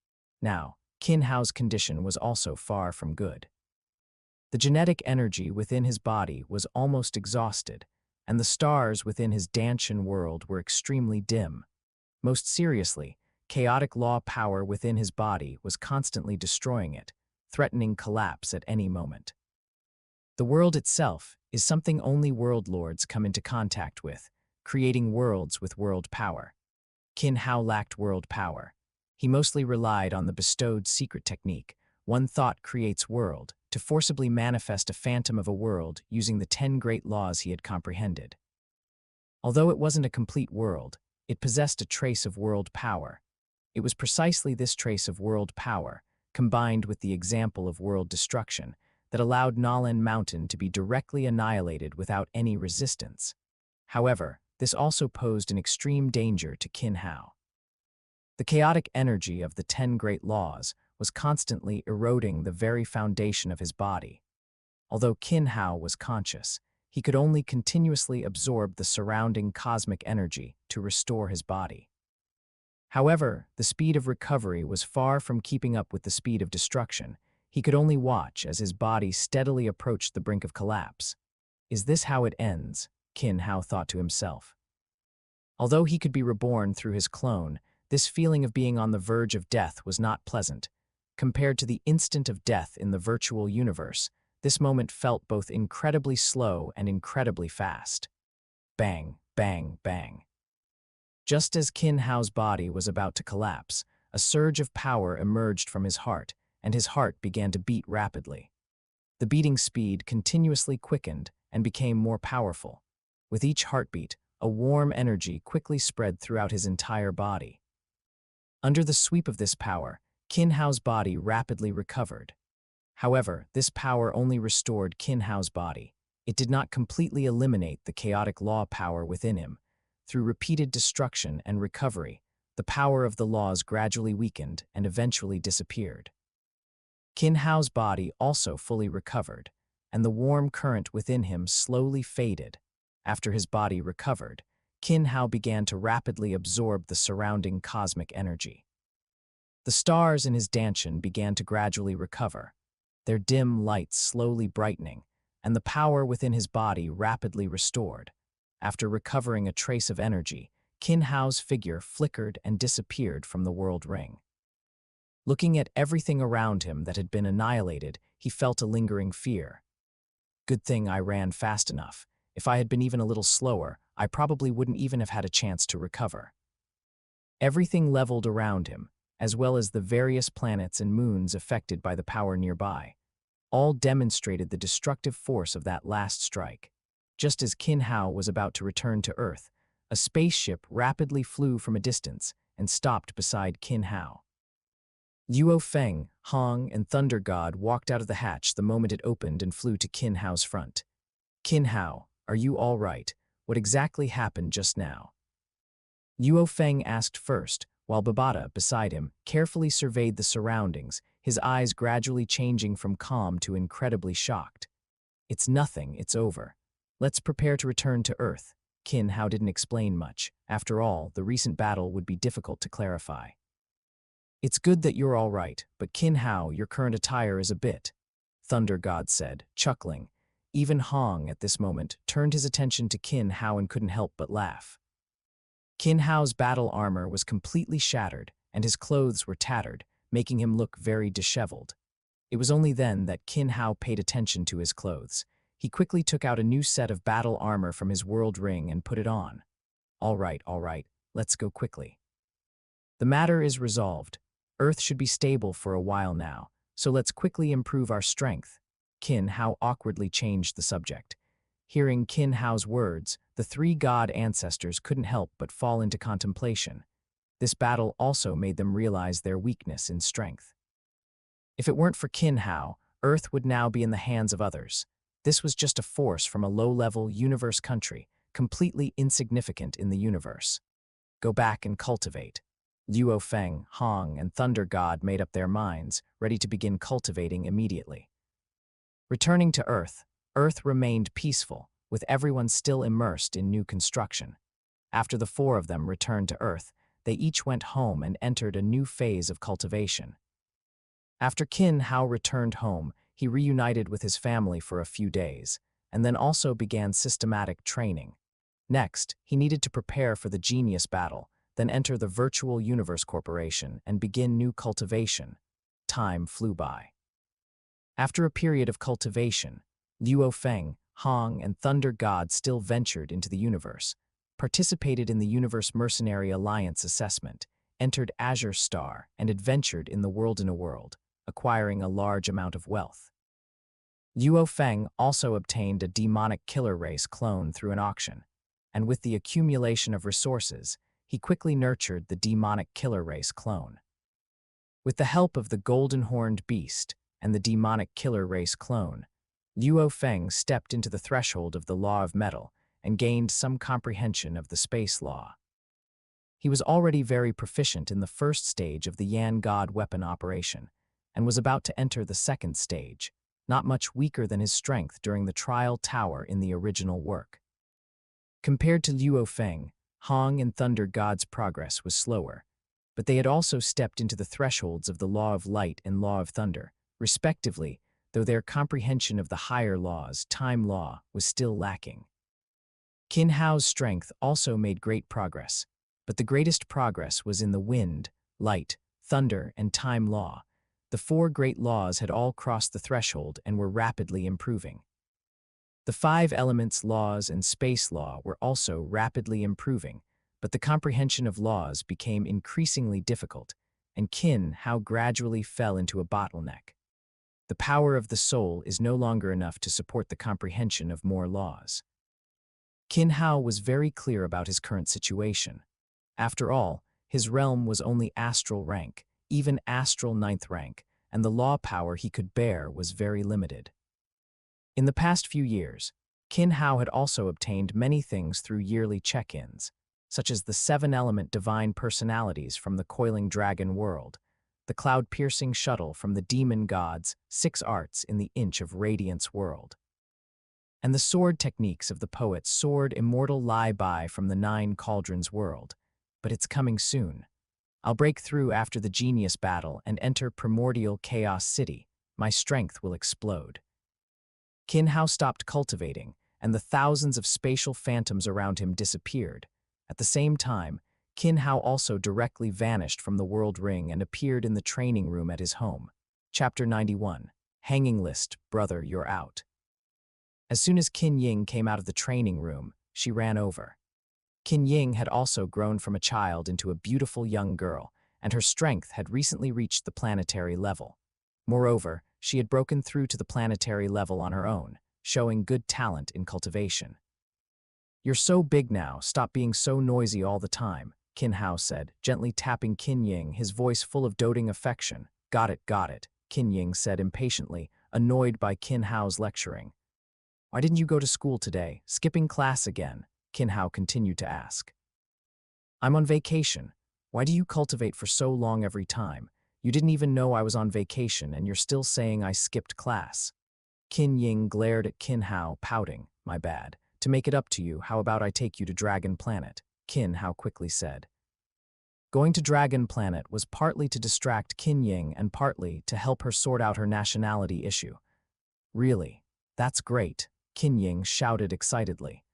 Now, Qin Hao's condition was also far from good. The genetic energy within his body was almost exhausted, and the stars within his Danshan world were extremely dim. Most seriously, chaotic law power within his body was constantly destroying it, threatening collapse at any moment. The world itself is something only world lords come into contact with, creating worlds with world power. Qin Hao lacked world power. He mostly relied on the bestowed secret technique, one thought creates world, to forcibly manifest a phantom of a world using the 10 great laws he had comprehended. Although it wasn't a complete world, it possessed a trace of world power. It was precisely this trace of world power, combined with the example of world destruction, that allowed Nalan Mountain to be directly annihilated without any resistance. However, this also posed an extreme danger to Qin Hao. The chaotic energy of the 10 great laws was constantly eroding the very foundation of his body. Although Qin Hao was conscious, he could only continuously absorb the surrounding cosmic energy to restore his body. However, the speed of recovery was far from keeping up with the speed of destruction. He could only watch as his body steadily approached the brink of collapse. Is this how it ends? Qin Hao thought to himself. Although he could be reborn through his clone, this feeling of being on the verge of death was not pleasant. Compared to the instant of death in the virtual universe, this moment felt both incredibly slow and incredibly fast. Bang, bang, bang. Just as Qin Hao's body was about to collapse, a surge of power emerged from his heart, and his heart began to beat rapidly. The beating speed continuously quickened and became more powerful. With each heartbeat, a warm energy quickly spread throughout his entire body. Under the sweep of this power, Qin Hao's body rapidly recovered. However, this power only restored Qin Hao's body. It did not completely eliminate the chaotic law power within him. Through repeated destruction and recovery, the power of the laws gradually weakened and eventually disappeared. Qin Hao's body also fully recovered, and the warm current within him slowly faded. After his body recovered, Qin Hao began to rapidly absorb the surrounding cosmic energy. The stars in his Danshan began to gradually recover, their dim lights slowly brightening, and the power within his body rapidly restored. After recovering a trace of energy, Qin Hao's figure flickered and disappeared from the world ring. Looking at everything around him that had been annihilated, he felt a lingering fear. Good thing I ran fast enough. If I had been even a little slower, I probably wouldn't even have had a chance to recover. Everything leveled around him, as well as the various planets and moons affected by the power nearby, all demonstrated the destructive force of that last strike. Just as Qin Hao was about to return to Earth, a spaceship rapidly flew from a distance and stopped beside Qin Hao. Luo Feng, Hong, and Thunder God walked out of the hatch the moment it opened and flew to Qin Hao's front. Qin Hao, are you all right? What exactly happened just now? Luo Feng asked first, while Babata, beside him, carefully surveyed the surroundings, his eyes gradually changing from calm to incredibly shocked. It's nothing, it's over. Let's prepare to return to Earth. Qin Hao didn't explain much. After all, the recent battle would be difficult to clarify. It's good that you're all right, but Qin Hao, your current attire is a bit, Thunder God said, chuckling. Even Hong, at this moment, turned his attention to Qin Hao and couldn't help but laugh. Qin Hao's battle armor was completely shattered, and his clothes were tattered, making him look very disheveled. It was only then that Qin Hao paid attention to his clothes. He quickly took out a new set of battle armor from his world ring and put it on. All right, let's go quickly. The matter is resolved. Earth should be stable for a while now, so let's quickly improve our strength. Qin Hao awkwardly changed the subject. Hearing Qin Hao's words, the three god ancestors couldn't help but fall into contemplation. This battle also made them realize their weakness in strength. If it weren't for Qin Hao, Earth would now be in the hands of others. This was just a force from a low-level universe country, completely insignificant in the universe. Go back and cultivate. Luo Feng, Hong, and Thunder God made up their minds, ready to begin cultivating immediately. Returning to Earth, Earth remained peaceful, with everyone still immersed in new construction. After the four of them returned to Earth, they each went home and entered a new phase of cultivation. After Qin Hao returned home, he reunited with his family for a few days, and then also began systematic training. Next, he needed to prepare for the Genius Battle, then enter the Virtual Universe Corporation and begin new cultivation. Time flew by. After a period of cultivation, Luo Feng, Hong, and Thunder God still ventured into the universe, participated in the Universe Mercenary Alliance assessment, entered Azure Star, and adventured in the World in a World, acquiring a large amount of wealth. Luo Feng also obtained a demonic killer race clone through an auction, and with the accumulation of resources, he quickly nurtured the demonic killer race clone. With the help of the golden-horned beast and the demonic killer race clone, Luo Feng stepped into the threshold of the law of metal and gained some comprehension of the space law. He was already very proficient in the first stage of the Yan God weapon operation, and was about to enter the second stage, not much weaker than his strength during the trial tower in the original work. Compared to Luo Feng, Hong and Thunder God's progress was slower, but they had also stepped into the thresholds of the Law of Light and Law of Thunder, respectively, though their comprehension of the higher laws, time law, was still lacking. Qin Hao's strength also made great progress, but the greatest progress was in the wind, light, thunder, and time law. The four great laws had all crossed the threshold and were rapidly improving. The five elements laws and space law were also rapidly improving, but the comprehension of laws became increasingly difficult, and Qin Hao gradually fell into a bottleneck. The power of the soul is no longer enough to support the comprehension of more laws. Qin Hao was very clear about his current situation. After all, his realm was only astral rank, even astral 9th rank, and the law power he could bear was very limited. In the past few years, Qin Hao had also obtained many things through yearly check-ins, such as the 7-element divine personalities from the Coiling Dragon world, the cloud-piercing shuttle from the demon gods, 6 arts in the Inch of Radiance world, and the sword techniques of the poet's sword immortal Lie Bai from the 9 Cauldrons world. But it's coming soon. I'll break through after the Genius Battle and enter Primordial Chaos City. My strength will explode. Qin Hao stopped cultivating, and the thousands of spatial phantoms around him disappeared. At the same time, Qin Hao also directly vanished from the World Ring and appeared in the training room at his home. Chapter 91. Hanging List, Brother, You're Out. As soon as Qin Ying came out of the training room, she ran over. Qin Ying had also grown from a child into a beautiful young girl, and her strength had recently reached the planetary level. Moreover, she had broken through to the planetary level on her own, showing good talent in cultivation. You're so big now, stop being so noisy all the time, Qin Hao said, gently tapping Qin Ying, his voice full of doting affection. Got it, Qin Ying said impatiently, annoyed by Qin Hao's lecturing. Why didn't you go to school today, skipping class again? Qin Hao continued to ask. I'm on vacation. Why do you cultivate for so long every time? You didn't even know I was on vacation and you're still saying I skipped class. Qin Ying glared at Qin Hao, pouting. My bad. To make it up to you, how about I take you to Dragon Planet? Qin Hao quickly said. Going to Dragon Planet was partly to distract Qin Ying and partly to help her sort out her nationality issue. Really? That's great, Qin Ying shouted excitedly.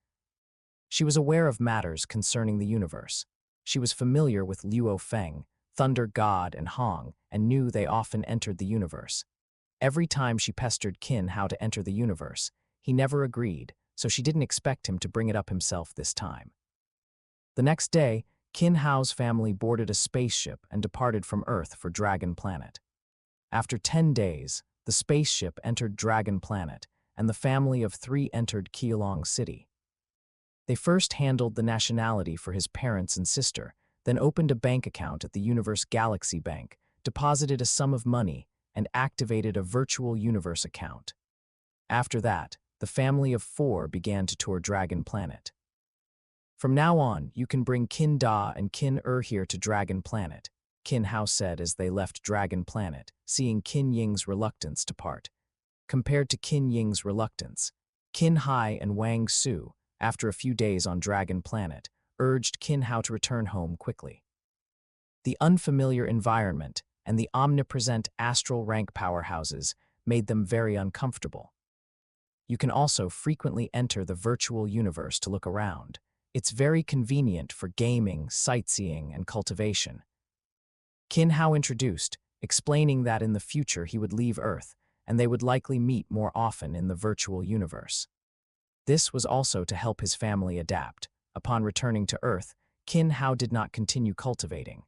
She was aware of matters concerning the universe. She was familiar with Luo Feng, Thunder God, and Hong, and knew they often entered the universe. Every time she pestered Qin Hao to enter the universe, he never agreed, so she didn't expect him to bring it up himself this time. The next day, Qin Hao's family boarded a spaceship and departed from Earth for Dragon Planet. After 10 days, the spaceship entered Dragon Planet, and the family of 3 entered Keelong City. They first handled the nationality for his parents and sister, then opened a bank account at the Universe Galaxy Bank, deposited a sum of money, and activated a virtual universe account. After that, the family of 4 began to tour Dragon Planet. From now on, you can bring Qin Da and Qin here to Dragon Planet, Qin Hao said as they left Dragon Planet, seeing Qin Ying's reluctance to part. Compared to Qin Ying's reluctance, Qin Hai and Wang Su, after a few days on Dragon Planet, urged Qin Hao to return home quickly. The unfamiliar environment and the omnipresent astral rank powerhouses made them very uncomfortable. You can also frequently enter the virtual universe to look around. It's very convenient for gaming, sightseeing, and cultivation. Qin Hao introduced, explaining that in the future he would leave Earth, and they would likely meet more often in the virtual universe. This was also to help his family adapt. Upon returning to Earth, Qin Hao did not continue cultivating.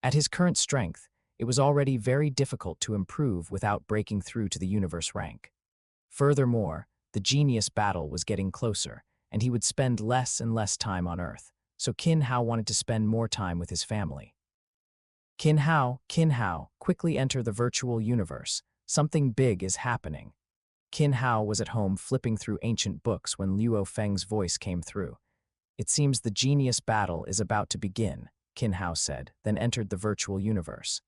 At his current strength, it was already very difficult to improve without breaking through to the universe rank. Furthermore, the genius battle was getting closer, and he would spend less and less time on Earth, so Qin Hao wanted to spend more time with his family. Qin Hao, quickly enter the virtual universe. Something big is happening. Qin Hao was at home flipping through ancient books when Luo Feng's voice came through. It seems the genius battle is about to begin, Qin Hao said, then entered the virtual universe.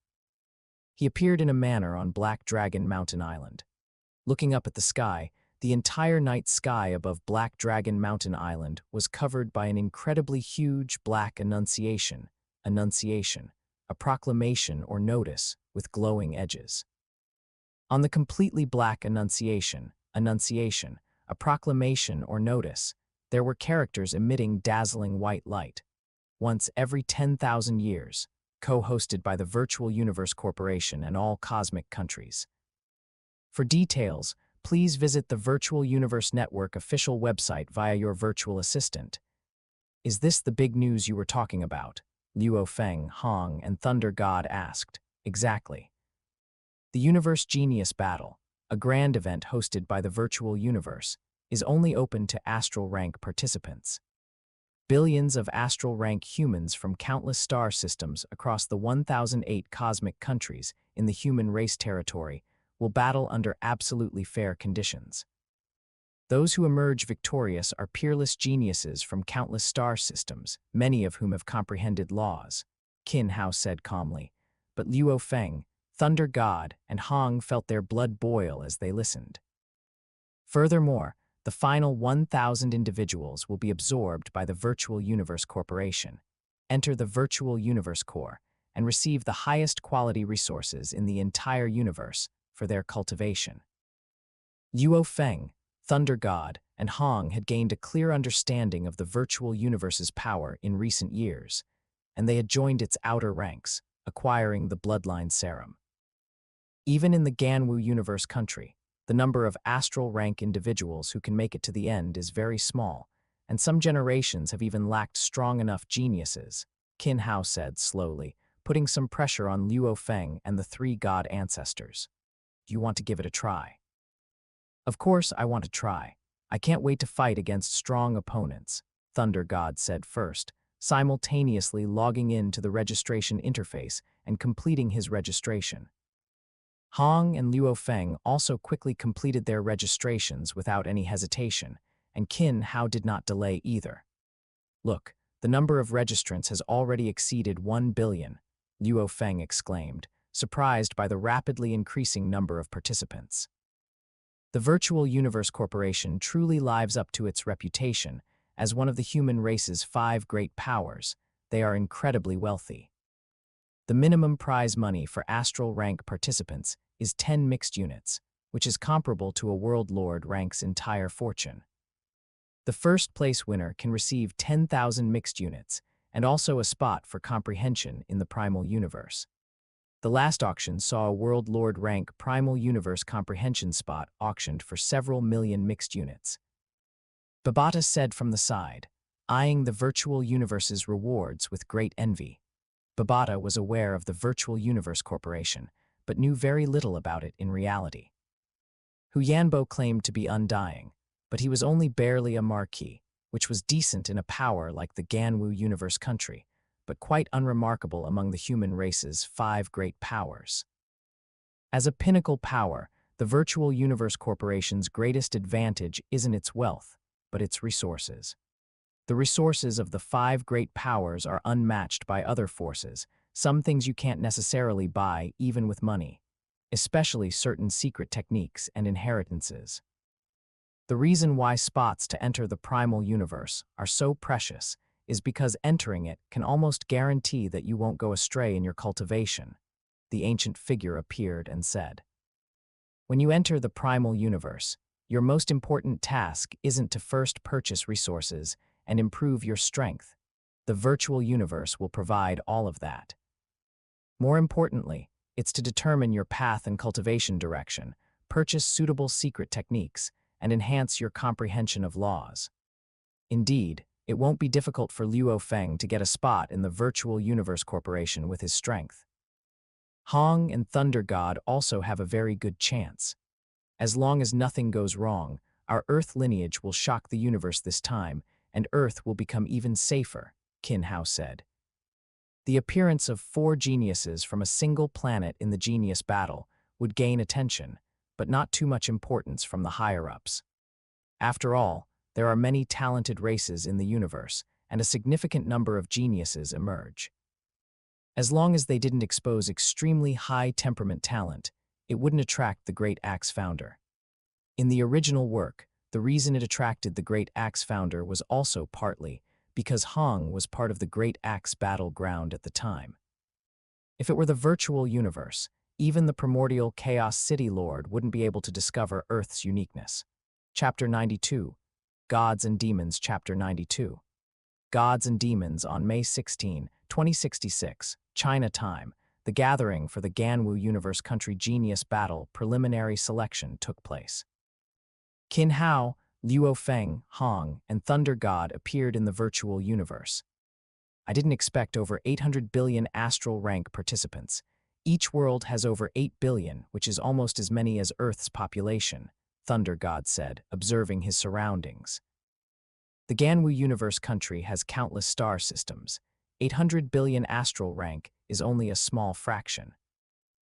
He appeared in a manner on Black Dragon Mountain Island. Looking up at the sky, the entire night sky above Black Dragon Mountain Island was covered by an incredibly huge black annunciation, a proclamation or notice with glowing edges. On the completely black annunciation, a proclamation or notice, there were characters emitting dazzling white light. Once every 10,000 years, co-hosted by the Virtual Universe Corporation and all cosmic countries. For details, please visit the Virtual Universe Network official website via your virtual assistant. Is this the big news you were talking about? Luo Feng, Hong, and Thunder God asked. Exactly. The Universe Genius Battle, a grand event hosted by the Virtual Universe, is only open to astral rank participants. Billions of astral rank humans from countless star systems across the 1008 cosmic countries in the human race territory will battle under absolutely fair conditions. Those who emerge victorious are peerless geniuses from countless star systems, many of whom have comprehended laws, Qin Hao said calmly, but Luo Feng, Thunder God, and Hong felt their blood boil as they listened. Furthermore, the final 1,000 individuals will be absorbed by the Virtual Universe Corporation, enter the Virtual Universe Core, and receive the highest quality resources in the entire universe for their cultivation. Luo Feng, Thunder God, and Hong had gained a clear understanding of the virtual universe's power in recent years, and they had joined its outer ranks, acquiring the Bloodline Serum. Even in the Ganwu universe country, the number of astral rank individuals who can make it to the end is very small, and some generations have even lacked strong enough geniuses, Qin Hao said slowly, putting some pressure on Luo Feng and the 3 god ancestors. Do you want to give it a try? Of course I want to try. I can't wait to fight against strong opponents, Thunder God said first, simultaneously logging in to the registration interface and completing his registration. Hong and Luo Feng also quickly completed their registrations without any hesitation, and Qin Hao did not delay either. Look, The number of registrants has already exceeded 1 billion, Luo Feng exclaimed, surprised by the rapidly increasing number of participants. The Virtual Universe Corporation truly lives up to its reputation as one of the human race's 5 great powers. They are incredibly wealthy. The minimum prize money for astral rank participants is 10 mixed units, which is comparable to a world lord rank's entire fortune. The first place winner can receive 10,000 mixed units and also a spot for comprehension in the primal universe. The last auction saw a world lord rank primal universe comprehension spot auctioned for several million mixed units. Babata said from the side, eyeing the virtual universe's rewards with great envy. Babata was aware of the Virtual Universe Corporation, but knew very little about it in reality. Hu Yanbo claimed to be undying, but he was only barely a marquis, which was decent in a power like the Ganwu Universe country, but quite unremarkable among the human race's 5 great powers. As a pinnacle power, the Virtual Universe Corporation's greatest advantage isn't its wealth, but its resources. The resources of the 5 great powers are unmatched by other forces, some things you can't necessarily buy even with money, especially certain secret techniques and inheritances. The reason why spots to enter the primal universe are so precious is because entering it can almost guarantee that you won't go astray in your cultivation, the ancient figure appeared and said. When you enter the primal universe, your most important task isn't to first purchase resources and improve your strength. The virtual universe will provide all of that. More importantly, it's to determine your path and cultivation direction, purchase suitable secret techniques, and enhance your comprehension of laws. Indeed, it won't be difficult for Luo Feng to get a spot in the Virtual Universe Corporation with his strength. Hong and Thunder God also have a very good chance. As long as nothing goes wrong, our Earth lineage will shock the universe this time, and Earth will become even safer, Qin Hao said. The appearance of 4 geniuses from a single planet in the genius battle would gain attention, but not too much importance from the higher-ups. After all, there are many talented races in the universe, and a significant number of geniuses emerge. As long as they didn't expose extremely high-temperament talent, it wouldn't attract the Great Axe founder. In the original work, the reason it attracted the Great Axe founder was also partly because Hong was part of the Great Axe battleground at the time. If it were the virtual universe, even the primordial Chaos City Lord wouldn't be able to discover Earth's uniqueness. Chapter 92. Gods and Demons. Chapter 92. Gods and Demons. On May 16, 2066, China time, the gathering for the Ganwu Universe Country Genius Battle preliminary selection took place. Qin Hao, Luo Feng, Hong, and Thunder God appeared in the virtual universe. I didn't expect over 800 billion astral rank participants. Each world has over 8 billion, which is almost as many as Earth's population, Thunder God said, observing his surroundings. The Ganwu Universe country has countless star systems. 800 billion astral rank is only a small fraction.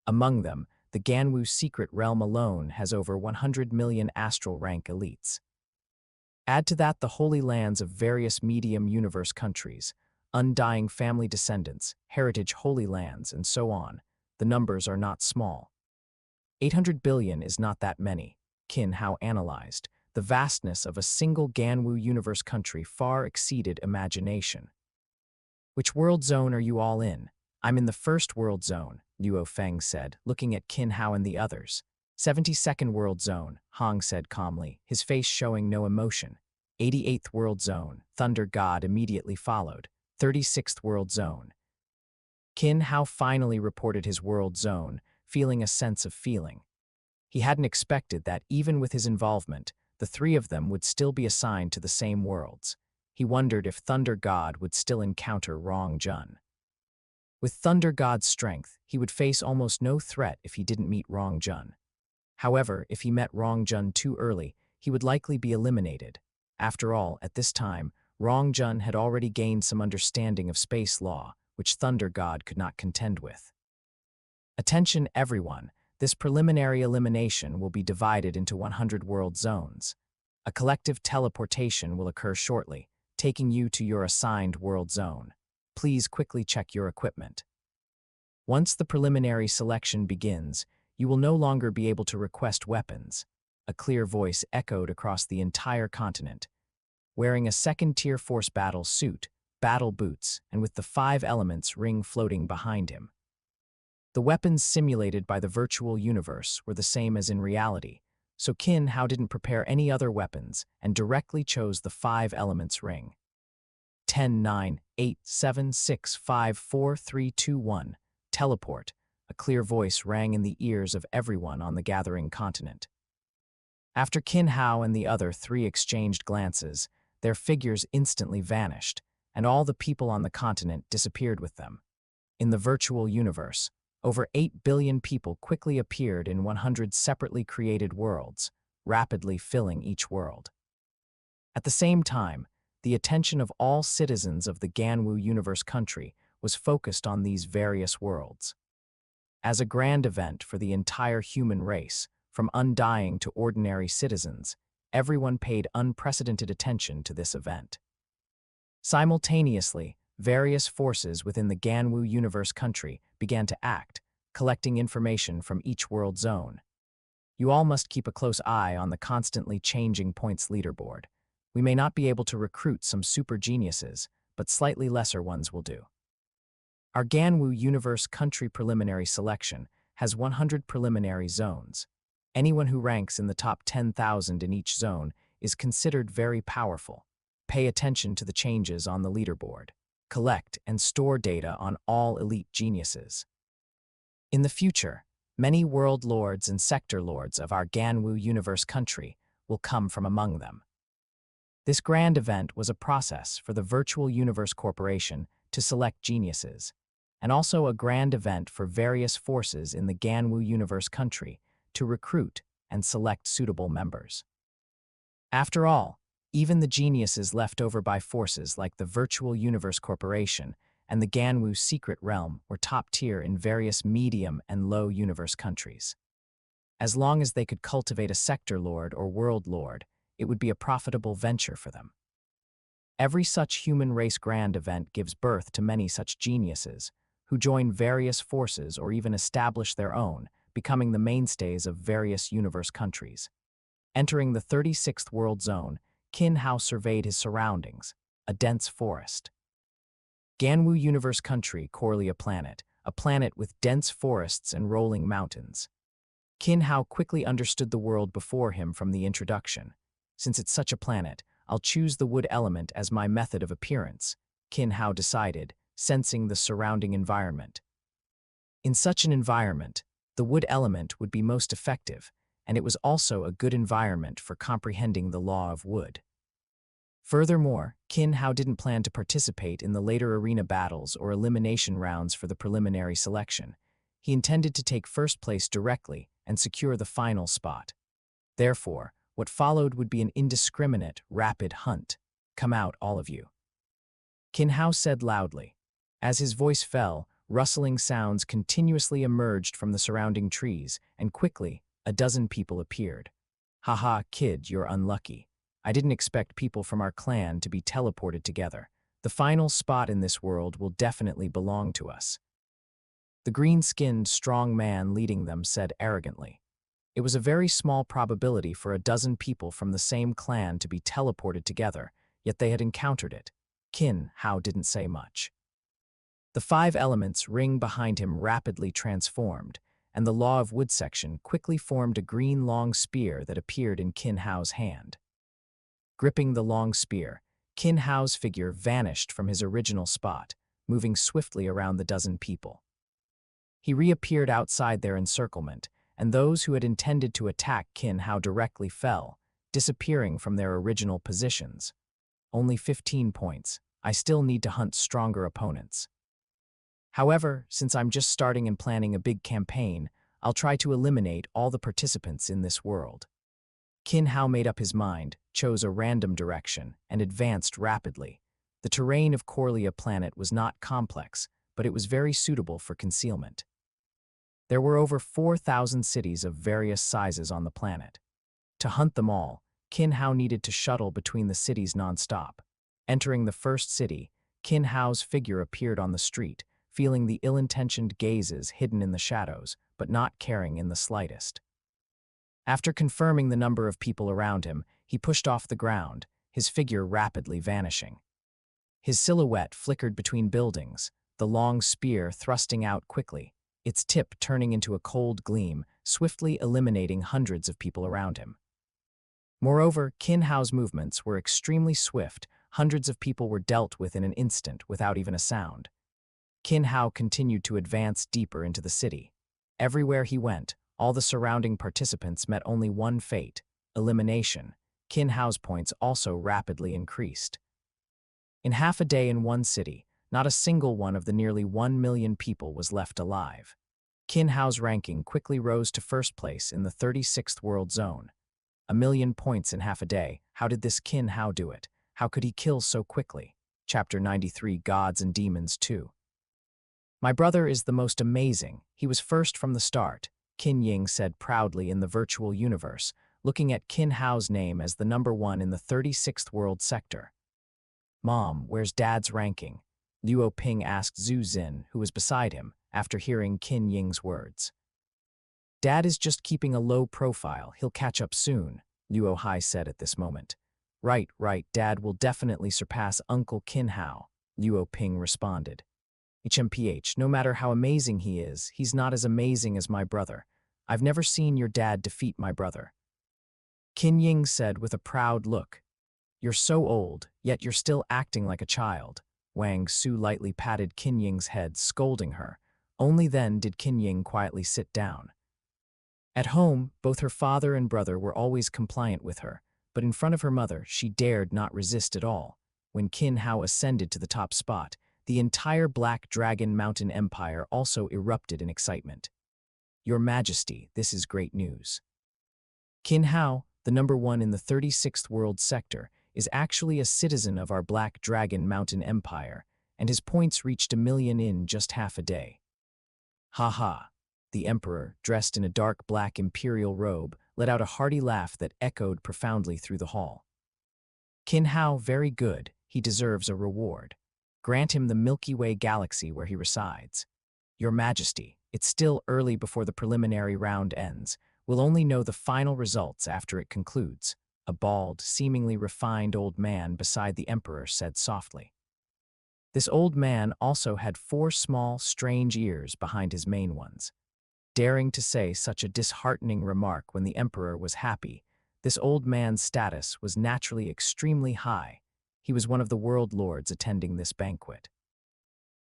Among them, the Ganwu secret realm alone has over 100 million astral rank elites. Add to that the holy lands of various medium universe countries, undying family descendants, heritage holy lands, and so on. The numbers are not small. 800 billion is not that many, Qin Hao analyzed. The vastness of a single Ganwu universe country far exceeded imagination. Which world zone are you all in? I'm in the first world zone, Luo Feng said, looking at Qin Hao and the others. 72nd world zone, Hong said calmly, his face showing no emotion. 88th world zone, Thunder God immediately followed. 36th world zone. Qin Hao finally reported his world zone, feeling a sense of feeling. He hadn't expected that even with his involvement, the 3 of them would still be assigned to the same worlds. He wondered if Thunder God would still encounter Rong Jun. With Thunder God's strength, he would face almost no threat if he didn't meet Rong Jun. However, if he met Rong Jun too early, he would likely be eliminated. After all, at this time, Rong Jun had already gained some understanding of space law, which Thunder God could not contend with. Attention everyone, this preliminary elimination will be divided into 100 world zones. A collective teleportation will occur shortly. taking you to your assigned world zone. Please quickly check your equipment. Once the preliminary selection begins, you will no longer be able to request weapons. A clear voice echoed across the entire continent. Wearing a second-tier force battle suit, battle boots, and with the 5 elements ring floating behind him. The weapons simulated by the virtual universe were the same as in reality, so Qin Hao didn't prepare any other weapons and directly chose the 5 elements ring. 10, 9, 8, 7, 6, 5, 4, 3, 2, 1. Teleport, a clear voice rang in the ears of everyone on the gathering continent. After Qin Hao and the other 3 exchanged glances, their figures instantly vanished, and all the people on the continent disappeared with them. In the virtual universe, over 8 billion people quickly appeared in 100 separately created worlds, rapidly filling each world. At the same time, the attention of all citizens of the Ganwu universe country was focused on these various worlds. As a grand event for the entire human race, from undying to ordinary citizens, everyone paid unprecedented attention to this event. Simultaneously, various forces within the Ganwu universe country began to act, collecting information from each world zone. You all must keep a close eye on the constantly changing points leaderboard. We may not be able to recruit some super geniuses, but slightly lesser ones will do. Our Ganwu universe country preliminary selection has 100 preliminary zones. Anyone who ranks in the top 10,000 in each zone is considered very powerful. Pay attention to the changes on the leaderboard. Collect and store data on all elite geniuses. In the future, many world lords and sector lords of our Ganwu universe country will come from among them. This grand event was a process for the Virtual Universe Corporation to select geniuses, and also a grand event for various forces in the Ganwu universe country to recruit and select suitable members. After all, even the geniuses left over by forces like the Virtual Universe Corporation and the Ganwu Secret Realm were top tier in various medium and low universe countries. As long as they could cultivate a sector lord or world lord, it would be a profitable venture for them. Every such human race grand event gives birth to many such geniuses, who join various forces or even establish their own, becoming the mainstays of various universe countries. Entering the 36th world zone, Qin Hao surveyed his surroundings, a dense forest. Ganwu universe country, Corlea planet, a planet with dense forests and rolling mountains. Qin Hao quickly understood the world before him from the introduction. Since it's such a planet, I'll choose the wood element as my method of appearance, Qin Hao decided, sensing the surrounding environment. In such an environment, the wood element would be most effective, and it was also a good environment for comprehending the law of wood. Furthermore, Qin Hao didn't plan to participate in the later arena battles or elimination rounds for the preliminary selection. He intended to take first place directly and secure the final spot. Therefore, what followed would be an indiscriminate, rapid hunt. Come out, all of you. Qin Hao said loudly. As his voice fell, rustling sounds continuously emerged from the surrounding trees, and quickly, a dozen people appeared. Haha, kid, you're unlucky. I didn't expect people from our clan to be teleported together. The final spot in this world will definitely belong to us. The green-skinned, strong man leading them said arrogantly. It was a very small probability for a dozen people from the same clan to be teleported together, yet they had encountered it. Qin Hao didn't say much. The 5 elements ring behind him rapidly transformed, and the Law of Wood section quickly formed a green long spear that appeared in Qin Hao's hand. Gripping the long spear, Qin Hao's figure vanished from his original spot, moving swiftly around the dozen people. He reappeared outside their encirclement, and those who had intended to attack Qin Hao directly fell, disappearing from their original positions. Only 15 points. I still need to hunt stronger opponents. However, since I'm just starting and planning a big campaign, I'll try to eliminate all the participants in this world. Qin Hao made up his mind, chose a random direction, and advanced rapidly. The terrain of Corlea planet was not complex, but it was very suitable for concealment. There were over 4,000 cities of various sizes on the planet. To hunt them all, Qin Hao needed to shuttle between the cities non-stop. Entering the first city, Qin Hao's figure appeared on the street, feeling the ill-intentioned gazes hidden in the shadows, but not caring in the slightest. After confirming the number of people around him, he pushed off the ground, his figure rapidly vanishing. His silhouette flickered between buildings, the long spear thrusting out quickly, its tip turning into a cold gleam, swiftly eliminating hundreds of people around him. Moreover, Qin Hao's movements were extremely swift. Hundreds of people were dealt with in an instant without even a sound. Qin Hao continued to advance deeper into the city. Everywhere he went, all the surrounding participants met only one fate: elimination. Qin Hao's points also rapidly increased. In half a day in one city, not a single one of the nearly 1 million people was left alive. Qin Hao's ranking quickly rose to first place in the 36th world zone. 1 million points in half a day. How did this Qin Hao do it? How could he kill so quickly? Chapter 93, Gods and Demons 2. My brother is the most amazing. He was first from the start, Qin Ying said proudly in the virtual universe, looking at Qin Hao's name as the number 1 in the 36th world sector. Mom, where's Dad's ranking? Luo Ping asked Zhu Xin, who was beside him, after hearing Qin Ying's words. Dad is just keeping a low profile. He'll catch up soon, Luo Hai said at this moment. Right, Dad will definitely surpass Uncle Qin Hao, Luo Ping responded. HMPH, no matter how amazing he is, he's not as amazing as my brother. I've never seen your dad defeat my brother. Qin Ying said with a proud look. You're so old, yet you're still acting like a child. Wang Su lightly patted Qin Ying's head, scolding her. Only then did Qin Ying quietly sit down. At home, both her father and brother were always compliant with her, but in front of her mother, she dared not resist at all. When Qin Hao ascended to the top spot, the entire Black Dragon Mountain Empire also erupted in excitement. Your Majesty, this is great news. Qin Hao, the number 1 in the 36th world sector, is actually a citizen of our Black Dragon Mountain Empire, and his points reached 1 million in just half a day. Ha ha. The emperor, dressed in a dark black imperial robe, let out a hearty laugh that echoed profoundly through the hall. Qin Hao, very good. He deserves a reward. Grant him the Milky Way galaxy where he resides. Your Majesty, it's still early before the preliminary round ends. We'll only know the final results after it concludes, a bald, seemingly refined old man beside the emperor said softly. This old man also had 4 small, strange ears behind his main ones. Daring to say such a disheartening remark when the emperor was happy, this old man's status was naturally extremely high. He was one of the world lords attending this banquet.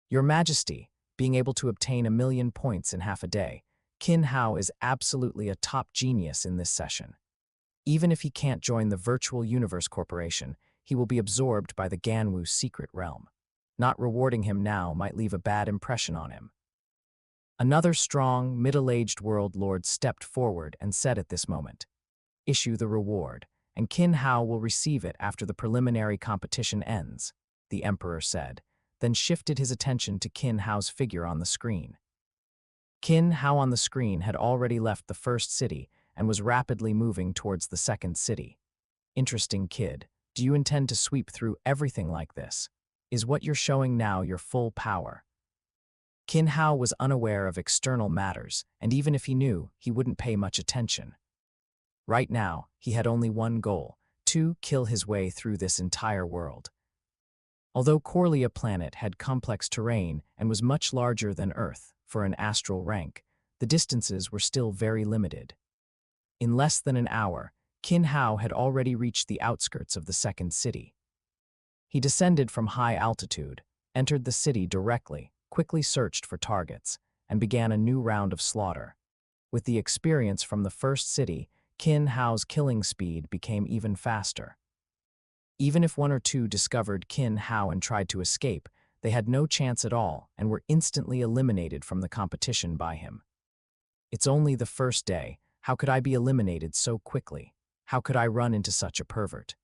Your Majesty, being able to obtain 1 million points in half a day, Qin Hao is absolutely a top genius in this session. Even if he can't join the Virtual Universe Corporation, he will be absorbed by the Ganwu secret realm. Not rewarding him now might leave a bad impression on him. Another strong, middle-aged world lord stepped forward and said at this moment, issue the reward, and Qin Hao will receive it after the preliminary competition ends, the emperor said, then shifted his attention to Qin Hao's figure on the screen. Qin Hao on the screen had already left the first city and was rapidly moving towards the second city. Interesting kid, do you intend to sweep through everything like this? Is what you're showing now your full power? Qin Hao was unaware of external matters, and even if he knew, he wouldn't pay much attention. Right now, he had only one goal: to kill his way through this entire world. Although Corellia planet had complex terrain and was much larger than Earth for an astral rank, the distances were still very limited. In less than an hour, Qin Hao had already reached the outskirts of the second city. He descended from high altitude, entered the city directly, quickly searched for targets, and began a new round of slaughter. With the experience from the first city, Qin Hao's killing speed became even faster. Even if 1 or 2 discovered Qin Hao and tried to escape, they had no chance at all and were instantly eliminated from the competition by him. It's only the first day. How could I be eliminated so quickly? How could I run into such a pervert?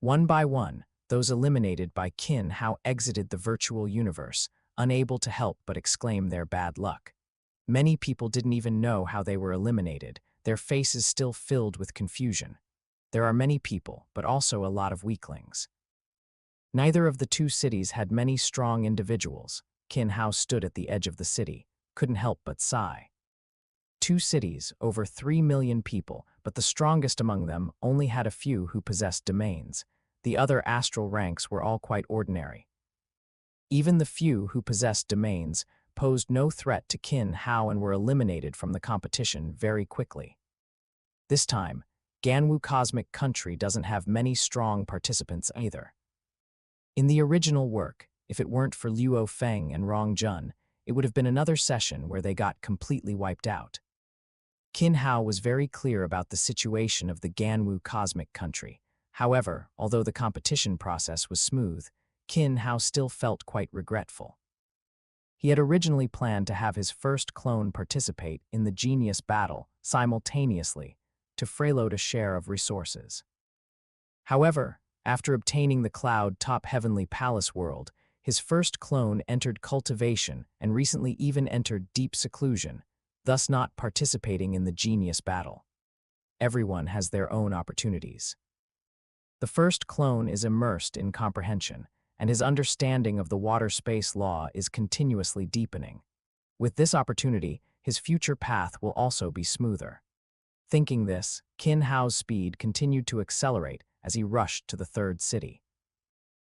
One by one, those eliminated by Qin Hao exited the virtual universe, unable to help but exclaim their bad luck. Many people didn't even know how they were eliminated, their faces still filled with confusion. There are many people, but also a lot of weaklings. Neither of the two cities had many strong individuals. Qin Hao stood at the edge of the city, couldn't help but sigh. Two cities, over 3 million people, but the strongest among them only had a few who possessed domains. The other astral ranks were all quite ordinary. Even the few who possessed domains posed no threat to Qin Hao and were eliminated from the competition very quickly. This time, Ganwu Cosmic Country doesn't have many strong participants either. In the original work, if it weren't for Luo Feng and Rong Jun, it would have been another session where they got completely wiped out. Qin Hao was very clear about the situation of the Ganwu Cosmic Country. However, although the competition process was smooth, Qin Hao still felt quite regretful. He had originally planned to have his first clone participate in the genius battle simultaneously to freeload a share of resources. However, after obtaining the Cloud-top Heavenly Palace world, his first clone entered cultivation and recently even entered deep seclusion, thus not participating in the genius battle. Everyone has their own opportunities. The first clone is immersed in comprehension, and his understanding of the water-space law is continuously deepening. With this opportunity, his future path will also be smoother. Thinking this, Qin Hao's speed continued to accelerate as he rushed to the third city.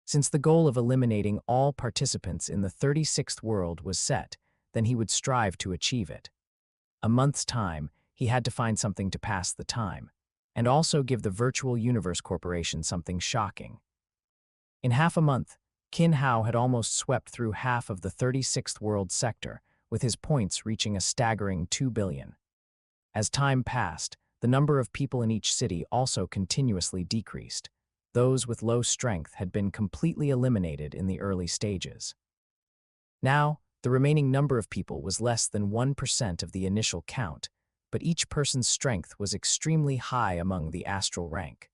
Since the goal of eliminating all participants in the 36th world was set, then he would strive to achieve it. A month's time, he had to find something to pass the time, and also give the Virtual Universe Corporation something shocking. In half a month, Qin Hao had almost swept through half of the 36th world sector, with his points reaching a staggering 2 billion. As time passed, the number of people in each city also continuously decreased. Those with low strength had been completely eliminated in the early stages. Now, the remaining number of people was less than 1% of the initial count, but each person's strength was extremely high among the astral rank.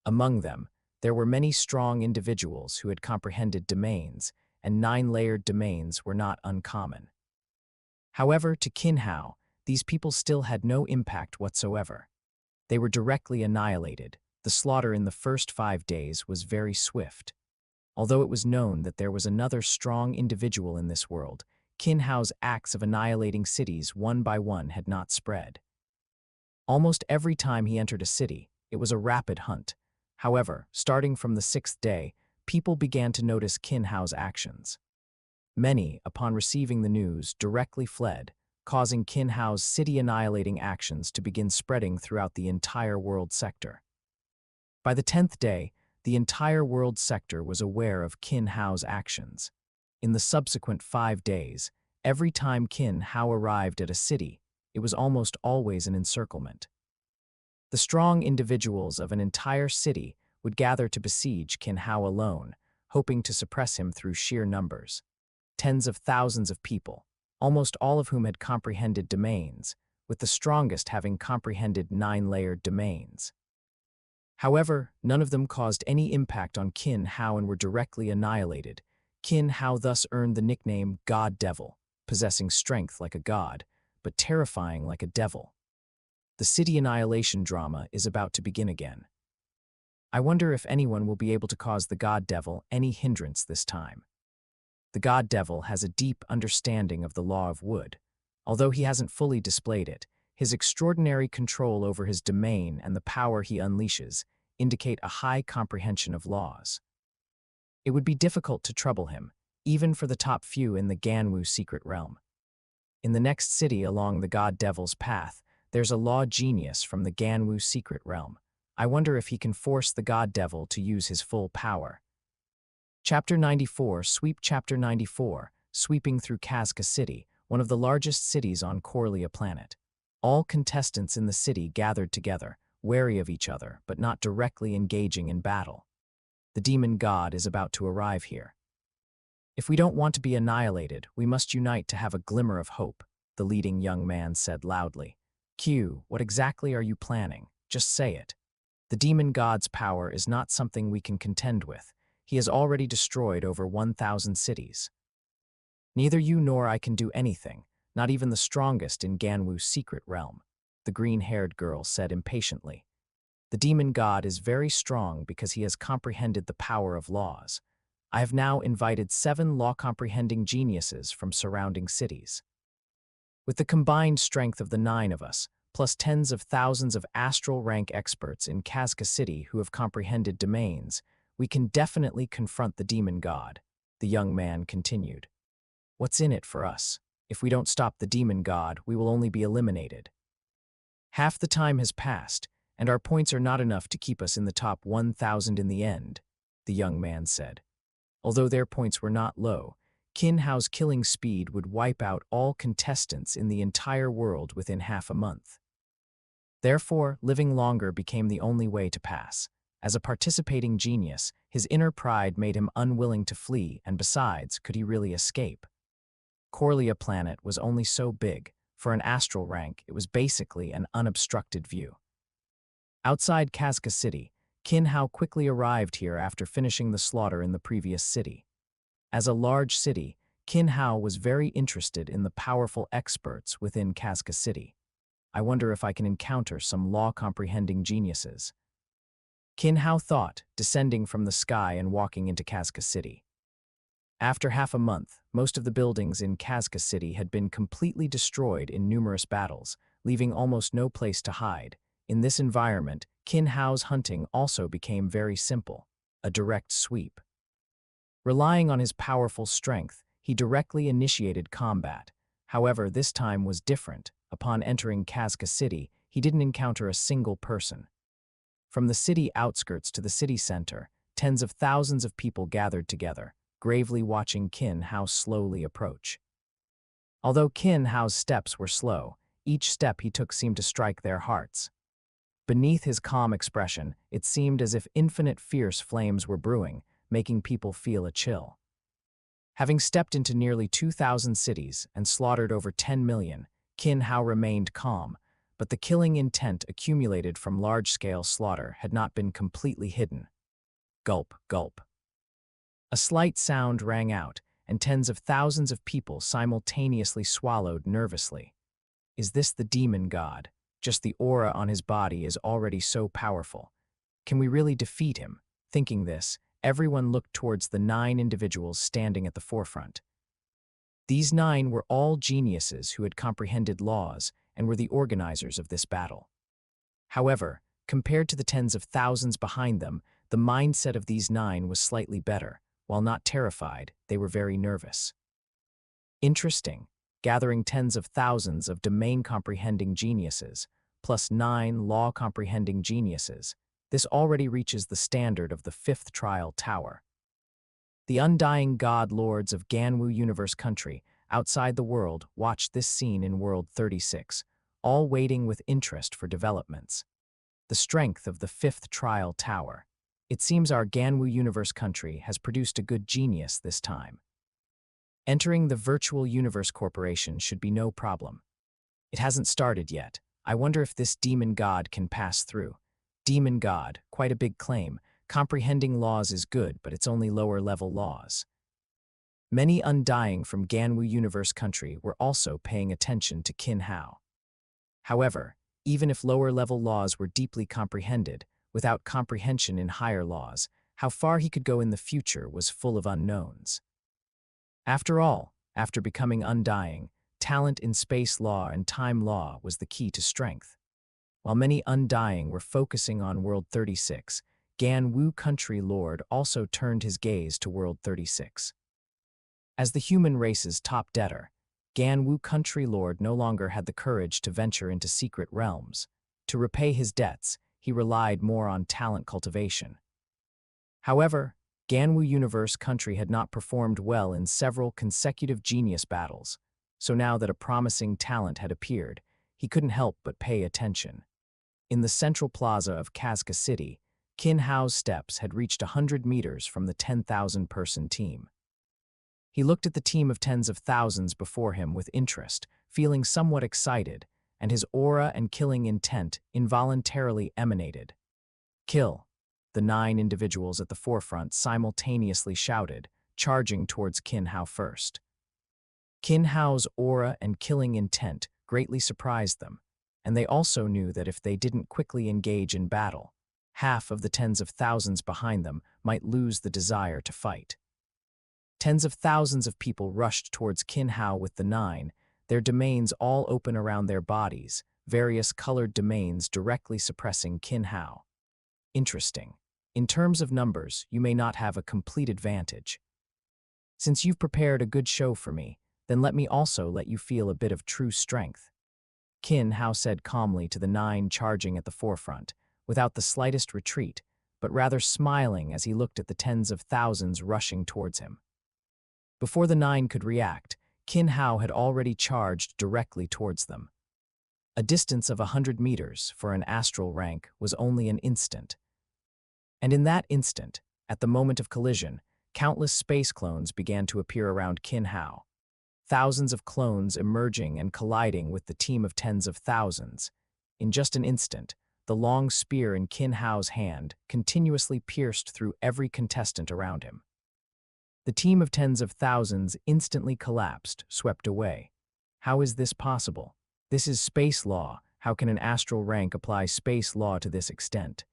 Among them, there were many strong individuals who had comprehended domains, and 9-layered domains were not uncommon. However, to Qin Hao, these people still had no impact whatsoever. They were directly annihilated. The slaughter in the first 5 days was very swift. Although it was known that there was another strong individual in this world, Qin Hao's acts of annihilating cities one by one had not spread. Almost every time he entered a city, it was a rapid hunt. However, starting from the 6th day, people began to notice Qin Hao's actions. Many, upon receiving the news, directly fled, causing Qin Hao's city-annihilating actions to begin spreading throughout the entire world sector. By the 10th day, the entire world sector was aware of Qin Hao's actions. In the subsequent 5 days, every time Qin Hao arrived at a city, it was almost always an encirclement. The strong individuals of an entire city would gather to besiege Qin Hao alone, hoping to suppress him through sheer numbers. Tens of thousands of people, almost all of whom had comprehended domains, with the strongest having comprehended 9-layered domains. However, none of them caused any impact on Qin Hao and were directly annihilated. Qin Hao thus earned the nickname God Devil, possessing strength like a god, but terrifying like a devil. The city annihilation drama is about to begin again. I wonder if anyone will be able to cause the God Devil any hindrance this time. The God Devil has a deep understanding of the law of wood. Although he hasn't fully displayed it, his extraordinary control over his domain and the power he unleashes indicate a high comprehension of laws. It would be difficult to trouble him, even for the top few in the Ganwu secret realm. In the next city along the God Devil's path, there's a law genius from the Ganwu secret realm. I wonder if he can force the God Devil to use his full power. Chapter 94, Sweep Chapter 94, Sweeping through Kazka City, one of the largest cities on Corellia planet. All contestants in the city gathered together, wary of each other, but not directly engaging in battle. The demon god is about to arrive here. If we don't want to be annihilated, we must unite to have a glimmer of hope, the leading young man said loudly. Q, what exactly are you planning? Just say it. The demon god's power is not something we can contend with. He has already destroyed over 1,000 cities. Neither you nor I can do anything, not even the strongest in Ganwu's secret realm, the green-haired girl said impatiently. The demon god is very strong because he has comprehended the power of laws. I have now invited 7 law-comprehending geniuses from surrounding cities. With the combined strength of the 9 of us, plus tens of thousands of astral rank experts in Kazka City who have comprehended domains, we can definitely confront the demon god, the young man continued. What's in it for us? If we don't stop the demon god, we will only be eliminated. Half the time has passed, and our points are not enough to keep us in the top 1,000 in the end, the young man said. Although their points were not low, Qin Hao's killing speed would wipe out all contestants in the entire world within half a month. Therefore, living longer became the only way to pass. As a participating genius, his inner pride made him unwilling to flee, and besides, could he really escape? Corlea planet was only so big. For an astral rank, it was basically an unobstructed view. Outside Kazka City, Qin Hao quickly arrived here after finishing the slaughter in the previous city. As a large city, Qin Hao was very interested in the powerful experts within Kazka City. I wonder if I can encounter some law-comprehending geniuses. Qin Hao thought, descending from the sky and walking into Kazka City. After half a month, most of the buildings in Kazka City had been completely destroyed in numerous battles, leaving almost no place to hide. In this environment, Qin Hao's hunting also became very simple, a direct sweep. Relying on his powerful strength, he directly initiated combat. However, this time was different. Upon entering Kazka City, he didn't encounter a single person. From the city outskirts to the city center, tens of thousands of people gathered together, gravely watching Qin Hao slowly approach. Although Qin Hao's steps were slow, each step he took seemed to strike their hearts. Beneath his calm expression, it seemed as if infinite fierce flames were brewing, making people feel a chill. Having stepped into nearly 2,000 cities and slaughtered over 10 million, Qin Hao remained calm, but the killing intent accumulated from large-scale slaughter had not been completely hidden. Gulp, gulp. A slight sound rang out, and tens of thousands of people simultaneously swallowed nervously. Is this the demon god? Just the aura on his body is already so powerful. Can we really defeat him? Thinking this, everyone looked towards the 9 individuals standing at the forefront. These 9 were all geniuses who had comprehended laws and were the organizers of this battle. However, compared to the tens of thousands behind them, the mindset of these 9 was slightly better. While not terrified, they were very nervous. Interesting. Gathering tens of thousands of domain-comprehending geniuses, plus 9 law-comprehending geniuses, this already reaches the standard of the 5th trial tower. The undying god lords of Ganwu Universe Country, outside the world, watched this scene in World 36, all waiting with interest for developments. The strength of the 5th trial tower. It seems our Ganwu Universe Country has produced a good genius this time. Entering the Virtual Universe Corporation should be no problem. It hasn't started yet. I wonder if this demon god can pass through. Demon god, quite a big claim. Comprehending laws is good, but it's only lower-level laws. Many undying from Ganwu Universe Country were also paying attention to Qin Hao. However, even if lower-level laws were deeply comprehended, without comprehension in higher laws, how far he could go in the future was full of unknowns. After all, after becoming undying, talent in space law and time law was the key to strength. While many undying were focusing on World 36, Ganwu Country Lord also turned his gaze to World 36. As the human race's top debtor, Ganwu Country Lord no longer had the courage to venture into secret realms. To repay his debts, he relied more on talent cultivation. However, Ganwu Universe Country had not performed well in several consecutive genius battles, so now that a promising talent had appeared, he couldn't help but pay attention. In the central plaza of Kazka City, Qin Hao's steps had reached 100 meters from the 10,000-person team. He looked at the team of tens of thousands before him with interest, feeling somewhat excited, and his aura and killing intent involuntarily emanated. Kill! The 9 individuals at the forefront simultaneously shouted, charging towards Qin Hao first. Qin Hao's aura and killing intent greatly surprised them, and they also knew that if they didn't quickly engage in battle, half of the tens of thousands behind them might lose the desire to fight. Tens of thousands of people rushed towards Qin Hao with the nine, their domains all open around their bodies, various colored domains directly suppressing Qin Hao. Interesting. In terms of numbers, you may not have a complete advantage. Since you've prepared a good show for me, then let me also let you feel a bit of true strength. Qin Hao said calmly to the nine charging at the forefront, without the slightest retreat, but rather smiling as he looked at the tens of thousands rushing towards him. Before the nine could react, Qin Hao had already charged directly towards them. A distance of 100 meters for an astral rank was only an instant. And in that instant, at the moment of collision, countless space clones began to appear around Qin Hao. Thousands of clones emerging and colliding with the team of tens of thousands. In just an instant, the long spear in Qin Hao's hand continuously pierced through every contestant around him. The team of tens of thousands instantly collapsed, swept away. How is this possible? This is space law. How can an astral rank apply space law to this extent?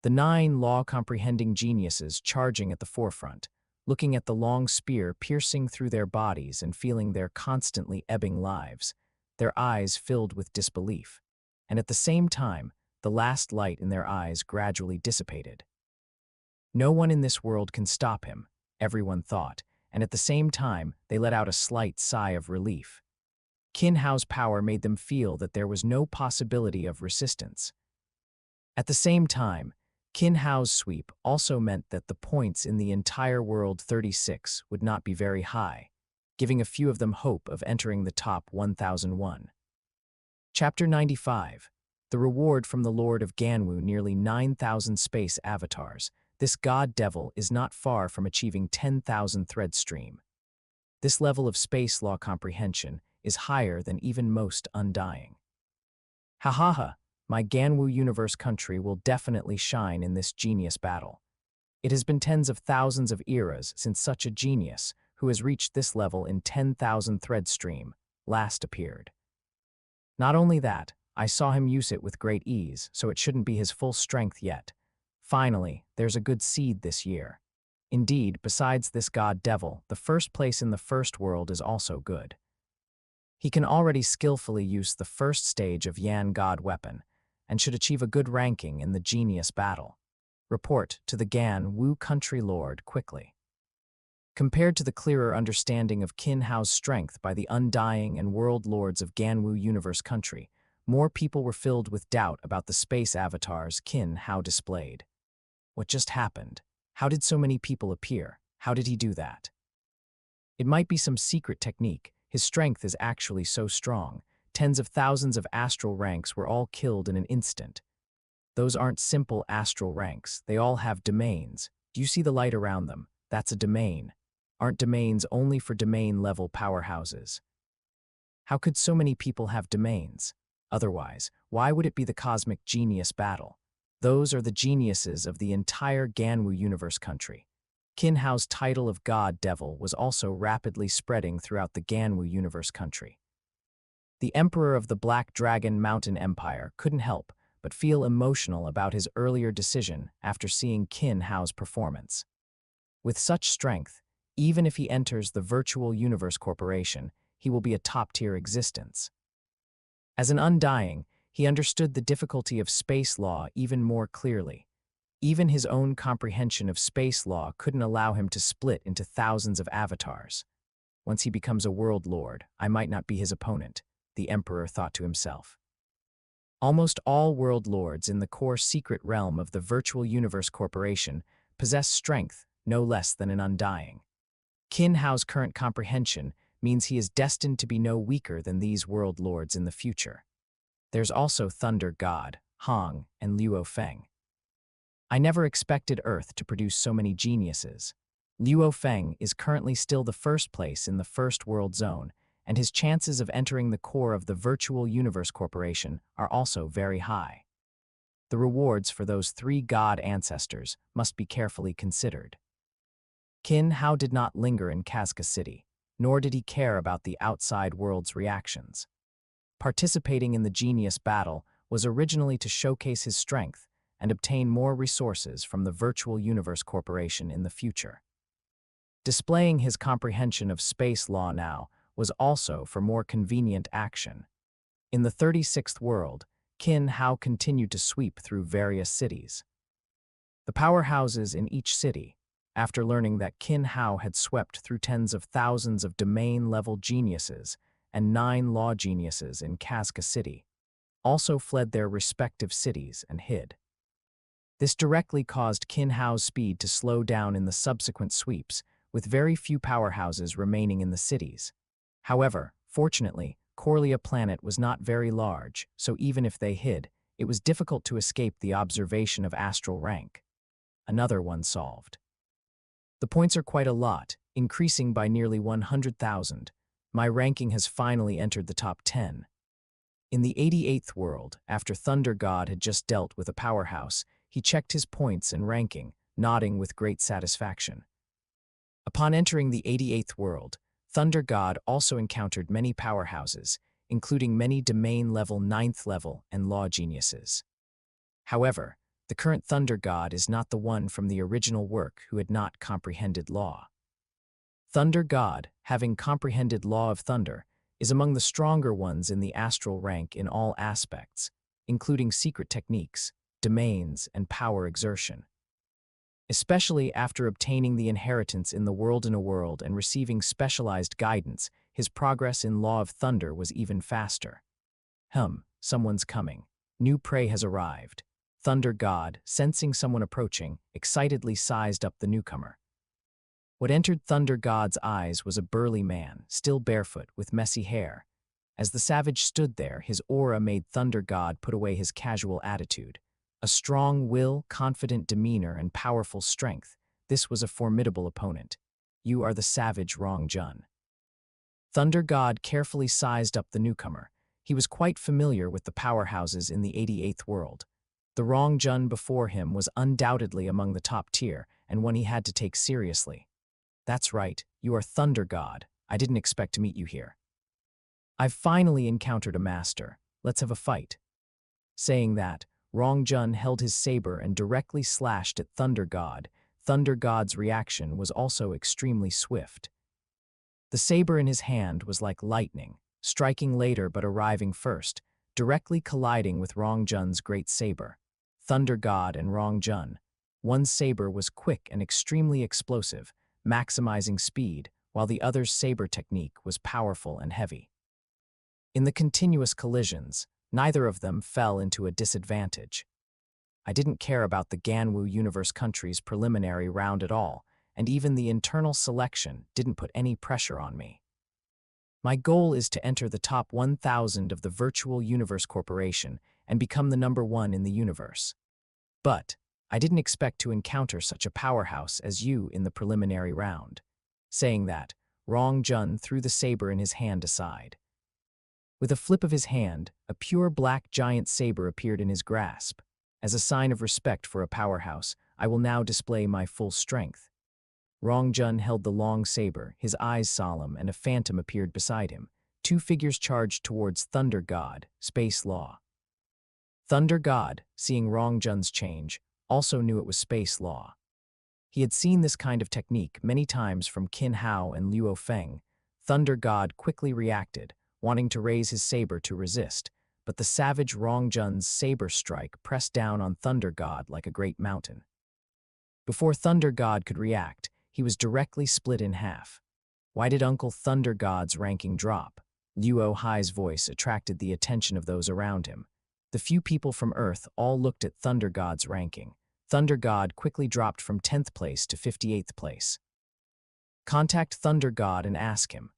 The nine law-comprehending geniuses charging at the forefront, looking at the long spear piercing through their bodies and feeling their constantly ebbing lives, their eyes filled with disbelief. And at the same time, the last light in their eyes gradually dissipated. No one in this world can stop him, everyone thought, and at the same time, they let out a slight sigh of relief. Qin Hao's power made them feel that there was no possibility of resistance. At the same time, Qin Hao's sweep also meant that the points in the entire world 36 would not be very high, giving a few of them hope of entering the top 1001. Chapter 95. The reward from the Lord of Ganwu. Nearly 9,000 space avatars. This god-devil is not far from achieving 10,000 thread stream. This level of space law comprehension is higher than even most undying. Ha ha ha, my Ganwu universe country will definitely shine in this genius battle. It has been tens of thousands of eras since such a genius, who has reached this level in 10,000 thread stream, last appeared. Not only that, I saw him use it with great ease, so it shouldn't be his full strength yet. Finally, there's a good seed this year. Indeed, besides this god-devil, the first place in the first world is also good. He can already skillfully use the first stage of Yan God weapon, and should achieve a good ranking in the genius battle. Report to the Gan Wu country lord quickly. Compared to the clearer understanding of Qin Hao's strength by the undying and world lords of Ganwu universe country, more people were filled with doubt about the space avatars Qin Hao displayed. What just happened? How did so many people appear? How did he do that? It might be some secret technique. His strength is actually so strong. Tens of thousands of astral ranks were all killed in an instant. Those aren't simple astral ranks. They all have domains. Do you see the light around them? That's a domain. Aren't domains only for domain-level powerhouses? How could so many people have domains? Otherwise, why would it be the cosmic genius battle? Those are the geniuses of the entire Ganwu universe country. Qin Hao's title of God-Devil was also rapidly spreading throughout the Ganwu universe country. The Emperor of the Black Dragon Mountain Empire couldn't help but feel emotional about his earlier decision after seeing Qin Hao's performance. With such strength, even if he enters the Virtual Universe Corporation, he will be a top-tier existence. As an undying, he understood the difficulty of space law even more clearly. Even his own comprehension of space law couldn't allow him to split into thousands of avatars. Once he becomes a world lord, I might not be his opponent, the Emperor thought to himself. Almost all world lords in the core secret realm of the Virtual Universe Corporation possess strength no less than an undying. Qin Hao's current comprehension means he is destined to be no weaker than these world lords in the future. There's also Thunder God, Hong, and Luo Feng. I never expected Earth to produce so many geniuses. Luo Feng is currently still the first place in the First World Zone, and his chances of entering the core of the Virtual Universe Corporation are also very high. The rewards for those three god ancestors must be carefully considered. Qin Hao did not linger in Kazka City, nor did he care about the outside world's reactions. Participating in the genius battle was originally to showcase his strength and obtain more resources from the Virtual Universe Corporation in the future. Displaying his comprehension of space law now was also for more convenient action. In the 36th world, Qin Hao continued to sweep through various cities. The powerhouses in each city, after learning that Qin Hao had swept through tens of thousands of domain-level geniuses and 9 law geniuses in Kazka City, also fled their respective cities and hid. This directly caused Qin Hao's speed to slow down in the subsequent sweeps, with very few powerhouses remaining in the cities. However, fortunately, Corlea Planet was not very large, so even if they hid, it was difficult to escape the observation of astral rank. Another one solved. The points are quite a lot, increasing by nearly 100,000. My ranking has finally entered the top 10. In the 88th world, after Thunder God had just dealt with a powerhouse, he checked his points and ranking, nodding with great satisfaction. Upon entering the 88th world, Thunder God also encountered many powerhouses, including many domain-level 9th level and law geniuses. However, the current Thunder God is not the one from the original work who had not comprehended law. Thunder God, having comprehended law of thunder, is among the stronger ones in the astral rank in all aspects, including secret techniques, domains, and power exertion. Especially after obtaining the inheritance in the World in a World and receiving specialized guidance, his progress in Law of Thunder was even faster. Someone's coming. New prey has arrived. Thunder God, sensing someone approaching, excitedly sized up the newcomer. What entered Thunder God's eyes was a burly man, still barefoot, with messy hair. As the savage stood there, his aura made Thunder God put away his casual attitude. A strong will, confident demeanor, and powerful strength. This was a formidable opponent. You are the savage Rong Jun. Thunder God carefully sized up the newcomer. He was quite familiar with the powerhouses in the 88th world. The Rong Jun before him was undoubtedly among the top tier, and one he had to take seriously. That's right, you are Thunder God. I didn't expect to meet you here. I've finally encountered a master. Let's have a fight. Saying that, Rong Jun held his saber and directly slashed at Thunder God. Thunder God's reaction was also extremely swift. The saber in his hand was like lightning, striking later but arriving first, directly colliding with Rong Jun's great saber. Thunder God and Rong Jun. One's saber was quick and extremely explosive, maximizing speed, while the other's saber technique was powerful and heavy. In the continuous collisions, neither of them fell into a disadvantage. I didn't care about the Ganwu Universe country's preliminary round at all, and even the internal selection didn't put any pressure on me. My goal is to enter the top 1,000 of the Virtual Universe Corporation and become the number 1 in the universe. But I didn't expect to encounter such a powerhouse as you in the preliminary round. Saying that, Rong Jun threw the saber in his hand aside. With a flip of his hand, a pure black giant saber appeared in his grasp. As a sign of respect for a powerhouse, I will now display my full strength. Rong Jun held the long saber, his eyes solemn, and a phantom appeared beside him. 2 figures charged towards Thunder God, Space Law. Thunder God, seeing Rong Jun's change, also knew it was Space Law. He had seen this kind of technique many times from Qin Hao and Luo Feng. Thunder God quickly reacted, wanting to raise his saber to resist, but the savage Rong Jun's saber strike pressed down on Thunder God like a great mountain. Before Thunder God could react, he was directly split in half. Why did Uncle Thunder God's ranking drop? Luo Hai's voice attracted the attention of those around him. The few people from Earth all looked at Thunder God's ranking. Thunder God quickly dropped from 10th place to 58th place. Contact Thunder God and ask him.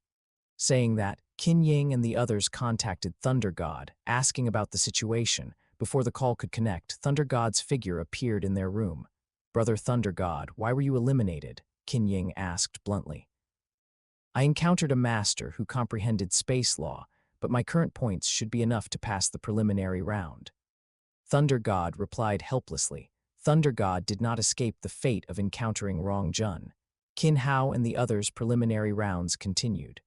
Saying that, Qin Ying and the others contacted Thunder God, asking about the situation. Before the call could connect, Thunder God's figure appeared in their room. Brother Thunder God, why were you eliminated? Qin Ying asked bluntly. I encountered a master who comprehended space law, but my current points should be enough to pass the preliminary round. Thunder God replied helplessly. Thunder God did not escape the fate of encountering Rong Jun. Qin Hao and the others' preliminary rounds continued.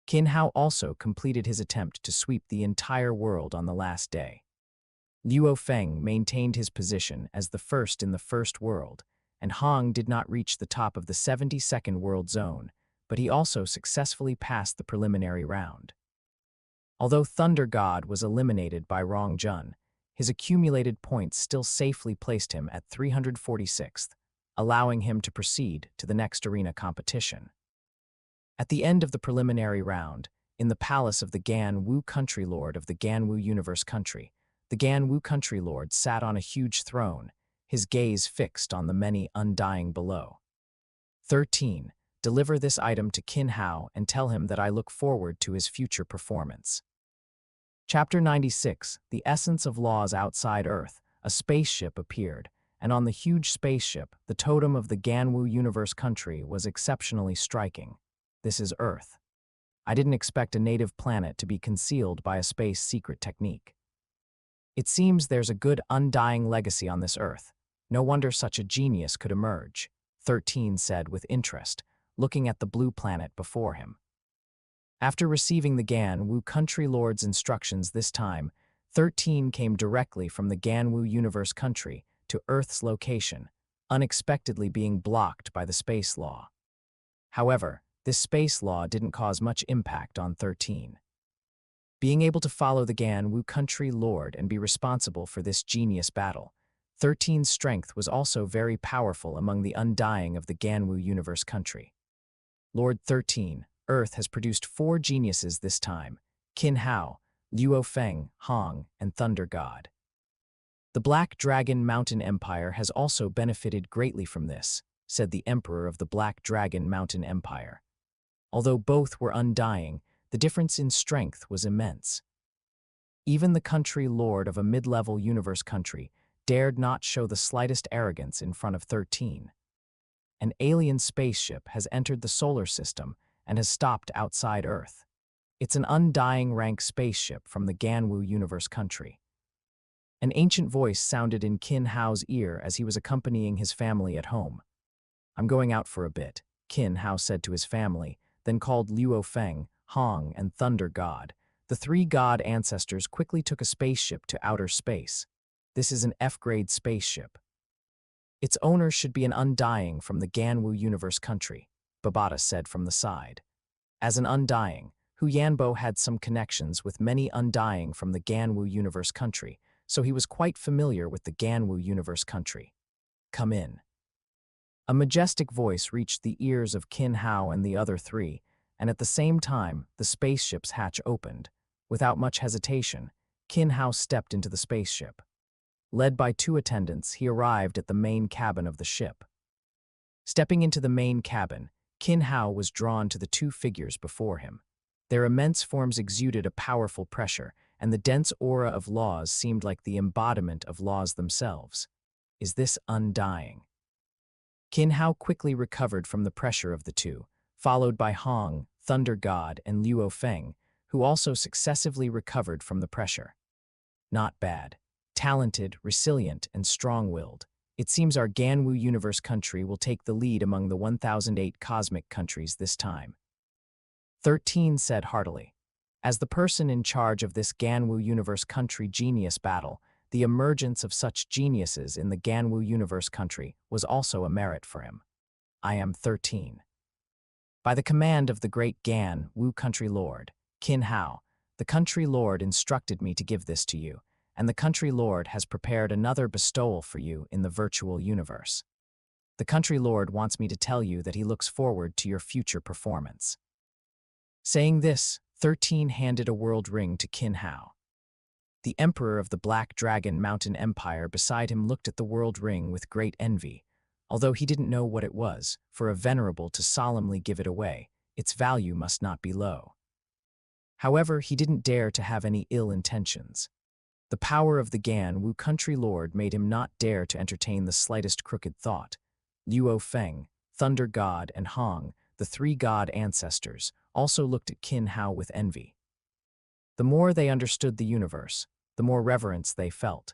Qin Hao also completed his attempt to sweep the entire world on the last day. Luo Feng maintained his position as the first in the first world, and Hong did not reach the top of the 72nd world zone, but he also successfully passed the preliminary round. Although Thunder God was eliminated by Rong Jun, his accumulated points still safely placed him at 346th, allowing him to proceed to the next arena competition. At the end of the preliminary round, in the palace of the Gan Wu Country Lord of the Ganwu Universe Country, the Gan Wu Country Lord sat on a huge throne, his gaze fixed on the many undying below. 13. Deliver this item to Qin Hao and tell him that I look forward to his future performance. Chapter 96, The Essence of Laws Outside Earth. A spaceship appeared, and on the huge spaceship, the totem of the Ganwu Universe Country was exceptionally striking. This is Earth. I didn't expect a native planet to be concealed by a space secret technique. It seems there's a good undying legacy on this Earth. No wonder such a genius could emerge, 13 said with interest, looking at the blue planet before him. After receiving the Gan Wu Country Lord's instructions this time, 13 came directly from the Ganwu Universe Country to Earth's location, unexpectedly being blocked by the space law. However, this space law didn't cause much impact on 13. Being able to follow the Gan Wu Country Lord and be responsible for this genius battle, 13's strength was also very powerful among the undying of the Ganwu Universe Country. Lord 13, Earth has produced 4 geniuses this time: Qin Hao, Luo Feng, Hong, and Thunder God. The Black Dragon Mountain Empire has also benefited greatly from this, said the Emperor of the Black Dragon Mountain Empire. Although both were undying, the difference in strength was immense. Even the country lord of a mid-level universe country dared not show the slightest arrogance in front of 13. An alien spaceship has entered the solar system and has stopped outside Earth. It's an undying rank spaceship from the Ganwu Universe Country. An ancient voice sounded in Qin Hao's ear as he was accompanying his family at home. I'm going out for a bit, Qin Hao said to his family, then called Luo Feng, Hong, and Thunder God. The 3 god ancestors quickly took a spaceship to outer space. This is an F-grade spaceship. Its owner should be an undying from the Ganwu Universe Country, Babata said from the side. As an undying, Hu Yanbo had some connections with many undying from the Ganwu Universe Country, so he was quite familiar with the Ganwu Universe Country. Come in. A majestic voice reached the ears of Qin Hao and the other 3, and at the same time, the spaceship's hatch opened. Without much hesitation, Qin Hao stepped into the spaceship. Led by 2 attendants, he arrived at the main cabin of the ship. Stepping into the main cabin, Qin Hao was drawn to the 2 figures before him. Their immense forms exuded a powerful pressure, and the dense aura of laws seemed like the embodiment of laws themselves. Is this undying? Qin Hao quickly recovered from the pressure of the 2, followed by Hong, Thunder God, and Luo Feng, who also successively recovered from the pressure. Not bad. Talented, resilient, and strong-willed. It seems our Ganwu Universe Country will take the lead among the 1008 cosmic countries this time. 13 said heartily. As the person in charge of this Ganwu Universe Country genius battle, the emergence of such geniuses in the Ganwu Universe Country was also a merit for him. I am 13. By the command of the great Gan Wu Country Lord, Qin Hao, the Country Lord instructed me to give this to you, and the Country Lord has prepared another bestowal for you in the virtual universe. The Country Lord wants me to tell you that he looks forward to your future performance. Saying this, 13 handed a world ring to Qin Hao. The Emperor of the Black Dragon Mountain Empire beside him looked at the world ring with great envy, although he didn't know what it was. For a venerable to solemnly give it away, its value must not be low. However, he didn't dare to have any ill intentions. The power of the Gan Wu Country Lord made him not dare to entertain the slightest crooked thought. Luo Feng, Thunder God, and Hong, the 3 god ancestors, also looked at Qin Hao with envy. The more they understood the universe, the more reverence they felt.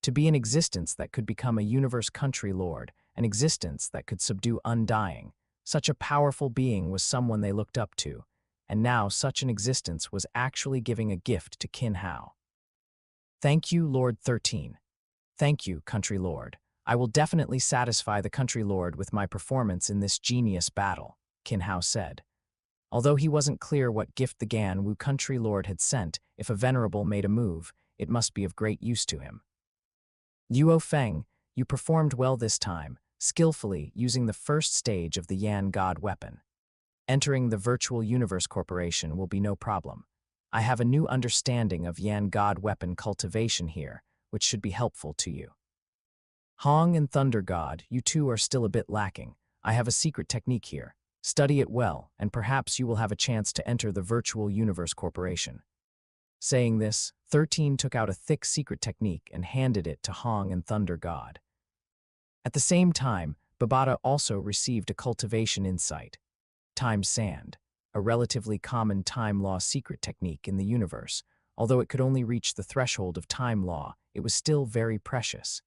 To be an existence that could become a universe country lord, an existence that could subdue undying, such a powerful being was someone they looked up to, and now such an existence was actually giving a gift to Qin Hao. Thank you, Lord 13. Thank you, Country Lord. I will definitely satisfy the Country Lord with my performance in this genius battle, Qin Hao said. Although he wasn't clear what gift the Gan Wu Country Lord had sent, if a venerable made a move, it must be of great use to him. Luo Feng, you performed well this time, skillfully using the first stage of the Yan God weapon. Entering the Virtual Universe Corporation will be no problem. I have a new understanding of Yan God weapon cultivation here, which should be helpful to you. Hong and Thunder God, you two are still a bit lacking. I have a secret technique here. Study it well, and perhaps you will have a chance to enter the Virtual Universe Corporation. Saying this, 13 took out a thick secret technique and handed it to Hong and Thunder God. At the same time, Babata also received a cultivation insight. Time Sand, a relatively common time law secret technique in the universe. Although it could only reach the threshold of time law, it was still very precious.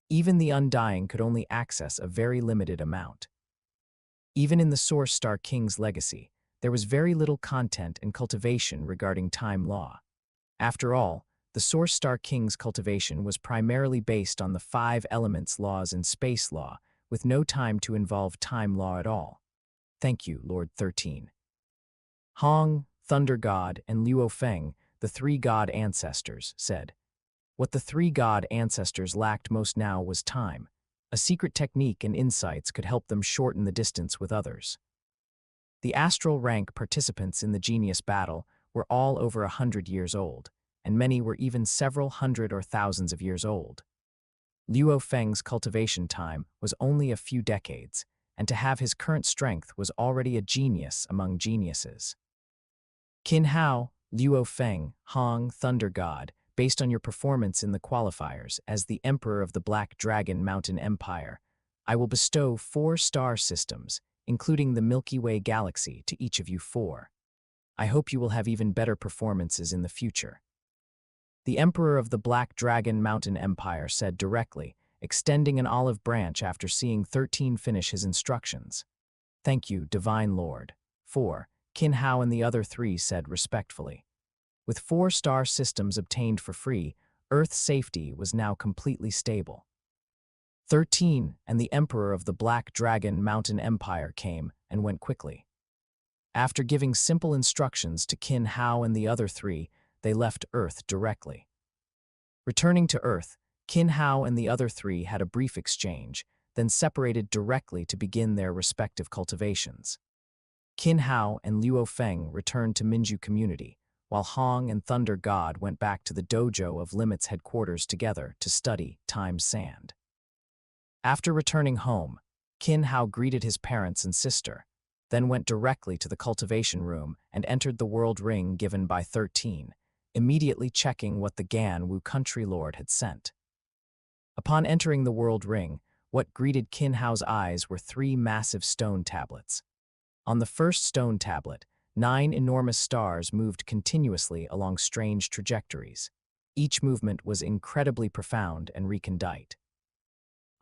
Even the Undying could only access a very limited amount. Even in the Source Star King's legacy, there was very little content and cultivation regarding time law. After all, the Source Star King's cultivation was primarily based on the 5 elements laws in space law, with no time to involve time law at all. Thank you, Lord 13. Hong, Thunder God, and Luo Feng, the 3 god ancestors, said. What the 3 god ancestors lacked most now was time. A secret technique and insights could help them shorten the distance with others. The astral rank participants in the genius battle were all over 100 years old, and many were even several hundred or thousands of years old. Luo Feng's cultivation time was only a few decades, and to have his current strength was already a genius among geniuses. Qin Hao, Luo Feng, Hong, Thunder God, based on your performance in the qualifiers as the Emperor of the Black Dragon Mountain Empire, I will bestow 4 star systems, including the Milky Way galaxy, to each of you 4. I hope you will have even better performances in the future. The Emperor of the Black Dragon Mountain Empire said directly, extending an olive branch after seeing 13 finish his instructions. Thank you, Divine Lord. 4. Qin Hao and the other 3 said respectfully. With 4 star systems obtained for free, Earth's safety was now completely stable. 13 and the Emperor of the Black Dragon Mountain Empire came and went quickly. After giving simple instructions to Qin Hao and the other 3, they left Earth directly. Returning to Earth, Qin Hao and the other 3 had a brief exchange, then separated directly to begin their respective cultivations. Qin Hao and Luo Feng returned to Minju Community, while Hong and Thunder God went back to the dojo of Limit's headquarters together to study Time Sand. After returning home, Qin Hao greeted his parents and sister, then went directly to the cultivation room and entered the world ring given by 13, immediately checking what the Gan Wu Country Lord had sent. Upon entering the world ring, what greeted Qin Hao's eyes were 3 massive stone tablets. On the first stone tablet, 9 enormous stars moved continuously along strange trajectories. Each movement was incredibly profound and recondite.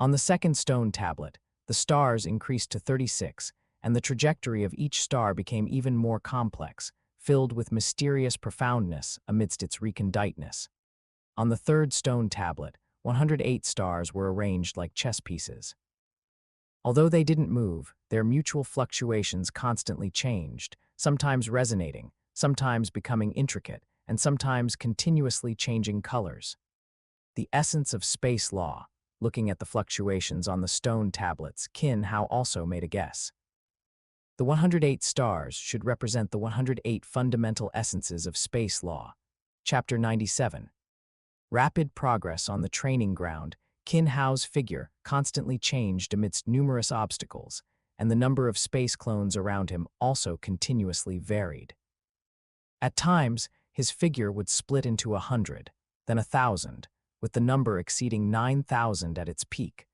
On the second stone tablet, the stars increased to 36, and the trajectory of each star became even more complex, filled with mysterious profoundness amidst its reconditeness. On the third stone tablet, 108 stars were arranged like chess pieces. Although they didn't move, their mutual fluctuations constantly changed, sometimes resonating, sometimes becoming intricate, and sometimes continuously changing colors. The essence of space law. Looking at the fluctuations on the stone tablets, Qin Hao also made a guess. The 108 stars should represent the 108 fundamental essences of space law. Chapter 97. Rapid progress on the training ground. Qin Hao's figure constantly changed amidst numerous obstacles, and the number of space clones around him also continuously varied. At times, his figure would split into 100, then 1,000, with the number exceeding 9,000 at its peak.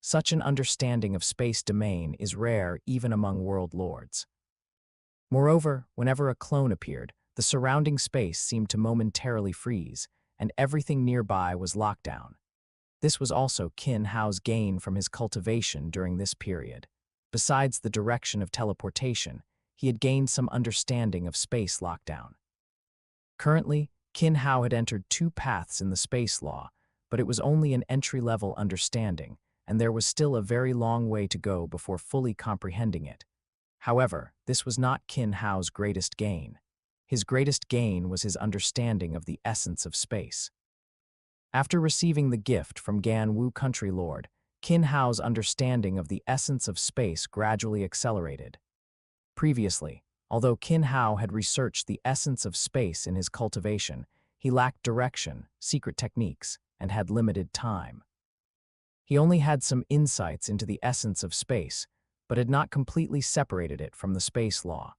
Such an understanding of space domain is rare even among world lords. Moreover, whenever a clone appeared, the surrounding space seemed to momentarily freeze, and everything nearby was locked down. This was also Qin Hao's gain from his cultivation during this period. Besides the direction of teleportation, he had gained some understanding of space lockdown. Currently, Qin Hao had entered two paths in the space law, but it was only an entry-level understanding, and there was still a very long way to go before fully comprehending it. However, this was not Qin Hao's greatest gain. His greatest gain was his understanding of the essence of space. After receiving the gift from Gan Wu Country Lord, Qin Hao's understanding of the essence of space gradually accelerated. Previously, although Qin Hao had researched the essence of space in his cultivation, he lacked direction, secret techniques, and had limited time. He only had some insights into the essence of space, but had not completely separated it from the space law.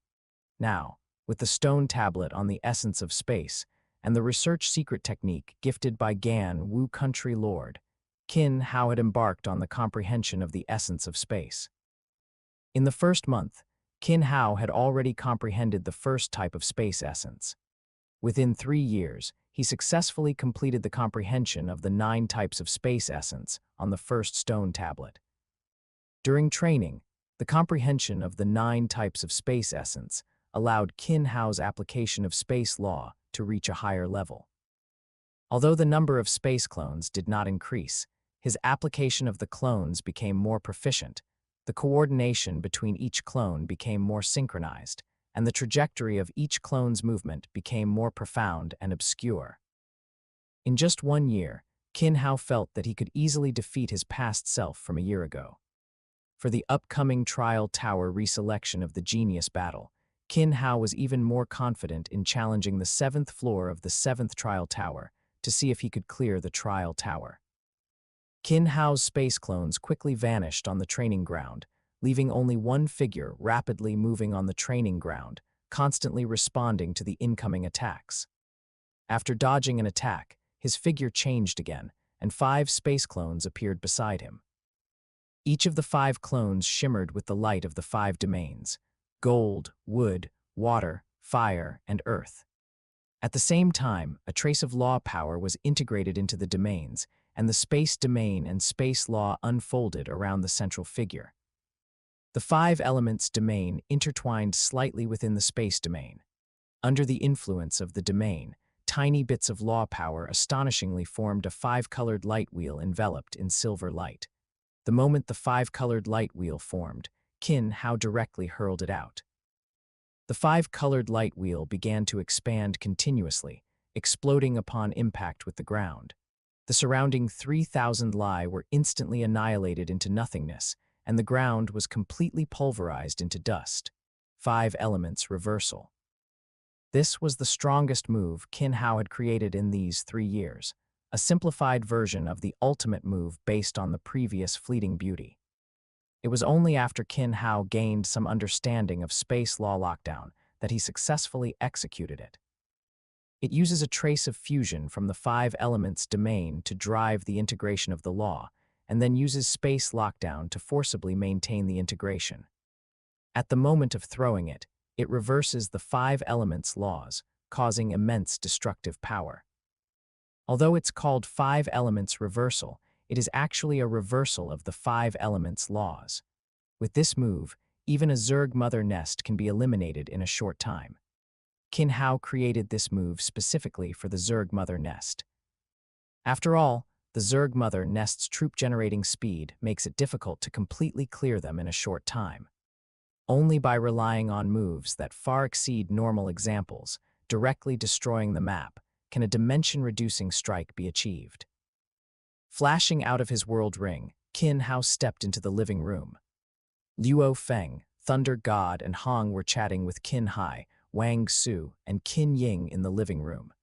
Now, with the stone tablet on the essence of space, and the research secret technique gifted by Gan Wu Country Lord, Qin Hao had embarked on the comprehension of the essence of space. In the first month, Qin Hao had already comprehended the first type of space essence. Within 3 years, he successfully completed the comprehension of the 9 types of space essence on the first stone tablet. During training, the comprehension of the 9 types of space essence allowed Qin Hao's application of space law to reach a higher level. Although the number of space clones did not increase, his application of the clones became more proficient, the coordination between each clone became more synchronized, and the trajectory of each clone's movement became more profound and obscure. In just 1 year, Qin Hao felt that he could easily defeat his past self from a year ago. For the upcoming Trial Tower reselection of the Genius Battle, Qin Hao was even more confident in challenging the 7th floor of the 7th Trial Tower to see if he could clear the Trial Tower. Qin Hao's space clones quickly vanished on the training ground, leaving only one figure rapidly moving on the training ground, constantly responding to the incoming attacks. After dodging an attack, his figure changed again, and 5 space clones appeared beside him. Each of the 5 clones shimmered with the light of the 5 domains: gold, wood, water, fire, and earth. At the same time, a trace of law power was integrated into the domains, and the space domain and space law unfolded around the central figure. The 5 elements domain intertwined slightly within the space domain. Under the influence of the domain, tiny bits of law power astonishingly formed a 5-colored light wheel enveloped in silver light. The moment the 5-colored light wheel formed, Qin Hao directly hurled it out. The 5-colored light wheel began to expand continuously, exploding upon impact with the ground. The surrounding 3,000 Li were instantly annihilated into nothingness, and the ground was completely pulverized into dust. 5 elements reversal. This was the strongest move Qin Hao had created in these 3 years, a simplified version of the ultimate move based on the previous fleeting beauty. It was only after Qin Hao gained some understanding of space law lockdown that he successfully executed it. It uses a trace of fusion from the 5 elements domain to drive the integration of the law, and then uses space lockdown to forcibly maintain the integration. At the moment of throwing it, it reverses the 5 elements laws, causing immense destructive power. Although it's called 5 elements reversal, it is actually a reversal of the 5 elements laws. With this move, even a Zerg mother nest can be eliminated in a short time. Qin Hao created this move specifically for the Zerg mother nest. After all, the Zerg mother nest's troop generating speed makes it difficult to completely clear them in a short time. Only by relying on moves that far exceed normal examples, directly destroying the map, can a dimension-reducing strike be achieved. Flashing out of his world ring, Qin Hao stepped into the living room. Luo Feng, Thunder God, and Hong were chatting with Qin Hai, Wang Su, and Qin Ying in the living room.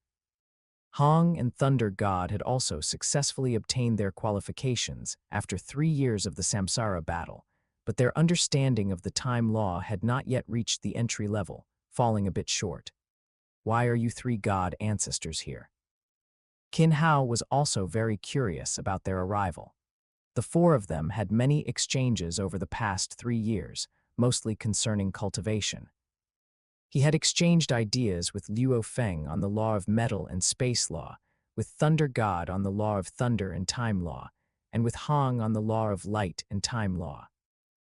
Hong and Thunder God had also successfully obtained their qualifications after 3 years of the Samsara battle, but their understanding of the time law had not yet reached the entry level, falling a bit short. Why are you 3 god ancestors here? Qin Hao was also very curious about their arrival. The 4 of them had many exchanges over the past 3 years, mostly concerning cultivation. He had exchanged ideas with Luo Feng on the law of metal and space law, with Thunder God on the law of thunder and time law, and with Hong on the law of light and time law.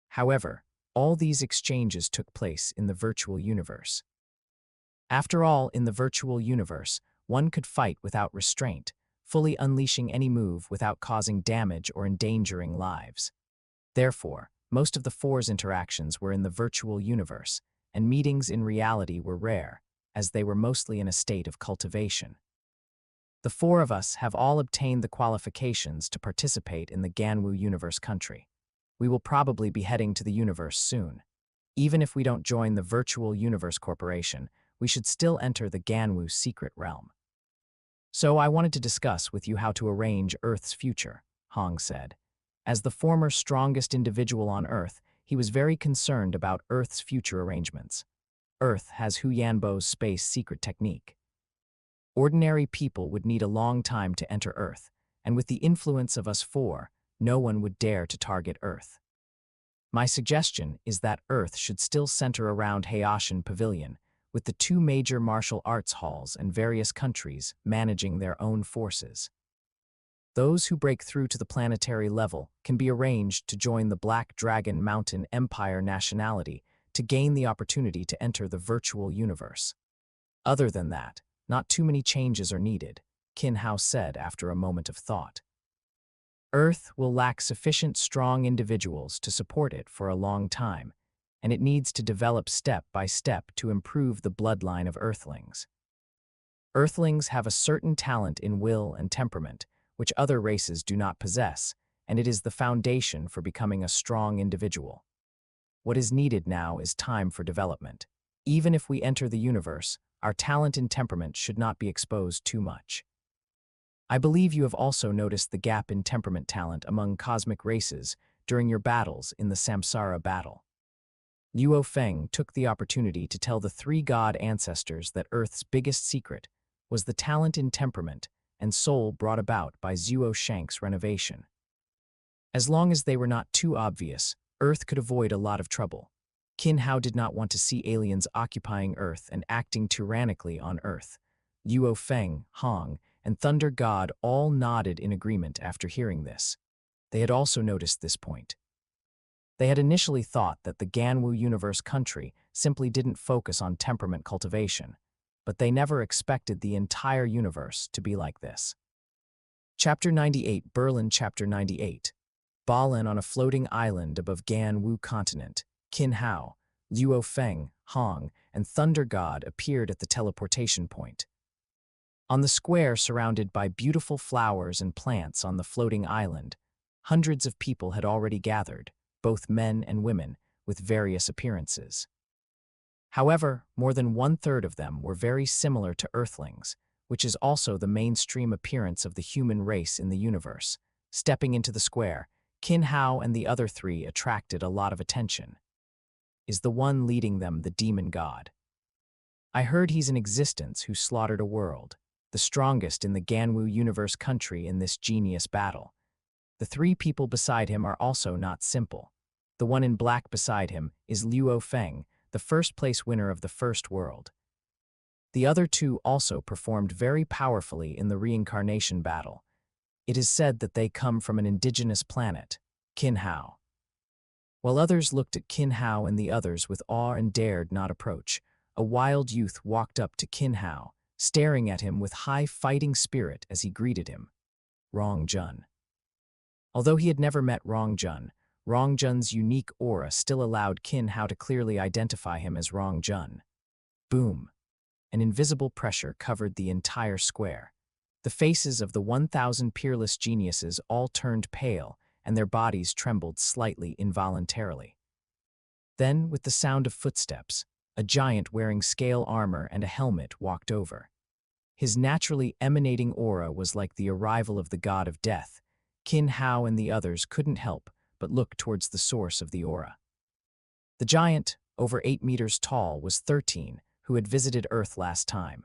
However, all these exchanges took place in the virtual universe. After all, in the virtual universe, one could fight without restraint, fully unleashing any move without causing damage or endangering lives. Therefore, most of the Four's interactions were in the virtual universe, and meetings in reality were rare, as they were mostly in a state of cultivation. The four of us have all obtained the qualifications to participate in the Ganwu Universe country. We will probably be heading to the universe soon. Even if we don't join the Virtual Universe Corporation, we should still enter the Ganwu secret realm. So I wanted to discuss with you how to arrange Earth's future, Hong said. As the former strongest individual on Earth, he was very concerned about Earth's future arrangements. Earth has Hu Yanbo's space secret technique. Ordinary people would need a long time to enter Earth, and with the influence of us four, no one would dare to target Earth. My suggestion is that Earth should still center around Hayashan Pavilion, with the two major martial arts halls and various countries managing their own forces. Those who break through to the planetary level can be arranged to join the Black Dragon Mountain Empire nationality to gain the opportunity to enter the virtual universe. Other than that, not too many changes are needed, Qin Hao said after a moment of thought. Earth will lack sufficient strong individuals to support it for a long time, and it needs to develop step by step to improve the bloodline of Earthlings. Earthlings have a certain talent in will and temperament, which other races do not possess, and it is the foundation for becoming a strong individual. What is needed now is time for development. Even if we enter the universe, our talent and temperament should not be exposed too much. I believe you have also noticed the gap in temperament talent among cosmic races during your battles in the Samsara battle. Luo Feng took the opportunity to tell the three god ancestors that Earth's biggest secret was the talent in temperament and soul brought about by Zuo Shank's renovation. As long as they were not too obvious, Earth could avoid a lot of trouble. Qin Hao did not want to see aliens occupying Earth and acting tyrannically on Earth. Luo Feng, Hong, and Thunder God all nodded in agreement after hearing this. They had also noticed this point. They had initially thought that the Ganwu Universe country simply didn't focus on temperament cultivation, but they never expected the entire universe to be like this. Chapter 98, Berlin. Chapter 98. Balin on a floating island above Ganwu continent. Qin Hao, Luo Feng, Hong, and Thunder God appeared at the teleportation point. On the square surrounded by beautiful flowers and plants on the floating island, hundreds of people had already gathered, both men and women, with various appearances. However, more than one-third of them were very similar to Earthlings, which is also the mainstream appearance of the human race in the universe. Stepping into the square, Qin Hao and the other three attracted a lot of attention. Is the one leading them the demon god? I heard he's in existence who slaughtered a world, the strongest in the Ganwu Universe country in this genius battle. The three people beside him are also not simple. The one in black beside him is Luo Feng, the first-place winner of the first world. The other two also performed very powerfully in the reincarnation battle. It is said that they come from an indigenous planet, Qin Hao. While others looked at Qin Hao and the others with awe and dared not approach, a wild youth walked up to Qin Hao, staring at him with high fighting spirit as he greeted him. Rong Jun. Although he had never met Rong Jun's unique aura still allowed Qin Hao to clearly identify him as Rong Jun. Boom. An invisible pressure covered the entire square. The faces of the 1,000 peerless geniuses all turned pale, and their bodies trembled slightly involuntarily. Then, with the sound of footsteps, a giant wearing scale armor and a helmet walked over. His naturally emanating aura was like the arrival of the god of death. Qin Hao and the others couldn't help but look towards the source of the aura. The giant, over 8 meters tall, was 13, who had visited Earth last time.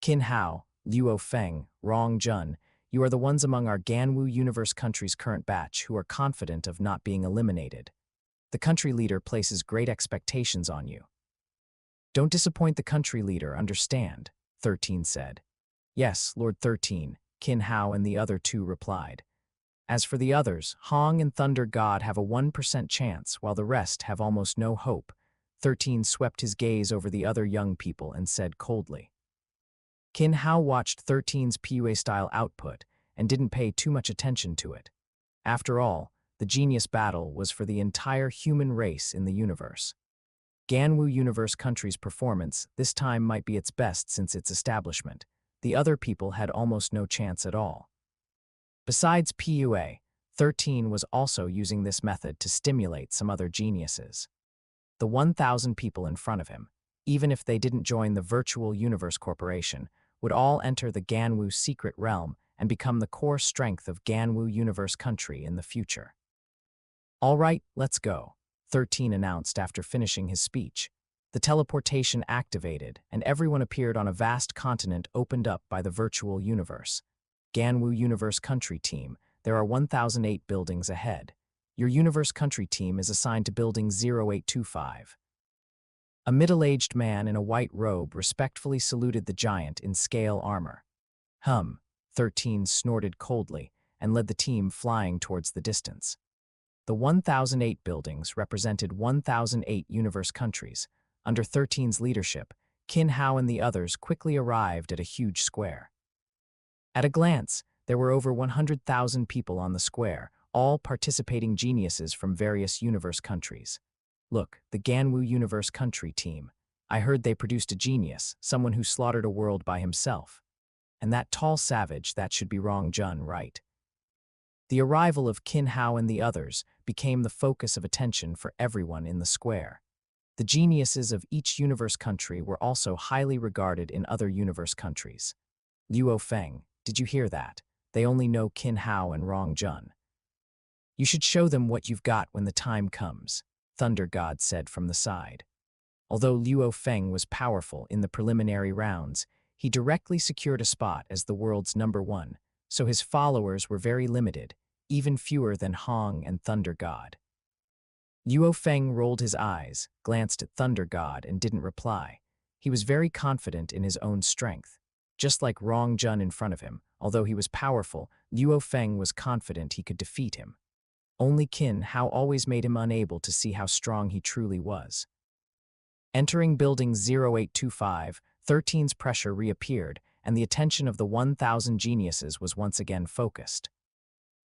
Qin Hao, Luo Feng, Rong Jun, you are the ones among our Ganwu Universe country's current batch who are confident of not being eliminated. The country leader places great expectations on you. Don't disappoint the country leader, understand? 13 said. Yes, Lord 13, Qin Hao and the other two replied. As for the others, Hong and Thunder God have a 1% chance, while the rest have almost no hope. 13 swept his gaze over the other young people and said coldly. Qin Hao watched 13's PUA-style output and didn't pay too much attention to it. After all, the genius battle was for the entire human race in the universe. Ganwu Universe Country's performance this time might be its best since its establishment. The other people had almost no chance at all. Besides PUA, 13 was also using this method to stimulate some other geniuses. The 1,000 people in front of him, even if they didn't join the Virtual Universe Corporation, would all enter the Ganwu secret realm and become the core strength of Ganwu Universe Country in the future. "All right, let's go," 13 announced after finishing his speech. The teleportation activated, and everyone appeared on a vast continent opened up by the virtual universe. Ganwu Universe Country Team, there are 1,008 buildings ahead. Your Universe Country Team is assigned to Building 0825. A middle-aged man in a white robe respectfully saluted the giant in scale armor. 13 snorted coldly and led the team flying towards the distance. The 1,008 buildings represented 1,008 universe countries. Under 13's leadership, Qin Hao and the others quickly arrived at a huge square. At a glance, there were over 100,000 people on the square, all participating geniuses from various universe countries. "Look, the Ganwu Universe Country Team. I heard they produced a genius, someone who slaughtered a world by himself. And that tall savage, that should be Rong Jun, right?" The arrival of Qin Hao and the others became the focus of attention for everyone in the square. The geniuses of each universe country were also highly regarded in other universe countries. "Luo Feng, did you hear that? They only know Qin Hao and Rong Jun. You should show them what you've got when the time comes," Thunder God said from the side. Although Luo Feng was powerful in the preliminary rounds, he directly secured a spot as the world's #1, so his followers were very limited, even fewer than Hong and Thunder God. Luo Feng rolled his eyes, glanced at Thunder God, and didn't reply. He was very confident in his own strength. Just like Rong Jun in front of him, although he was powerful, Luo Feng was confident he could defeat him. Only Qin Hao always made him unable to see how strong he truly was. Entering Building 0825, 13's pressure reappeared, and the attention of the 1,000 geniuses was once again focused.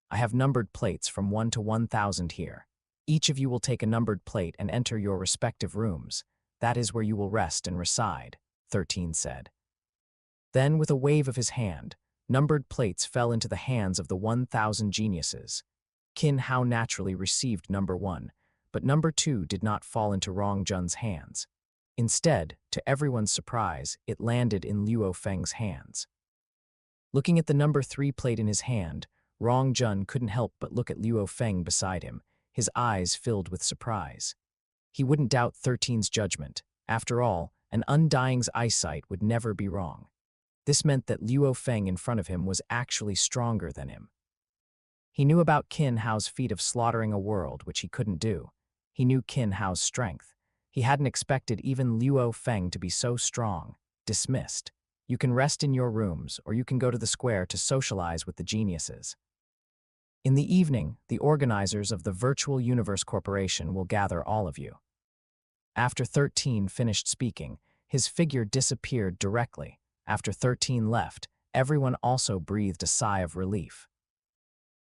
"I have numbered plates from 1 to 1,000 here. Each of you will take a numbered plate and enter your respective rooms. That is where you will rest and reside," 13 said. Then, with a wave of his hand, numbered plates fell into the hands of the 1,000 geniuses. Qin Hao naturally received number 1, but number 2 did not fall into Rong Jun's hands. Instead, to everyone's surprise, it landed in Luo Feng's hands. Looking at the number 3 plate in his hand, Rong Jun couldn't help but look at Luo Feng beside him, his eyes filled with surprise. He wouldn't doubt 13's judgment. After all, an undying's eyesight would never be wrong. This meant that Luo Feng in front of him was actually stronger than him. He knew about Qin Hao's feat of slaughtering a world, which he couldn't do. He knew Qin Hao's strength. He hadn't expected even Luo Feng to be so strong. Dismissed. You can rest in your rooms, or you can go to the square to socialize with the geniuses. In the evening, the organizers of the Virtual Universe Corporation will gather all of you. After 13 finished speaking, his figure disappeared directly. After 13 left, everyone also breathed a sigh of relief.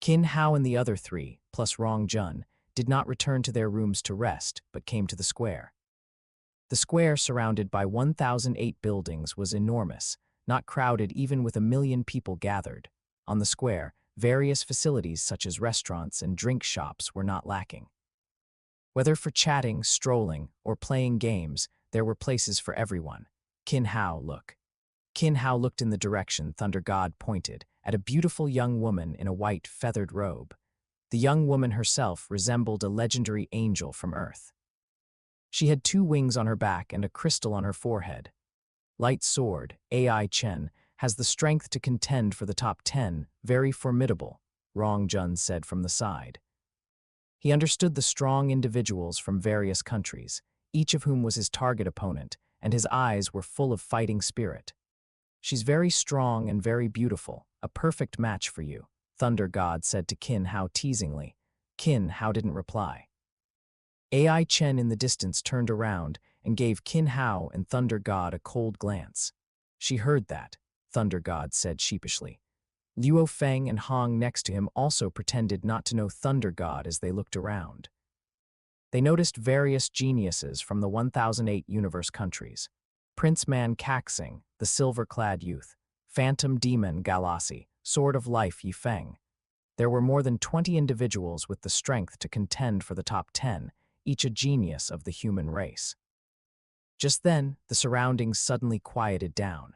Qin Hao and the other 3, plus Rong Jun, did not return to their rooms to rest, but came to the square. The square, surrounded by 1,008 buildings, was enormous, not crowded even with 1,000,000 people gathered. On the square, various facilities such as restaurants and drink shops were not lacking. Whether for chatting, strolling, or playing games, there were places for everyone. Qin Hao looked in the direction Thunder God pointed, at a beautiful young woman in a white feathered robe. The young woman herself resembled a legendary angel from Earth. She had 2 wings on her back and a crystal on her forehead. Light Sword, AI Chen, has the strength to contend for the top 10, very formidable, Rong Jun said from the side. He understood the strong individuals from various countries, each of whom was his target opponent, and his eyes were full of fighting spirit. "She's very strong and very beautiful, a perfect match for you," Thunder God said to Qin Hao teasingly. Qin Hao didn't reply. AI Chen in the distance turned around and gave Qin Hao and Thunder God a cold glance. She heard that, Thunder God said sheepishly. Luo Feng and Hong next to him also pretended not to know Thunder God as they looked around. They noticed various geniuses from the 1008 universe countries. Prince Man Caxing, the silver-clad youth, Phantom Demon Galassi, Sword of Life Yi Feng. There were more than 20 individuals with the strength to contend for the top 10, each a genius of the human race. Just then, the surroundings suddenly quieted down.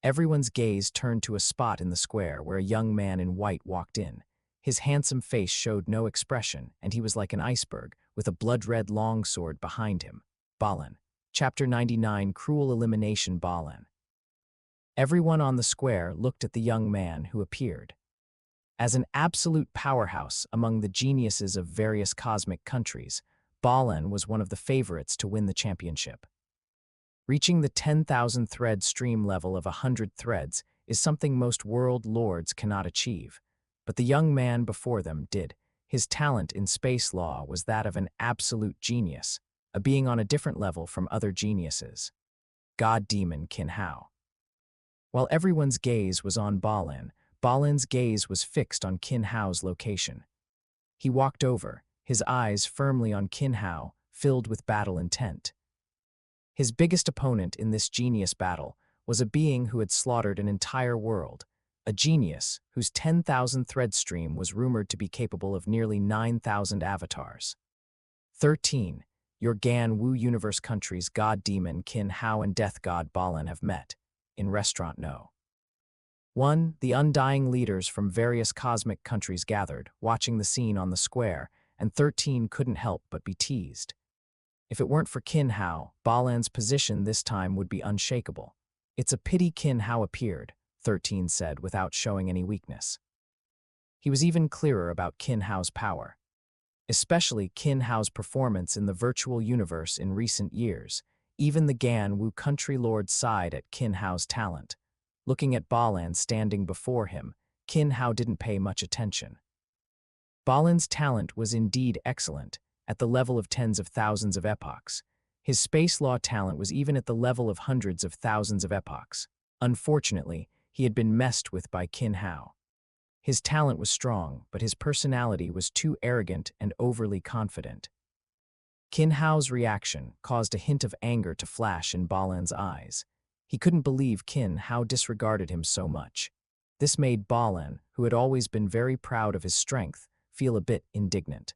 Everyone's gaze turned to a spot in the square where a young man in white walked in. His handsome face showed no expression, and he was like an iceberg, with a blood-red longsword behind him. Balan. Chapter 99, Cruel Elimination Balan. Everyone on the square looked at the young man who appeared. As an absolute powerhouse among the geniuses of various cosmic countries, Balan was one of the favorites to win the championship. Reaching the 10,000 thread stream level of 100 threads is something most world lords cannot achieve, but the young man before them did. His talent in space law was that of an absolute genius, a being on a different level from other geniuses. God Demon Qin Hao. While everyone's gaze was on Balan, Balan's gaze was fixed on Qin Hao's location. He walked over, his eyes firmly on Qin Hao, filled with battle intent. His biggest opponent in this genius battle was a being who had slaughtered an entire world, a genius whose 10,000 thread stream was rumored to be capable of nearly 9,000 avatars. 13. Your Gan Wu universe countries God Demon Qin Hao and Death God Balan have met. In Restaurant No. 1. The undying leaders from various cosmic countries gathered, watching the scene on the square, and 13 couldn't help but be teased. If it weren't for Qin Hao, Balan's position this time would be unshakable. It's a pity Qin Hao appeared, 13 said without showing any weakness. He was even clearer about Qin Hao's power. Especially Qin Hao's performance in the virtual universe in recent years. Even the Gan Wu country lord sighed at Qin Hao's talent. Looking at Balan standing before him, Qin Hao didn't pay much attention. Balan's talent was indeed excellent, at the level of tens of thousands of epochs. His space law talent was even at the level of hundreds of thousands of epochs. Unfortunately, he had been messed with by Qin Hao. His talent was strong, but his personality was too arrogant and overly confident. Qin Hao's reaction caused a hint of anger to flash in Balan's eyes. He couldn't believe Qin Hao disregarded him so much. This made Balan, who had always been very proud of his strength, feel a bit indignant.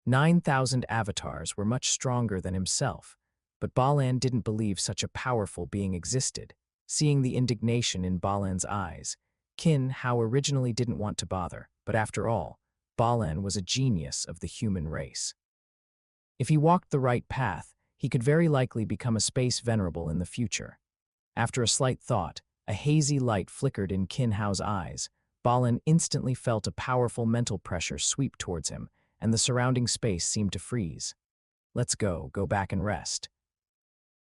9,000 avatars were much stronger than himself, but Balan didn't believe such a powerful being existed. Seeing the indignation in Balan's eyes, Qin Hao originally didn't want to bother, but after all, Balan was a genius of the human race. If he walked the right path, he could very likely become a space venerable in the future. After a slight thought, a hazy light flickered in Qin Hao's eyes. Balan instantly felt a powerful mental pressure sweep towards him, and the surrounding space seemed to freeze. Let's go back and rest.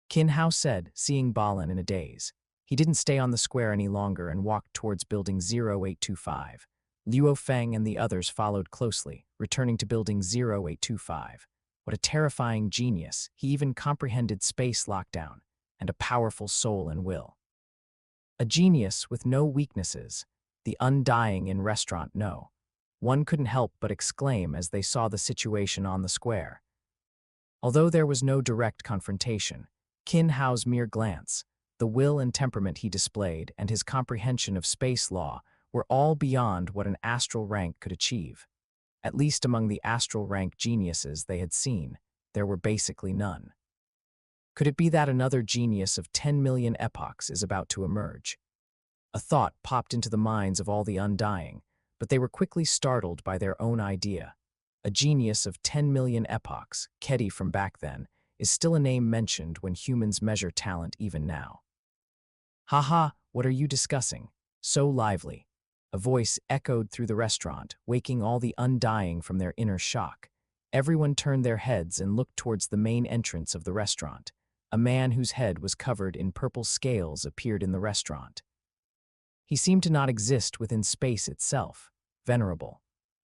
Qin Hao said, seeing Balan in a daze. He didn't stay on the square any longer and walked towards Building 0825. Luo Feng and the others followed closely, returning to Building 0825. What a terrifying genius. He even comprehended space lockdown, and a powerful soul and will. A genius with no weaknesses, the undying in Restaurant No. One couldn't help but exclaim as they saw the situation on the square. Although there was no direct confrontation, Qin Hao's mere glance, the will and temperament he displayed, and his comprehension of space law were all beyond what an astral rank could achieve. At least among the astral rank geniuses they had seen, there were basically none. Could it be that another genius of 10 million epochs is about to emerge? A thought popped into the minds of all the undying, but they were quickly startled by their own idea. A genius of 10 million epochs, Kedi from back then, is still a name mentioned when humans measure talent even now. Haha, what are you discussing? So lively. A voice echoed through the restaurant, waking all the undying from their inner shock. Everyone turned their heads and looked towards the main entrance of the restaurant. A man whose head was covered in purple scales appeared in the restaurant. He seemed to not exist within space itself. Venerable.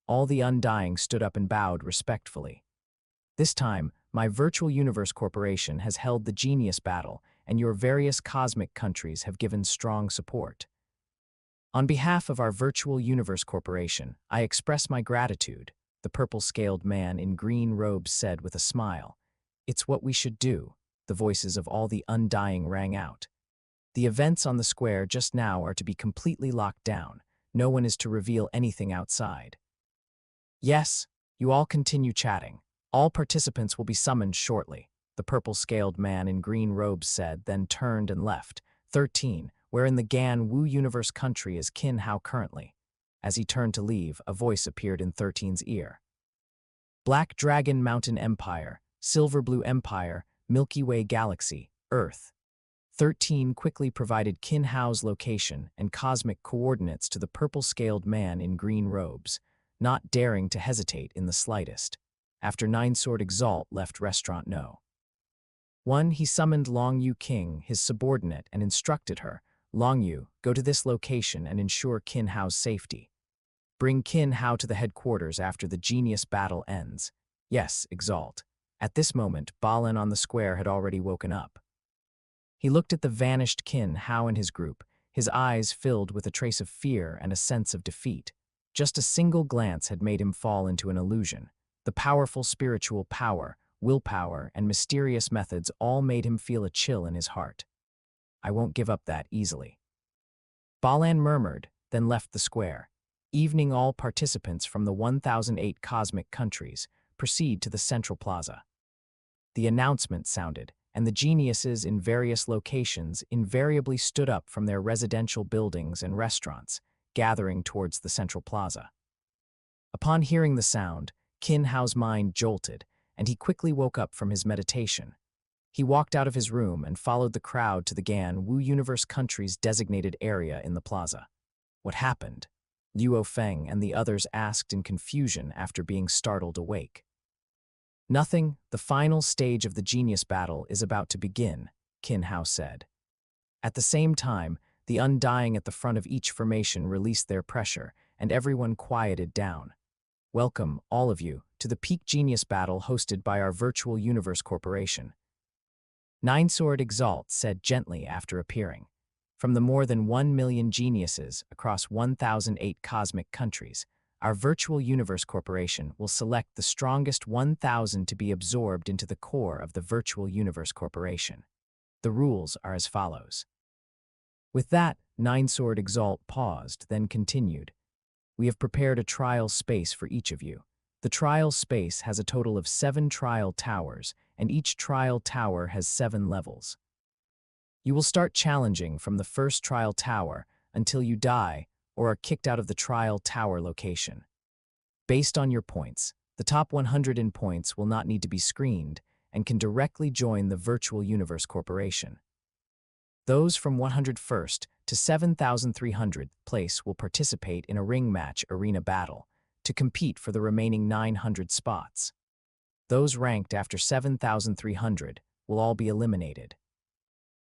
All the undying stood up and bowed respectfully. This time, my Virtual Universe Corporation has held the genius battle, and your various cosmic countries have given strong support. On behalf of our Virtual Universe Corporation, I express my gratitude, the purple-scaled man in green robes said with a smile. It's what we should do, the voices of all the undying rang out. The events on the square just now are to be completely locked down. No one is to reveal anything outside. Yes, you all continue chatting. All participants will be summoned shortly, the purple-scaled man in green robes said, then turned and left. 13, where in the Gan Wu Universe country is Qin Hao currently? As he turned to leave, a voice appeared in 13's ear. Black Dragon Mountain Empire, Silver Blue Empire, Milky Way Galaxy, Earth. 13 quickly provided Qin Hao's location and cosmic coordinates to the purple-scaled man in green robes, not daring to hesitate in the slightest. After Nine-Sword Exalt left Restaurant No. 1, he summoned Long Yu King, his subordinate, and instructed her, Long Yu, go to this location and ensure Qin Hao's safety. Bring Qin Hao to the headquarters after the genius battle ends. Yes, Exalt. At this moment, Balin on the square had already woken up. He looked at the vanished Qin Hao and his group, his eyes filled with a trace of fear and a sense of defeat. Just a single glance had made him fall into an illusion. The powerful spiritual power, willpower, and mysterious methods all made him feel a chill in his heart. I won't give up that easily. Balan murmured, then left the square. Evening, all participants from the 1008 cosmic countries proceed to the central plaza. The announcement sounded, and the geniuses in various locations invariably stood up from their residential buildings and restaurants, gathering towards the central plaza. Upon hearing the sound, Qin Hao's mind jolted, and he quickly woke up from his meditation. He walked out of his room and followed the crowd to the Gan Wu Universe country's designated area in the plaza. What happened? Luo Feng and the others asked in confusion after being startled awake. Nothing, the final stage of the genius battle is about to begin, Qin Hao said. At the same time, the Undying at the front of each formation released their pressure, and everyone quieted down. Welcome, all of you, to the peak genius battle hosted by our Virtual Universe Corporation. Nine-Sword Exalt said gently after appearing. From the more than 1 million geniuses across 1008 cosmic countries, our Virtual Universe Corporation will select the strongest 1,000 to be absorbed into the core of the Virtual Universe Corporation. The rules are as follows. With that, Nine-Sword Exalt paused, then continued. We have prepared a trial space for each of you. The trial space has a total of 7 trial towers, and each trial tower has 7 levels. You will start challenging from the first trial tower until you die or are kicked out of the trial tower location. Based on your points, the top 100 in points will not need to be screened and can directly join the Virtual Universe Corporation. Those from 101st to 7,300th place will participate in a ring match arena battle to compete for the remaining 900 spots. Those ranked after 7,300 will all be eliminated.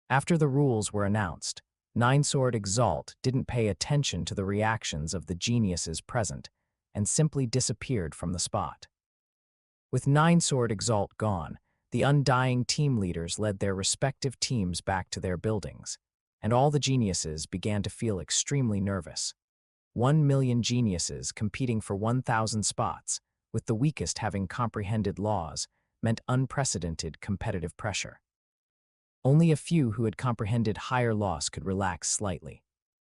After the rules were announced, Nine-Sword Exalt didn't pay attention to the reactions of the geniuses present and simply disappeared from the spot. With Nine-Sword Exalt gone, the Undying team leaders led their respective teams back to their buildings, and all the geniuses began to feel extremely nervous. 1 million geniuses competing for 1,000 spots, with the weakest having comprehended laws, meant unprecedented competitive pressure. Only a few who had comprehended higher loss could relax slightly.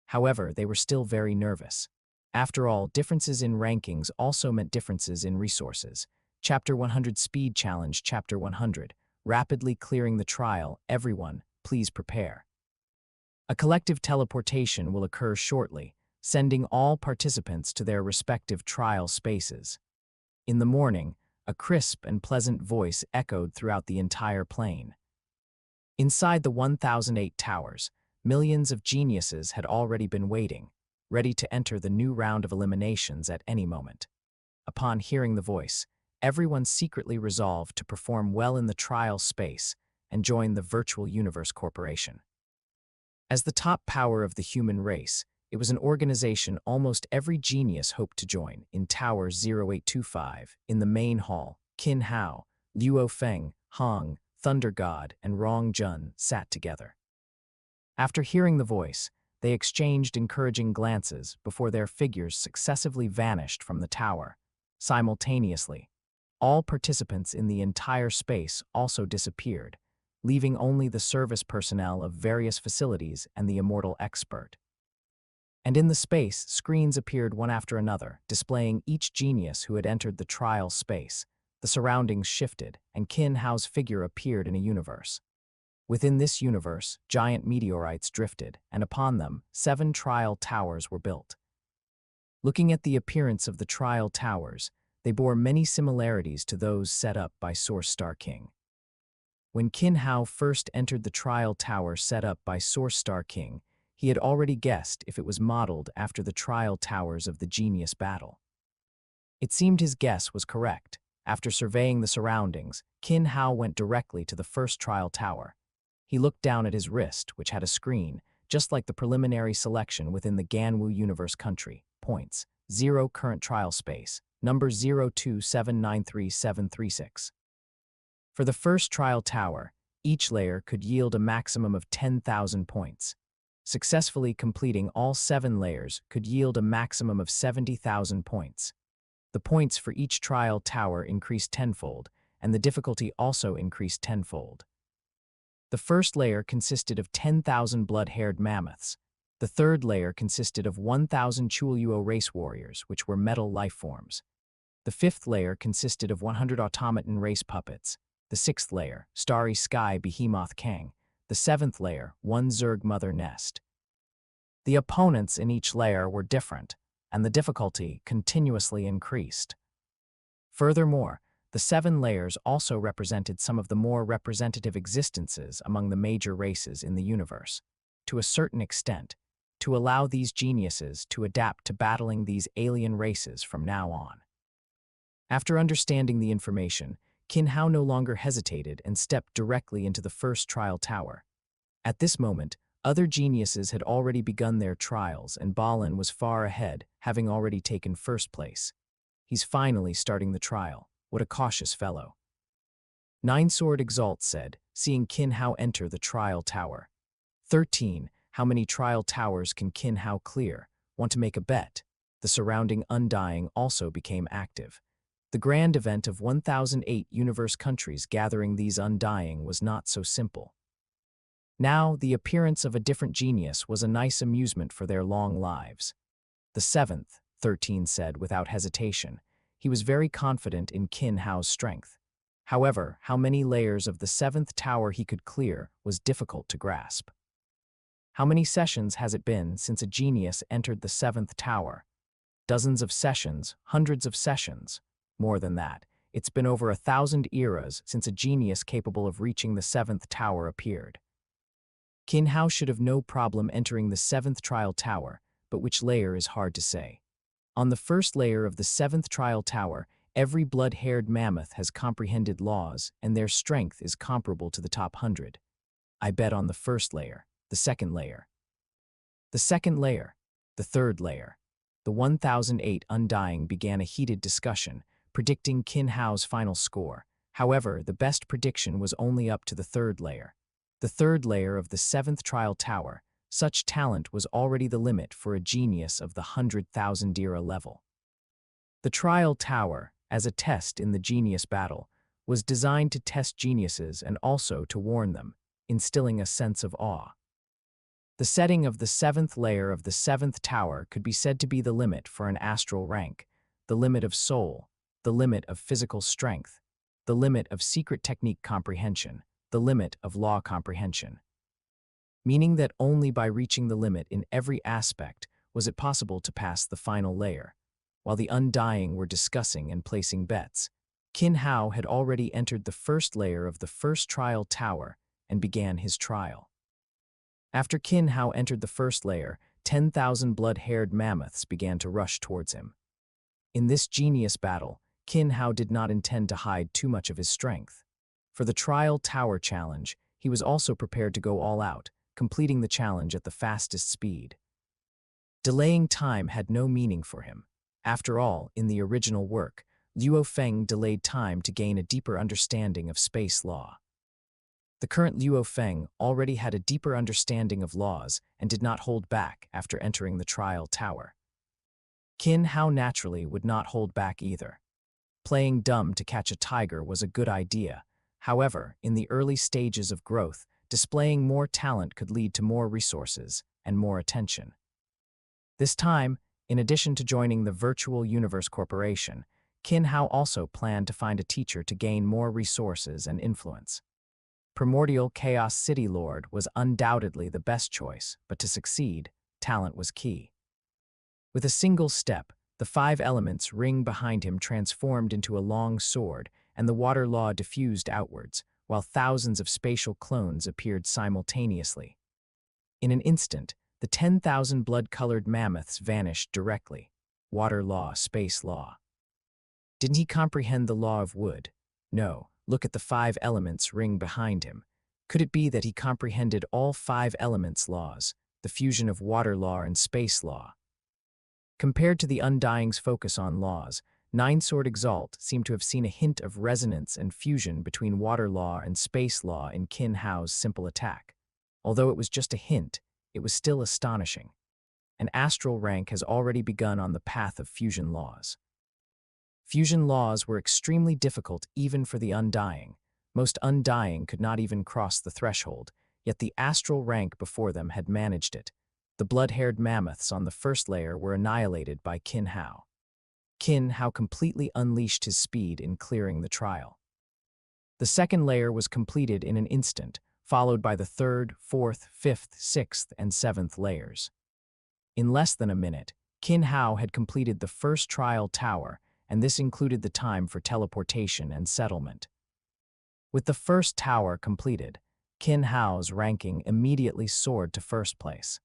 However, they were still very nervous. After all, differences in rankings also meant differences in resources. Chapter 100 Speed Challenge. Chapter 100, Rapidly Clearing the Trial. Everyone, please prepare. A collective teleportation will occur shortly, sending all participants to their respective trial spaces. In the morning, a crisp and pleasant voice echoed throughout the entire plane. Inside the 1008 towers, millions of geniuses had already been waiting, ready to enter the new round of eliminations at any moment. Upon hearing the voice, everyone secretly resolved to perform well in the trial space and join the Virtual Universe Corporation. As the top power of the human race, it was an organization almost every genius hoped to join. In Tower 0825, in the main hall, Qin Hao, Luo Feng, Hong, Thunder God, and Rong Jun sat together. After hearing the voice, they exchanged encouraging glances before their figures successively vanished from the tower. Simultaneously, all participants in the entire space also disappeared, leaving only the service personnel of various facilities and the immortal expert. And in the space, screens appeared one after another, displaying each genius who had entered the trial space. The surroundings shifted, and Qin Hao's figure appeared in a universe. Within this universe, giant meteorites drifted, and upon them, 7 trial towers were built. Looking at the appearance of the trial towers, they bore many similarities to those set up by Source Star King. When Qin Hao first entered the trial tower set up by Source Star King, he had already guessed if it was modeled after the trial towers of the Genius Battle. It seemed his guess was correct. After surveying the surroundings, Qin Hao went directly to the first trial tower. He looked down at his wrist, which had a screen, just like the preliminary selection within the Ganwu Universe country. Points: 0 current trial space, number 027933736. For the first trial tower, each layer could yield a maximum of 10,000 points. Successfully completing all 7 layers could yield a maximum of 70,000 points. The points for each trial tower increased tenfold, and the difficulty also increased tenfold. The first layer consisted of 10,000 blood-haired mammoths. The third layer consisted of 1,000 Chuluo race warriors, which were metal life forms. The fifth layer consisted of 100 automaton race puppets. The sixth layer, Starry Sky Behemoth Kang. The seventh layer, 1 Zerg Mother Nest. The opponents in each layer were different, and the difficulty continuously increased. Furthermore, the 7 layers also represented some of the more representative existences among the major races in the universe, to a certain extent, to allow these geniuses to adapt to battling these alien races from now on. After understanding the information, Qin Hao no longer hesitated and stepped directly into the first trial tower. At this moment, other geniuses had already begun their trials, and Balin was far ahead, having already taken first place. He's finally starting the trial. What a cautious fellow. Ninesword Exalt said, seeing Qin Hao enter the trial tower. 13. How many trial towers can Qin Hao clear? Want to make a bet? The surrounding Undying also became active. The grand event of 1008 universe countries gathering these Undying was not so simple. Now, the appearance of a different genius was a nice amusement for their long lives. The 7th, 13 said without hesitation. He was very confident in Qin Hao's strength. However, how many layers of the 7th tower he could clear was difficult to grasp. How many sessions has it been since a genius entered the 7th tower? Dozens of sessions, hundreds of sessions. More than that, it's been over 1,000 eras since a genius capable of reaching the 7th tower appeared. Qin Hao should have no problem entering the 7th trial tower, but which layer is hard to say. On the first layer of the 7th trial tower, every blood-haired mammoth has comprehended laws, and their strength is comparable to the top 100. I bet on the first layer, the second layer. The second layer, the third layer. The 1008 Undying began a heated discussion, predicting Qin Hao's final score. However, the best prediction was only up to the third layer. The third layer of the 7th trial tower. Such talent was already the limit for a genius of the 100,000 era level. The trial tower, as a test in the genius battle, was designed to test geniuses and also to warn them, instilling a sense of awe. The setting of the 7th layer of the 7th tower could be said to be the limit for an astral rank, the limit of soul, the limit of physical strength, the limit of secret technique comprehension, the limit of law comprehension. Meaning that only by reaching the limit in every aspect was it possible to pass the final layer. While the Undying were discussing and placing bets, Qin Hao had already entered the first layer of the first trial tower and began his trial. After Qin Hao entered the first layer, 10,000 blood-haired mammoths began to rush towards him. In this genius battle, Qin Hao did not intend to hide too much of his strength. For the trial tower challenge, he was also prepared to go all out, completing the challenge at the fastest speed. Delaying time had no meaning for him. After all, in the original work, Luo Feng delayed time to gain a deeper understanding of space law. The current Luo Feng already had a deeper understanding of laws and did not hold back after entering the trial tower. Qin Hao naturally would not hold back either. Playing dumb to catch a tiger was a good idea. However, in the early stages of growth, displaying more talent could lead to more resources and more attention. This time, in addition to joining the Virtual Universe Corporation, Qin Hao also planned to find a teacher to gain more resources and influence. Primordial Chaos City Lord was undoubtedly the best choice, but to succeed, talent was key. With a single step, the 5 elements ring behind him transformed into a long sword, and the water law diffused outwards, while thousands of spatial clones appeared simultaneously. In an instant, the 10,000 blood-colored mammoths vanished directly. Water law, space law. Didn't he comprehend the law of wood? No, look at the 5 elements ring behind him. Could it be that he comprehended all 5 elements' laws, the fusion of water law and space law? Compared to the Undying's focus on laws, Nine-Sword Exalt seemed to have seen a hint of resonance and fusion between water law and space law in Qin Hao's simple attack. Although it was just a hint, it was still astonishing. An astral rank has already begun on the path of fusion laws. Fusion laws were extremely difficult even for the Undying. Most Undying could not even cross the threshold, yet the astral rank before them had managed it. The blood-haired mammoths on the first layer were annihilated by Qin Hao. Qin Hao completely unleashed his speed in clearing the trial. The second layer was completed in an instant, followed by the 3rd, 4th, 5th, 6th, and 7th layers. In less than a minute, Qin Hao had completed the first trial tower, and this included the time for teleportation and settlement. With the first tower completed, Qin Hao's ranking immediately soared to first place.